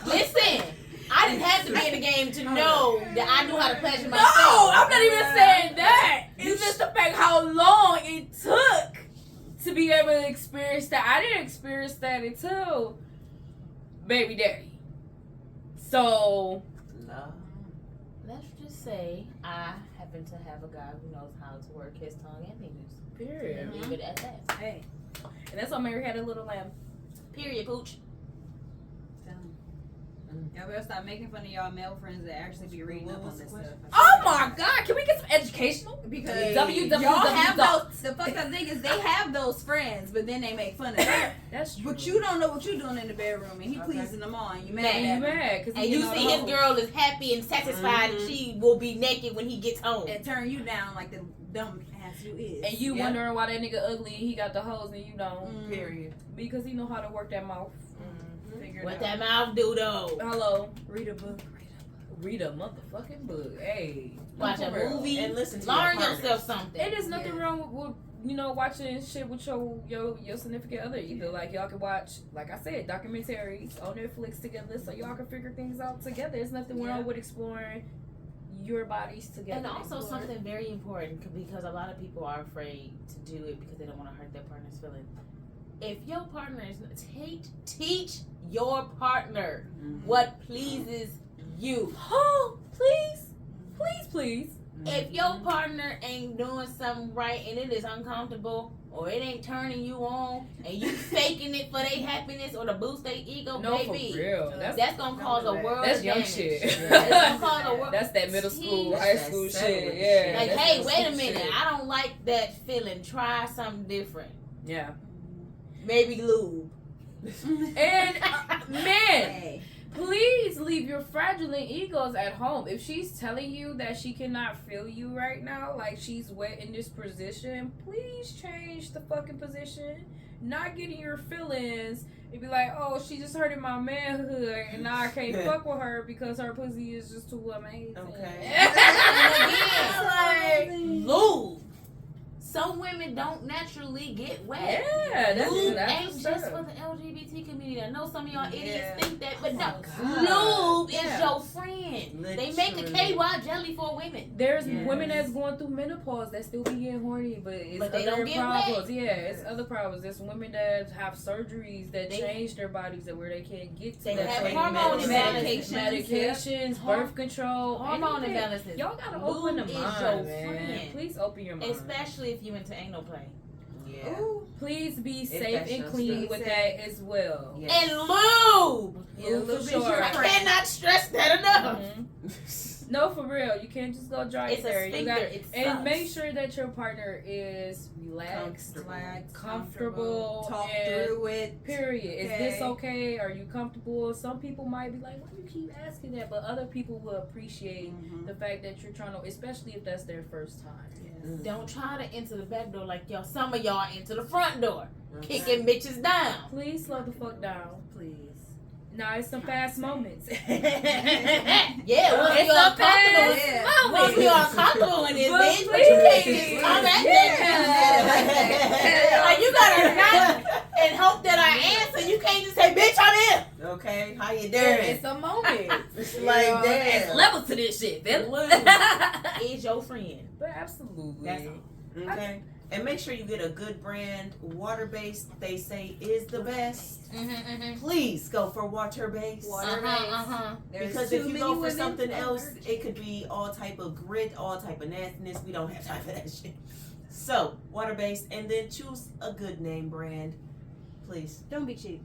Speaker 5: Listen, I didn't have to be in the game to know that I knew how to pleasure myself.
Speaker 1: No, I'm not even saying that. It's just the fact how long it took to be able to experience that. I didn't experience that until baby daddy. So
Speaker 4: Love.
Speaker 5: Let's just say I happen to have a guy who knows how to work his tongue and fingers.
Speaker 1: period.
Speaker 5: Leave it at that.
Speaker 2: Hey.
Speaker 1: And that's why Mary had a little lamb.
Speaker 5: Period, pooch.
Speaker 2: Y'all better stop making fun of y'all male friends that actually be reading up on this stuff.
Speaker 1: Oh my God! Can we get some educational?
Speaker 2: Because
Speaker 1: www.
Speaker 2: y'all have those. The fucked up thing is they have those friends, but then they make fun of them.
Speaker 1: That's true.
Speaker 2: But you don't know what you're doing in the bedroom, and he
Speaker 4: Okay.
Speaker 2: pleasing them all, and you
Speaker 1: Man,
Speaker 2: mad
Speaker 1: you
Speaker 2: at him.
Speaker 1: mad? Cause
Speaker 5: And
Speaker 1: he
Speaker 5: you
Speaker 1: getting all
Speaker 5: see
Speaker 1: the
Speaker 5: his
Speaker 1: hoes.
Speaker 5: girl is happy and satisfied and she will be naked when he gets home.
Speaker 2: And turn you down like the dumb ass you is.
Speaker 1: And you
Speaker 4: Yeah.
Speaker 1: wondering why that nigga ugly and he got the hoes and you don't.
Speaker 2: Mm.
Speaker 4: Period.
Speaker 1: Because he know how to work that mouth.
Speaker 2: Figure it
Speaker 5: What
Speaker 2: out.
Speaker 5: that mouth do though?
Speaker 1: Hello.
Speaker 2: Read a book.
Speaker 1: Read a motherfucking book. Hey.
Speaker 5: Watch a
Speaker 1: For real.
Speaker 5: movie.
Speaker 4: And listen to
Speaker 5: Learn
Speaker 4: your partners.
Speaker 5: yourself something.
Speaker 1: It is nothing
Speaker 2: Yeah.
Speaker 1: wrong with watching shit with your significant other either. Like y'all can watch, like I said, documentaries on Netflix together, so y'all can figure things out together. There's nothing wrong with exploring your bodies together.
Speaker 5: And also
Speaker 1: Explore.
Speaker 5: something very important because a lot of people are afraid to do it because they don't want to hurt their partner's feelings. if your partner is teach your partner what pleases you.
Speaker 1: Oh, please, please, please.
Speaker 5: If your partner ain't doing something right and it is uncomfortable or it ain't turning you on and you faking it for their happiness or to boost their ego,
Speaker 1: No,
Speaker 5: baby,
Speaker 1: for real.
Speaker 5: that's gonna cause a world
Speaker 1: That's
Speaker 5: of
Speaker 1: young
Speaker 5: damage.
Speaker 1: shit.
Speaker 5: That's gonna cause a world.
Speaker 1: That's that middle school,
Speaker 5: Teach.
Speaker 1: high
Speaker 4: That's
Speaker 1: school
Speaker 4: that
Speaker 1: shit.
Speaker 4: settling
Speaker 1: Yeah.
Speaker 4: shit.
Speaker 5: Like,
Speaker 1: that's
Speaker 5: hey,
Speaker 1: middle
Speaker 5: wait a
Speaker 1: school
Speaker 5: minute,
Speaker 1: shit.
Speaker 5: I don't like that feeling. Try something different.
Speaker 1: Yeah.
Speaker 5: Maybe lube.
Speaker 1: And man,
Speaker 2: Hey.
Speaker 1: please leave your fraudulent egos at home. If she's telling you that she cannot feel you right now, like she's wet in this position, please change the fucking position. Not getting your feelings. It'd be like, oh, she just hurting my manhood, and now I can't fuck with her because her pussy is just too amazing.
Speaker 4: Okay.
Speaker 1: Like,
Speaker 5: Lube. Some women don't naturally get wet.
Speaker 1: yeah, that's
Speaker 5: Lube
Speaker 1: that's
Speaker 5: ain't
Speaker 1: what's
Speaker 5: just
Speaker 1: up.
Speaker 5: for the LGBT community. I know some of y'all idiots
Speaker 4: Yeah.
Speaker 5: think that, but no.
Speaker 1: God.
Speaker 5: Lube is your friend. They make a KY jelly for women.
Speaker 1: There's
Speaker 2: Yes.
Speaker 1: women that's going through menopause that still be getting horny, but it's
Speaker 5: But they
Speaker 1: other
Speaker 5: don't get
Speaker 1: problems.
Speaker 5: wet.
Speaker 1: Yeah, it's other problems. There's women that have surgeries that
Speaker 5: They-
Speaker 1: change their bodies that where they can't get to.
Speaker 5: They
Speaker 1: that
Speaker 5: have
Speaker 1: same
Speaker 5: hormone
Speaker 1: medications,
Speaker 2: imbalances.
Speaker 1: birth control,
Speaker 5: Hormone
Speaker 1: anything.
Speaker 5: imbalances.
Speaker 1: Y'all gotta
Speaker 5: Lube
Speaker 1: open the
Speaker 5: is
Speaker 1: mind,
Speaker 5: your
Speaker 1: man.
Speaker 5: friend.
Speaker 1: Please open your mind.
Speaker 5: Especially if you into anal play.
Speaker 4: Yeah.
Speaker 1: Please be
Speaker 4: If
Speaker 1: safe
Speaker 4: that's
Speaker 1: and
Speaker 4: your
Speaker 1: clean
Speaker 4: stuff.
Speaker 1: with that as well.
Speaker 4: Yes.
Speaker 5: And lube.
Speaker 1: Yeah,
Speaker 2: Lube
Speaker 1: for
Speaker 2: is
Speaker 1: sure.
Speaker 2: your
Speaker 5: I
Speaker 2: friend.
Speaker 5: cannot stress that enough.
Speaker 1: Mhm. No, for real. You can't just go dry
Speaker 5: It's
Speaker 1: there.
Speaker 5: a
Speaker 1: You
Speaker 5: sphincter.
Speaker 1: got
Speaker 5: It
Speaker 1: and
Speaker 5: sucks.
Speaker 1: make sure that your partner is relaxed,
Speaker 2: Relax,
Speaker 1: comfortable,
Speaker 2: Talk
Speaker 1: and
Speaker 2: through it.
Speaker 1: period. Is this
Speaker 2: Okay.
Speaker 1: okay? Are you comfortable? Some people might be like, why do you keep asking that? But other people will appreciate the fact that you're trying to, especially if that's their first time.
Speaker 5: Don't try to enter the back door like y'all. Some of y'all enter the front door,
Speaker 4: Okay.
Speaker 5: kicking bitches down.
Speaker 1: Please slow the fuck down.
Speaker 2: Please.
Speaker 1: Now it's some fast moments.
Speaker 5: Yeah, once
Speaker 1: It's
Speaker 5: you're
Speaker 1: a
Speaker 5: uncomfortable,
Speaker 2: Yeah.
Speaker 5: once you're uncomfortable in this
Speaker 1: But
Speaker 5: bitch, but you can't
Speaker 1: please.
Speaker 5: just come at
Speaker 1: Yeah.
Speaker 5: Like you gotta knock and hope that I answer. You can't just say, "Bitch, I'm in."
Speaker 4: Okay, how you doing?
Speaker 1: It's a moment.
Speaker 4: Like,
Speaker 1: You know,
Speaker 4: damn.
Speaker 1: It's levels to this shit, Bill.
Speaker 5: Lube is your friend.
Speaker 1: But absolutely.
Speaker 5: That's all.
Speaker 4: Okay. And make sure you get a good brand. Water-based, they say, is the best. Please go for water-based.
Speaker 2: There's
Speaker 4: Because
Speaker 2: too
Speaker 4: if you
Speaker 2: many
Speaker 4: go for
Speaker 2: women
Speaker 4: something
Speaker 2: out
Speaker 4: else,
Speaker 2: there.
Speaker 4: it could be all type of grit, all type of nastiness. We don't have time for that shit. So, water-based, and then choose a good name brand. Please.
Speaker 2: Don't be cheap.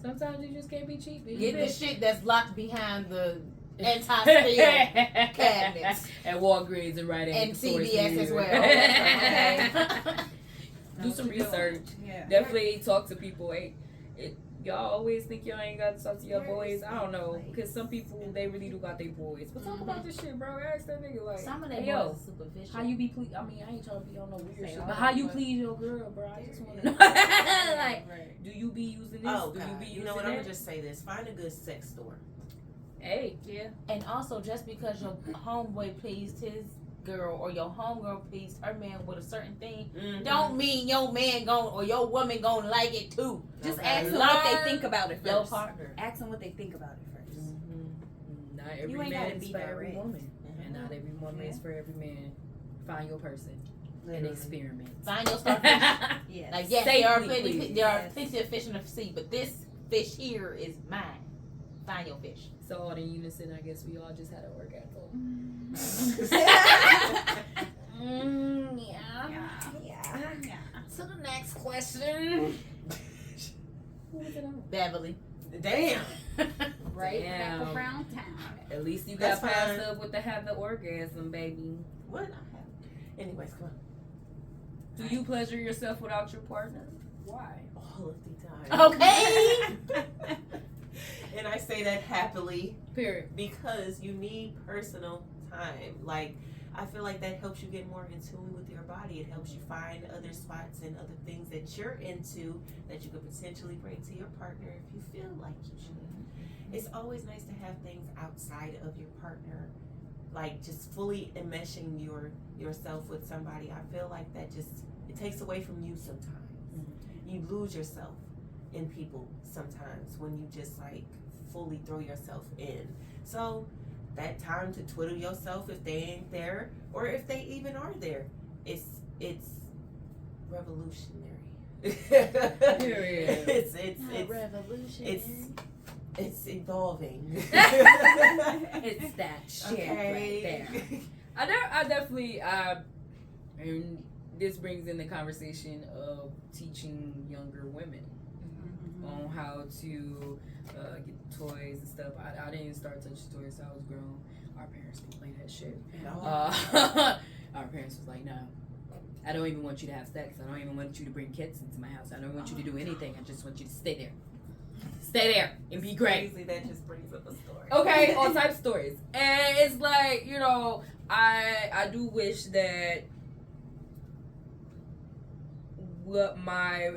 Speaker 1: Sometimes you just can't be cheap.
Speaker 5: Get the shit that's locked behind the anti-spill cabinets.
Speaker 1: At Walgreens and Rite Aid
Speaker 5: And
Speaker 1: stores
Speaker 5: CVS
Speaker 1: near
Speaker 5: as
Speaker 1: you.
Speaker 5: well.
Speaker 2: Okay.
Speaker 1: Do some research.
Speaker 2: Yeah.
Speaker 1: Definitely talk to people. Y'all always think y'all ain't got to talk to your boys. I don't know, because some people they really do got their boys. But talk about this shit, bro. Ask that nigga like,
Speaker 5: Some of that
Speaker 1: hey,
Speaker 5: boys
Speaker 1: yo,
Speaker 5: are superficial.
Speaker 1: how you be please? I mean, I ain't trying to be on no weird
Speaker 2: Say
Speaker 1: shit,
Speaker 2: all
Speaker 1: but
Speaker 2: that,
Speaker 1: how you
Speaker 2: but-
Speaker 1: please your girl, bro? I just want to know. Like,
Speaker 2: Right.
Speaker 1: do you be using this?
Speaker 4: Oh,
Speaker 1: do you
Speaker 4: God.
Speaker 1: be
Speaker 4: You
Speaker 1: using
Speaker 4: know what?
Speaker 1: that?
Speaker 4: I'm going to just say this. Find a good sex store.
Speaker 1: Hey,
Speaker 5: And also, just because your homeboy pleased his girl or your homegirl pleased her man with a certain thing,
Speaker 4: Mhm.
Speaker 5: don't mean your man gon' or your woman gon' like it too.
Speaker 2: Just
Speaker 4: Okay.
Speaker 2: ask them what they think about it
Speaker 5: Your
Speaker 2: first.
Speaker 5: partner.
Speaker 2: Ask them what they think about it first.
Speaker 1: not every
Speaker 2: You ain't
Speaker 1: man
Speaker 2: gotta
Speaker 1: is
Speaker 2: be
Speaker 1: for every
Speaker 2: direct.
Speaker 1: woman, and not every woman is for every man. Find your person and
Speaker 4: Literally.
Speaker 1: experiment.
Speaker 5: Find your starfish.
Speaker 2: Yes.
Speaker 5: Like yes,
Speaker 1: Safely,
Speaker 5: there are plenty.
Speaker 1: please.
Speaker 5: There are
Speaker 2: Yes.
Speaker 5: plenty of fish in the sea, but this fish here is mine. Find your fish.
Speaker 1: So all in unison, I guess we all just had an orgasm.
Speaker 2: Yeah.
Speaker 1: So the next question. Who was it on?
Speaker 5: Beverly.
Speaker 4: Damn.
Speaker 2: Right
Speaker 1: Damn.
Speaker 2: back around town.
Speaker 1: At least you
Speaker 4: That's
Speaker 1: got passed
Speaker 4: fine.
Speaker 1: up with the have the orgasm, baby.
Speaker 4: What? Anyways, come on.
Speaker 1: Do you pleasure yourself without your partner? Why?
Speaker 4: All of the time.
Speaker 5: Okay.
Speaker 4: And I say that happily
Speaker 1: Period.
Speaker 4: because you need personal time. Like, I feel like that helps you get more in tune with your body. It helps you find other spots and other things that you're into that you could potentially bring to your partner if you feel like you should. It's always nice to have things outside of your partner, like just fully enmeshing yourself with somebody. I feel like that just, it takes away from you sometimes. You lose yourself in people sometimes when you just like fully throw yourself in. So that time to twiddle yourself if they ain't there, or if they even are there, it's revolutionary. It's
Speaker 5: revolution.
Speaker 4: it's evolving.
Speaker 1: It's that shit
Speaker 4: Okay.
Speaker 1: right there. I definitely, and this brings in the conversation of teaching younger women on how to get toys and stuff. I didn't start touching toys till I was grown. Our parents didn't play that shit. Our parents was like, no, I don't even want you to have sex. I don't even want you to bring kids into my house. I don't want you to do anything. I just want you to stay there. Stay there and be great.
Speaker 4: Crazy, that just brings up a story.
Speaker 1: Okay, all types of stories. And it's like, you know, I do wish that what my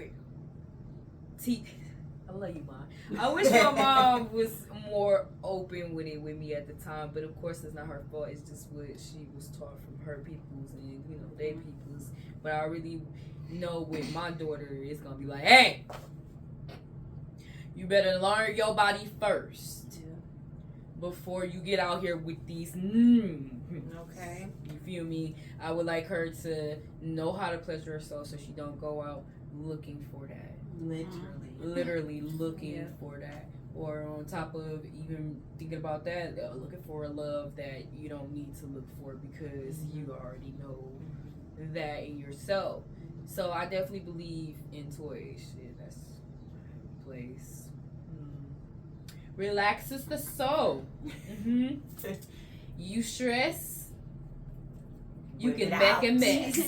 Speaker 1: I love you, Mom. I wish my mom was more open with it with me at the time, but of course it's not her fault. It's just what she was taught from her peoples and, you know, they peoples. But I really know with my daughter, it's gonna be like, hey, you better learn your body first before you get out here with these.
Speaker 4: Okay.
Speaker 1: You feel me? I would like her to know how to pleasure herself so she don't go out looking for that. Literally looking for that. Or on top of even thinking about that, looking for a love that you don't need to look for because you already know that in yourself. So I definitely believe in toys. Shit, that's a place. Relaxes the soul. You stress, you
Speaker 4: Whip
Speaker 1: can
Speaker 4: it
Speaker 1: make
Speaker 4: out.
Speaker 1: a mess.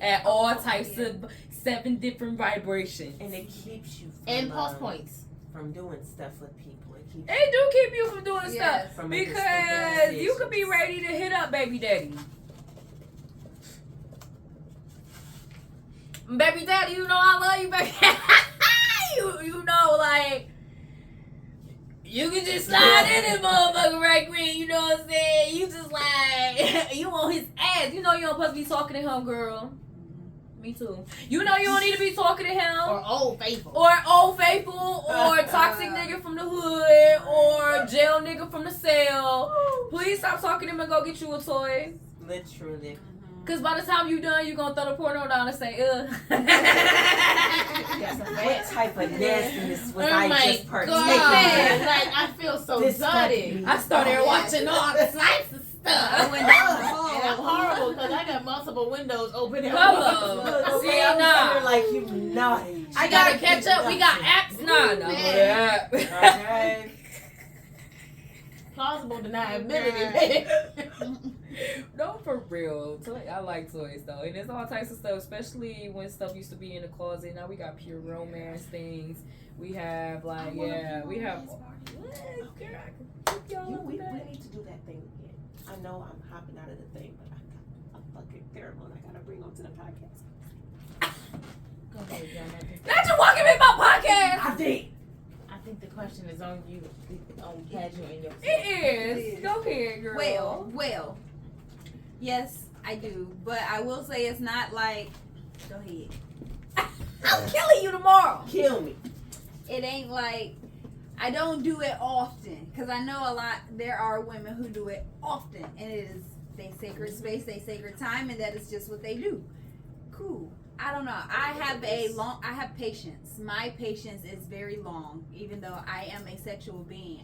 Speaker 1: At all types of 7 different vibrations.
Speaker 4: And it keeps you from,
Speaker 5: And pulse points.
Speaker 4: from doing stuff with people. It keeps
Speaker 1: They do keep you from doing
Speaker 2: Yes.
Speaker 1: stuff
Speaker 4: From making
Speaker 1: because
Speaker 4: stupid
Speaker 1: you could be
Speaker 4: decisions.
Speaker 1: ready to hit up baby daddy. Baby daddy, you know I love you, baby. you know, like, you can just slide in this motherfucker right quick, you know what I'm saying? You just like, you on his ass. You know you don't supposed to be talking to him, girl. Me too. You know you don't need to be talking to him.
Speaker 5: Or Old Faithful.
Speaker 1: Or Old Faithful, or toxic nigga from the hood, or jail nigga from the cell. Please stop talking to him and go get you a toy.
Speaker 4: literally.
Speaker 1: Cause by the time you done, you gonna throw the porno down and say,
Speaker 4: What type of nastiness was
Speaker 5: Oh
Speaker 4: I
Speaker 5: my
Speaker 4: just partaking
Speaker 5: God.
Speaker 4: in?
Speaker 5: Like, I feel so
Speaker 4: Disgusted
Speaker 5: dirty.
Speaker 4: me.
Speaker 1: I started watching all types of
Speaker 2: I
Speaker 1: stuff.
Speaker 2: went down the
Speaker 5: And I'm
Speaker 2: hall.
Speaker 5: horrible because I got multiple windows open.
Speaker 1: Hello.
Speaker 4: Look,
Speaker 1: See,
Speaker 4: okay, I'm
Speaker 1: nah.
Speaker 4: here like you naughty.
Speaker 1: I gotta catch up. We got apps. Nah, no. Yeah.
Speaker 4: Okay.
Speaker 5: Plausible deniability.
Speaker 1: No, for real. I like toys though, and there's all types of stuff, especially when stuff used to be in the closet. Now we got pure romance things. We have like, yeah, we have. What? Girl, I can keep y'all up
Speaker 4: We
Speaker 1: with that.
Speaker 4: need to do that thing again. I know I'm hopping out of the thing, but I got a fucking pheromone I gotta bring onto the podcast.
Speaker 5: Go ahead, Yonnie.
Speaker 1: Not you walking in my podcast.
Speaker 4: I did.
Speaker 5: I think the question is on you, on Casual and your.
Speaker 1: It is. Go ahead, girl.
Speaker 2: Well. Yes, I do. But I will say it's not like. Go ahead.
Speaker 1: I'm killing you tomorrow.
Speaker 4: Kill me.
Speaker 2: It ain't like. I don't do it often. Because I know there are women who do it often. And it is their sacred space, their sacred time, and that is just what they do. Cool. I don't know. I have patience. My patience is very long. Even though I am a sexual being,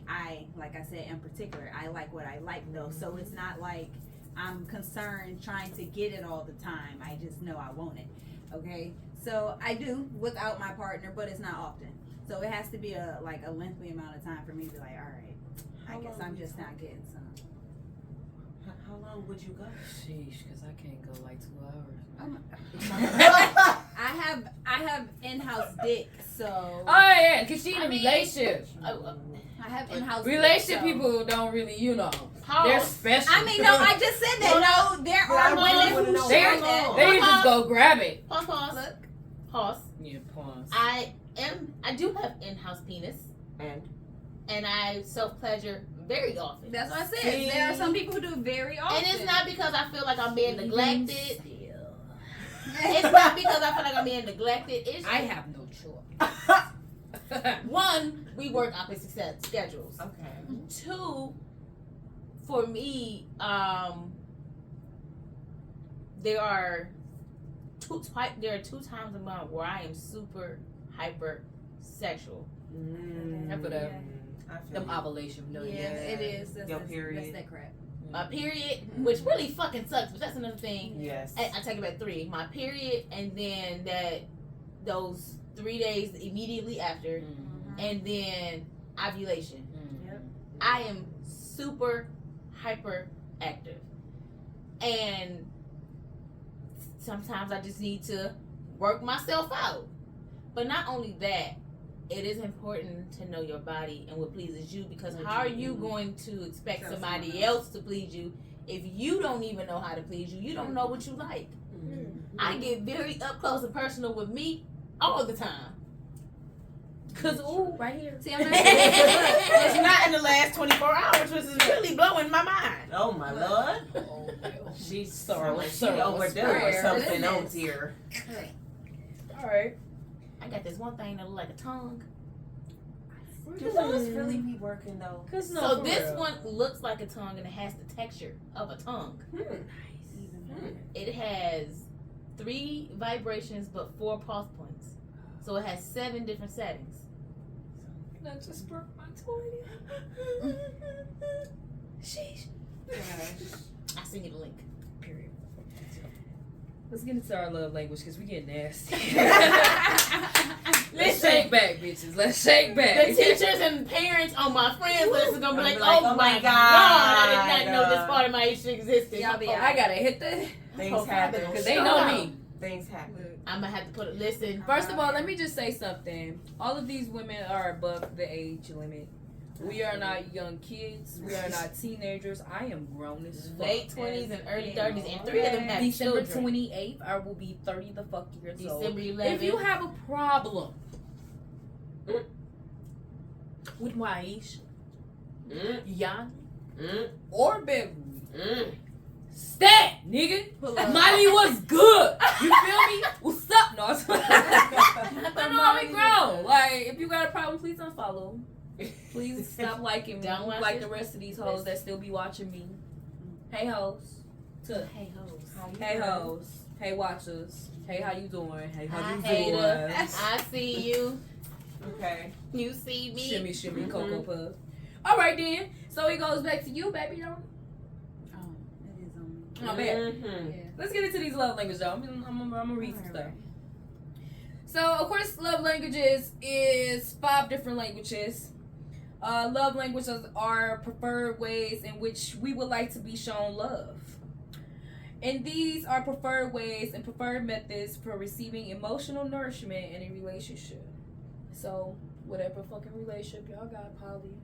Speaker 2: like I said, in particular, I like what I like though. So it's not like I'm concerned trying to get it all the time. I just know I want it. Okay? So I do without my partner, but it's not often. So it has to be a lengthy amount of time for me to be like, all right, I guess I'm just not getting some.
Speaker 4: How long would you go?
Speaker 1: Sheesh, because I can't go like 2 hours.
Speaker 2: I have in-house dick, so
Speaker 1: Oh yeah, because she in a relationship.
Speaker 2: I have in-house
Speaker 1: Relationship
Speaker 2: dick, so.
Speaker 1: people don't really, you know,
Speaker 5: How?
Speaker 1: they're special.
Speaker 2: I mean, no, I just said that. No, there are
Speaker 4: I
Speaker 2: women
Speaker 4: really
Speaker 2: who
Speaker 4: wanna
Speaker 2: share
Speaker 4: know
Speaker 2: that.
Speaker 4: how long.
Speaker 1: They just go grab it.
Speaker 5: Pause. Pause.
Speaker 1: Yeah, pause.
Speaker 5: I do have in-house penis,
Speaker 4: And
Speaker 5: I self-pleasure very often.
Speaker 2: That's what I said.
Speaker 4: See?
Speaker 2: There are some people who do it very often.
Speaker 5: And it's not because I feel like I'm being neglected.
Speaker 1: Still.
Speaker 5: It's not because I feel like I'm being neglected. It's
Speaker 1: I have no choice.
Speaker 5: one, we work opposite schedules.
Speaker 4: okay.
Speaker 5: 2, for me, there are there are 2 times a month where I am super hyper sexual.
Speaker 1: I feel that.
Speaker 4: I feel
Speaker 1: Them
Speaker 4: you.
Speaker 1: ovulation. No,
Speaker 2: Yeah, it is. That's,
Speaker 4: Your
Speaker 2: that's,
Speaker 4: period.
Speaker 2: that's that crap.
Speaker 5: My period, which really fucking sucks, but that's another thing.
Speaker 4: Yes.
Speaker 5: I take it back 3. My period, and then those 3 days immediately after, and then ovulation.
Speaker 4: Yep.
Speaker 5: I am super hyper active, and sometimes I just need to work myself out. But not only that, it is important to know your body and what pleases you, because how are you going to expect
Speaker 2: Tell
Speaker 5: somebody
Speaker 2: someone
Speaker 5: else to please you if you don't even know how to please you? You don't know what you like. I get very up close and personal with me all the time. Cause
Speaker 1: right here.
Speaker 2: See, I'm not
Speaker 5: it's not in the last 24 hours, which is really blowing my mind.
Speaker 4: Oh my lord.
Speaker 1: Oh,
Speaker 4: She's
Speaker 1: Sorry,
Speaker 4: she
Speaker 1: sorry,
Speaker 4: overdue
Speaker 1: sorry.
Speaker 4: with something
Speaker 2: Goodness.
Speaker 4: else here.
Speaker 1: all right.
Speaker 5: I got this one thing that look like a tongue.
Speaker 4: Do those really be working though?
Speaker 1: Cause no,
Speaker 5: So
Speaker 1: for
Speaker 5: this
Speaker 1: real.
Speaker 5: one looks like a tongue and it has the texture of a tongue. It has 3 vibrations but 4 pulse points. So it has 7 different settings.
Speaker 1: That just broke my toy. Sheesh.
Speaker 5: I send you the link.
Speaker 1: Period. Let's get into our love language because we get nasty. Let's shake back, bitches. Let's shake back.
Speaker 5: The teachers and parents on my friends list are gonna be like,
Speaker 4: Gonna be like,
Speaker 5: oh my god, I did not know this part of Myeshia existed.
Speaker 2: Y'all be
Speaker 1: I gotta hit the
Speaker 4: Things happen.
Speaker 1: because they know me.
Speaker 4: Things happen.
Speaker 5: I'm gonna have to put it. Listen,
Speaker 1: First of all, let me just say something. All of these women are above the age limit. We are not young kids. We are not teenagers. I am grown as fuck.
Speaker 5: late 20s and early 30s, and 3 of them have
Speaker 1: December
Speaker 5: children.
Speaker 1: 28th, I will be 30 the fuck years old.
Speaker 5: December 11th.
Speaker 1: If you have a problem with Myeshia, Yonnie, or Beverly, stat, nigga. Miley was good. You feel me? What's up, no? I know we grown. Like, if you got a problem, please unfollow. Please stop liking me.
Speaker 5: Don't watch
Speaker 1: Like
Speaker 5: it.
Speaker 1: the rest of these hoes that still be watching me. Hey hoes.
Speaker 5: Hey hoes.
Speaker 1: Hey hoes. Hey watchers. Hey, how you doing? Hey, how you
Speaker 5: Hater.
Speaker 1: doing?
Speaker 5: I see you.
Speaker 4: Okay.
Speaker 5: You see me.
Speaker 1: Shimmy, shimmy, cocoa puff. All right then. So it goes back to you, baby. Don't.
Speaker 2: Oh, it is on me.
Speaker 1: Oh, bad.
Speaker 4: Mhm.
Speaker 2: Yeah.
Speaker 1: Let's get into these love languages, though. I'm gonna read some stuff. So, of course, love languages is 5 different languages. Love languages are preferred ways in which we would like to be shown love. And these are preferred ways and preferred methods for receiving emotional nourishment in a relationship. So, whatever fucking relationship y'all got, poly,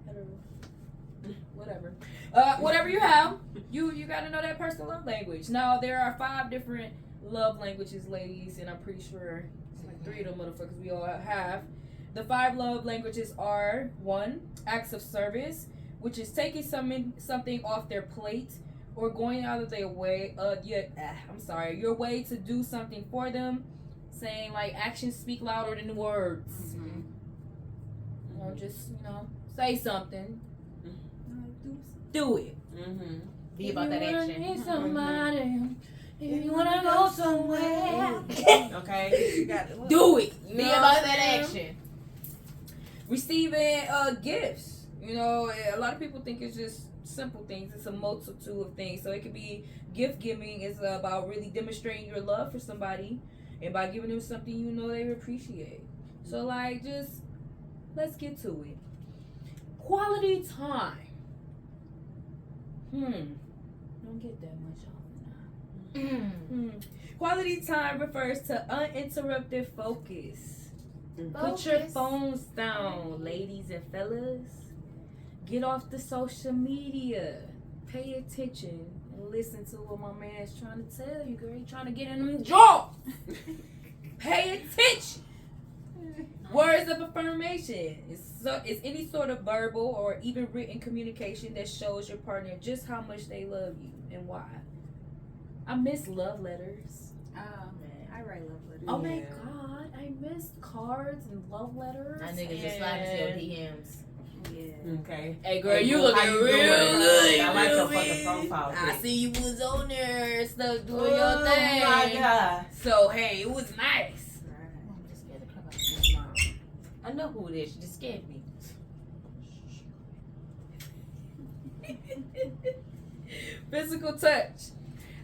Speaker 1: hetero, whatever. Whatever you have, you gotta know that personal love language. Now, there are 5 different love languages, ladies, and I'm pretty sure it's like 3 of them motherfuckers we all have. The 5 love languages are 1, acts of service, which is taking something off their plate or going out of their way, your way to do something for them, saying like actions speak louder than words. Or just, say something. Do it.
Speaker 4: Mhm.
Speaker 5: Be about that action.
Speaker 1: Need somebody, if you wanna go somewhere,
Speaker 4: Okay. You got it.
Speaker 1: do it. You
Speaker 5: Be
Speaker 1: know what
Speaker 5: about
Speaker 1: I'm
Speaker 5: that
Speaker 1: saying?
Speaker 5: action.
Speaker 1: Receiving gifts. A lot of people think it's just simple things. It's a multitude of things. So it could be gift giving is about really demonstrating your love for somebody, and by giving them something they appreciate. So just let's get to it. Quality time. Don't get that much off. Quality time refers to uninterrupted focus. Put your phones down, ladies and fellas. Get off the social media. Pay attention and listen to what my man's trying to tell you, girl. He trying to get in them jaws. Pay attention. Words of affirmation is any sort of verbal or even written communication that shows your partner just how much they love you and why. I miss love letters.
Speaker 2: I write love letters.
Speaker 1: Oh my god, I miss cards and love letters.
Speaker 5: My niggas just slide into your DMs.
Speaker 2: Yeah.
Speaker 4: Okay.
Speaker 1: Hey girl,
Speaker 4: Hey,
Speaker 1: you
Speaker 4: boo,
Speaker 1: looking
Speaker 4: how you
Speaker 1: real
Speaker 4: doing?
Speaker 1: good.
Speaker 4: I like
Speaker 1: you
Speaker 4: your
Speaker 1: feel
Speaker 4: fucking
Speaker 1: me?
Speaker 4: profile
Speaker 1: I
Speaker 4: pic.
Speaker 1: see you was on there and stuff doing
Speaker 4: Oh
Speaker 1: your thing.
Speaker 4: my god.
Speaker 1: So hey, it was nice.
Speaker 5: I'm just scared to come out of this mouth. I know who it is. She just scared me.
Speaker 1: Physical touch.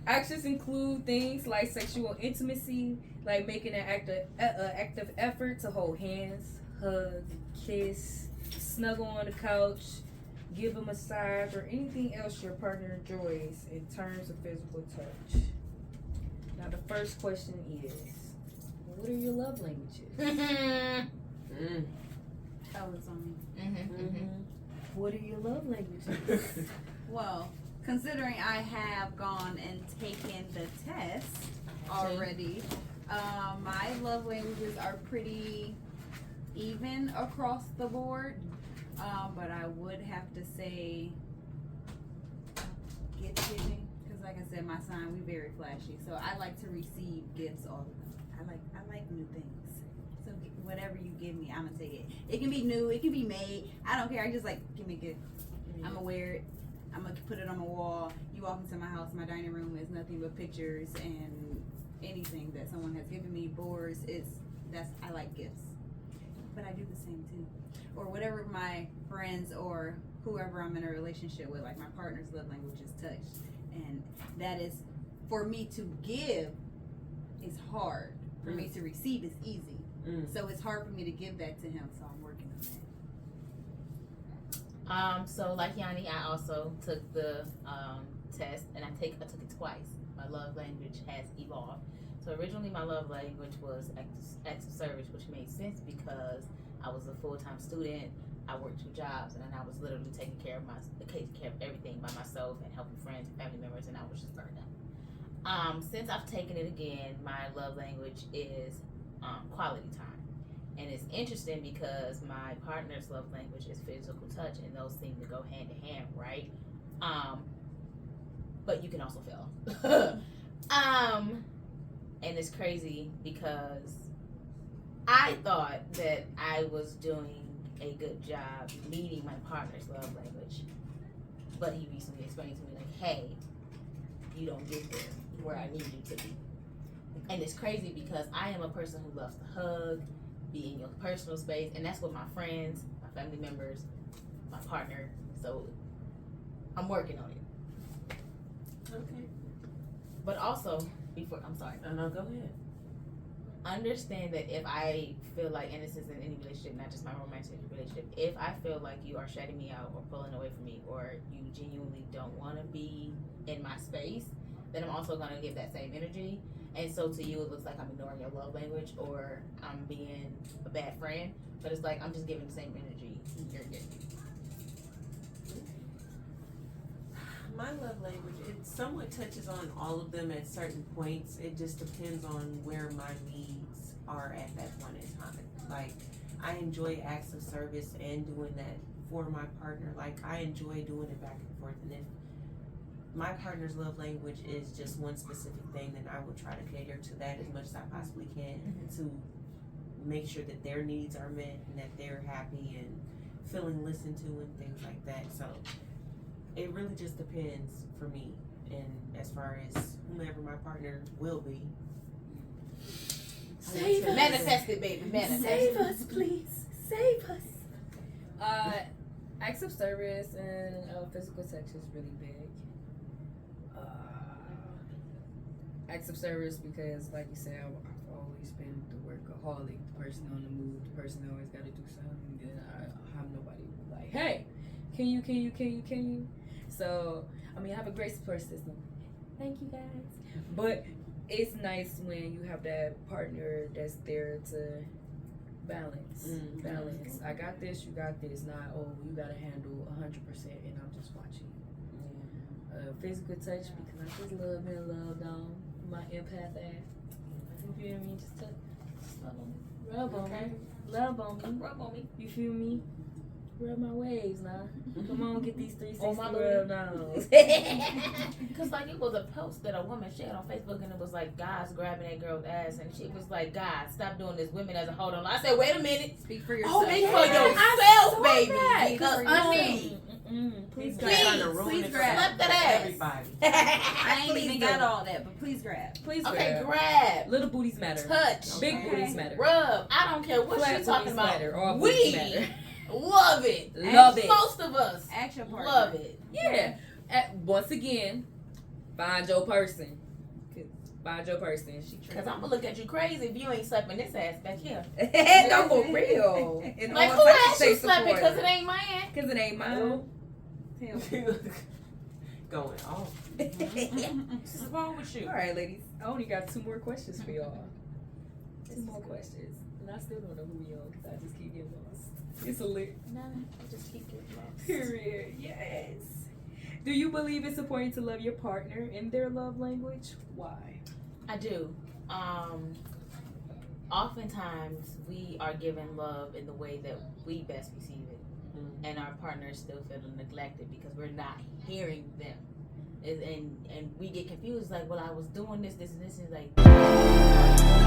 Speaker 1: Actions include things like sexual intimacy, like making an active effort to hold hands, hug, kiss, snuggle on the couch, give a massage, or anything else your partner enjoys in terms of physical touch. Now the first question is, what are your love languages?
Speaker 5: Mm-hmm.
Speaker 2: That was on me.
Speaker 5: Mm-hmm.
Speaker 1: What are your love languages?
Speaker 2: Well, considering I have gone and taken the test already, my love languages are pretty even across the board. But I would have to say gift giving, because like I said, my sign, we very flashy. So I like to receive gifts all the time. I like new things. So whatever you give me, I'm gonna take it. It can be new, it can be made. I don't care. I just like give me a gift. I'm gonna wear it. I'm gonna put it on my wall. You walk into my house, my dining room is nothing but pictures and anything that someone has given me. Boards, I like gifts. But I do the same too. Or whatever my friends or whoever I'm in a relationship with, like my partner's love language is touch. And that is, for me to give is hard. For me to receive is easy. So it's hard for me to give that to him, so I'm working on that.
Speaker 5: So like Yonnie, I also took the test, and I took it twice. My love language has evolved. So originally, my love language was acts of service, which made sense because I was a full-time student. I worked 2 jobs, and I was literally taking care of everything by myself and helping friends and family members, and I was just burned out. Since I've taken it again, my love language is quality time. And it's interesting because my partner's love language is physical touch, and those seem to go hand in hand, right? But you can also fail. And it's crazy because I thought that I was doing a good job meeting my partner's love language, but he recently explained to me like, hey, you don't get there where I need you to be. And it's crazy because I am a person who loves to hug, be in your personal space, and that's with my friends, my family members, my partner. So I'm working on it.
Speaker 4: Okay.
Speaker 5: But also, I'm sorry.
Speaker 4: No, go ahead.
Speaker 5: Understand that if I feel like, and this is in any relationship, not just my romantic relationship, if I feel like you are shutting me out or pulling away from me, or you genuinely don't want to be in my space, then I'm also going to give that same energy. And so to you, it looks like I'm ignoring your love language or I'm being a bad friend. But it's like I'm just giving the same energy you're getting.
Speaker 4: My love language, it somewhat touches on all of them at certain points. It just depends on where my needs are at that point in time. Like, I enjoy acts of service and doing that for my partner. Like, I enjoy doing it back and forth. And if my partner's love language is just one specific thing, then I will try to cater to that as much as I possibly can to make sure that their needs are met and that they're happy and feeling listened to and things like that. So it really just depends for me, and as far as whomever my partner will be.
Speaker 1: Save us.
Speaker 5: Manifest it, baby. Manifest.
Speaker 1: Save us, please. Save us. Acts of service and physical touch is really big. Acts of service because, like you said, I've always been the workaholic, the person on the move, the person that always got to do something. Then I have nobody like, hey, can you? So, I mean, I have a great support system. Thank you, guys. But it's nice when you have that partner that's there to balance. Balance. I got this, you got this. Not, oh, you got to handle 100% and I'm just watching. Physical touch because I just love being loved on. My empath ass. You feel me? Just love on me. Rub on me. Love on me.
Speaker 5: Rub on me.
Speaker 1: You feel me? Rub my waves now. Come on, get these 360
Speaker 5: On my
Speaker 1: rub nose.
Speaker 5: Because like it was a post that a woman shared on Facebook, and it was like guys grabbing that girl's ass, and she was like, "Guys, stop doing this. Women as a whole on." I said, "Wait a minute.
Speaker 2: Speak for yourself.
Speaker 5: Oh, speak for
Speaker 1: I
Speaker 5: yourself,
Speaker 1: saw
Speaker 5: baby.
Speaker 1: that.
Speaker 5: Because
Speaker 2: Speak for
Speaker 5: honey,
Speaker 1: Please
Speaker 4: He's trying to
Speaker 5: Please,
Speaker 4: ruin
Speaker 2: please
Speaker 4: it for
Speaker 2: grab.
Speaker 5: Slap that ass.
Speaker 4: everybody.
Speaker 2: I ain't
Speaker 1: Please
Speaker 2: even
Speaker 1: do.
Speaker 2: got all that, but please grab.
Speaker 1: Please
Speaker 5: Okay,
Speaker 1: grab.
Speaker 5: grab,
Speaker 1: Little booties matter.
Speaker 5: touch,
Speaker 1: Big
Speaker 2: Okay.
Speaker 1: booties matter.
Speaker 5: rub. I don't care what
Speaker 1: Flat
Speaker 5: she's talking
Speaker 1: booties
Speaker 5: about.
Speaker 1: matter. All booties
Speaker 5: We
Speaker 1: matter.
Speaker 5: love it.
Speaker 1: Love it.
Speaker 5: Most of us
Speaker 2: Action partner.
Speaker 5: love it.
Speaker 1: Yeah. Once again, find your person. Find your person.
Speaker 5: Cause I'm gonna look at you crazy if you ain't slapping this ass back here.
Speaker 1: No, for real. And
Speaker 5: Like
Speaker 1: all
Speaker 5: who
Speaker 1: types of
Speaker 5: asked you
Speaker 1: state
Speaker 5: slap it? Cause
Speaker 1: support.
Speaker 5: it ain't mine.
Speaker 1: Cause it ain't mine.
Speaker 4: Going off.
Speaker 5: What's wrong with you?
Speaker 1: All right, ladies. I only got 2 more questions for y'all. 2 more questions. And I still don't know who we on because I just keep getting lost. It's a lit.
Speaker 5: No, I just keep getting lost.
Speaker 1: Period. Yes. Do you believe it's important to love your partner in their love language? Why?
Speaker 5: I do. Oftentimes we are given love in the way that we best receive it, and our partners still feel neglected because we're not hearing them. And we get confused, like, well, I was doing this, and like.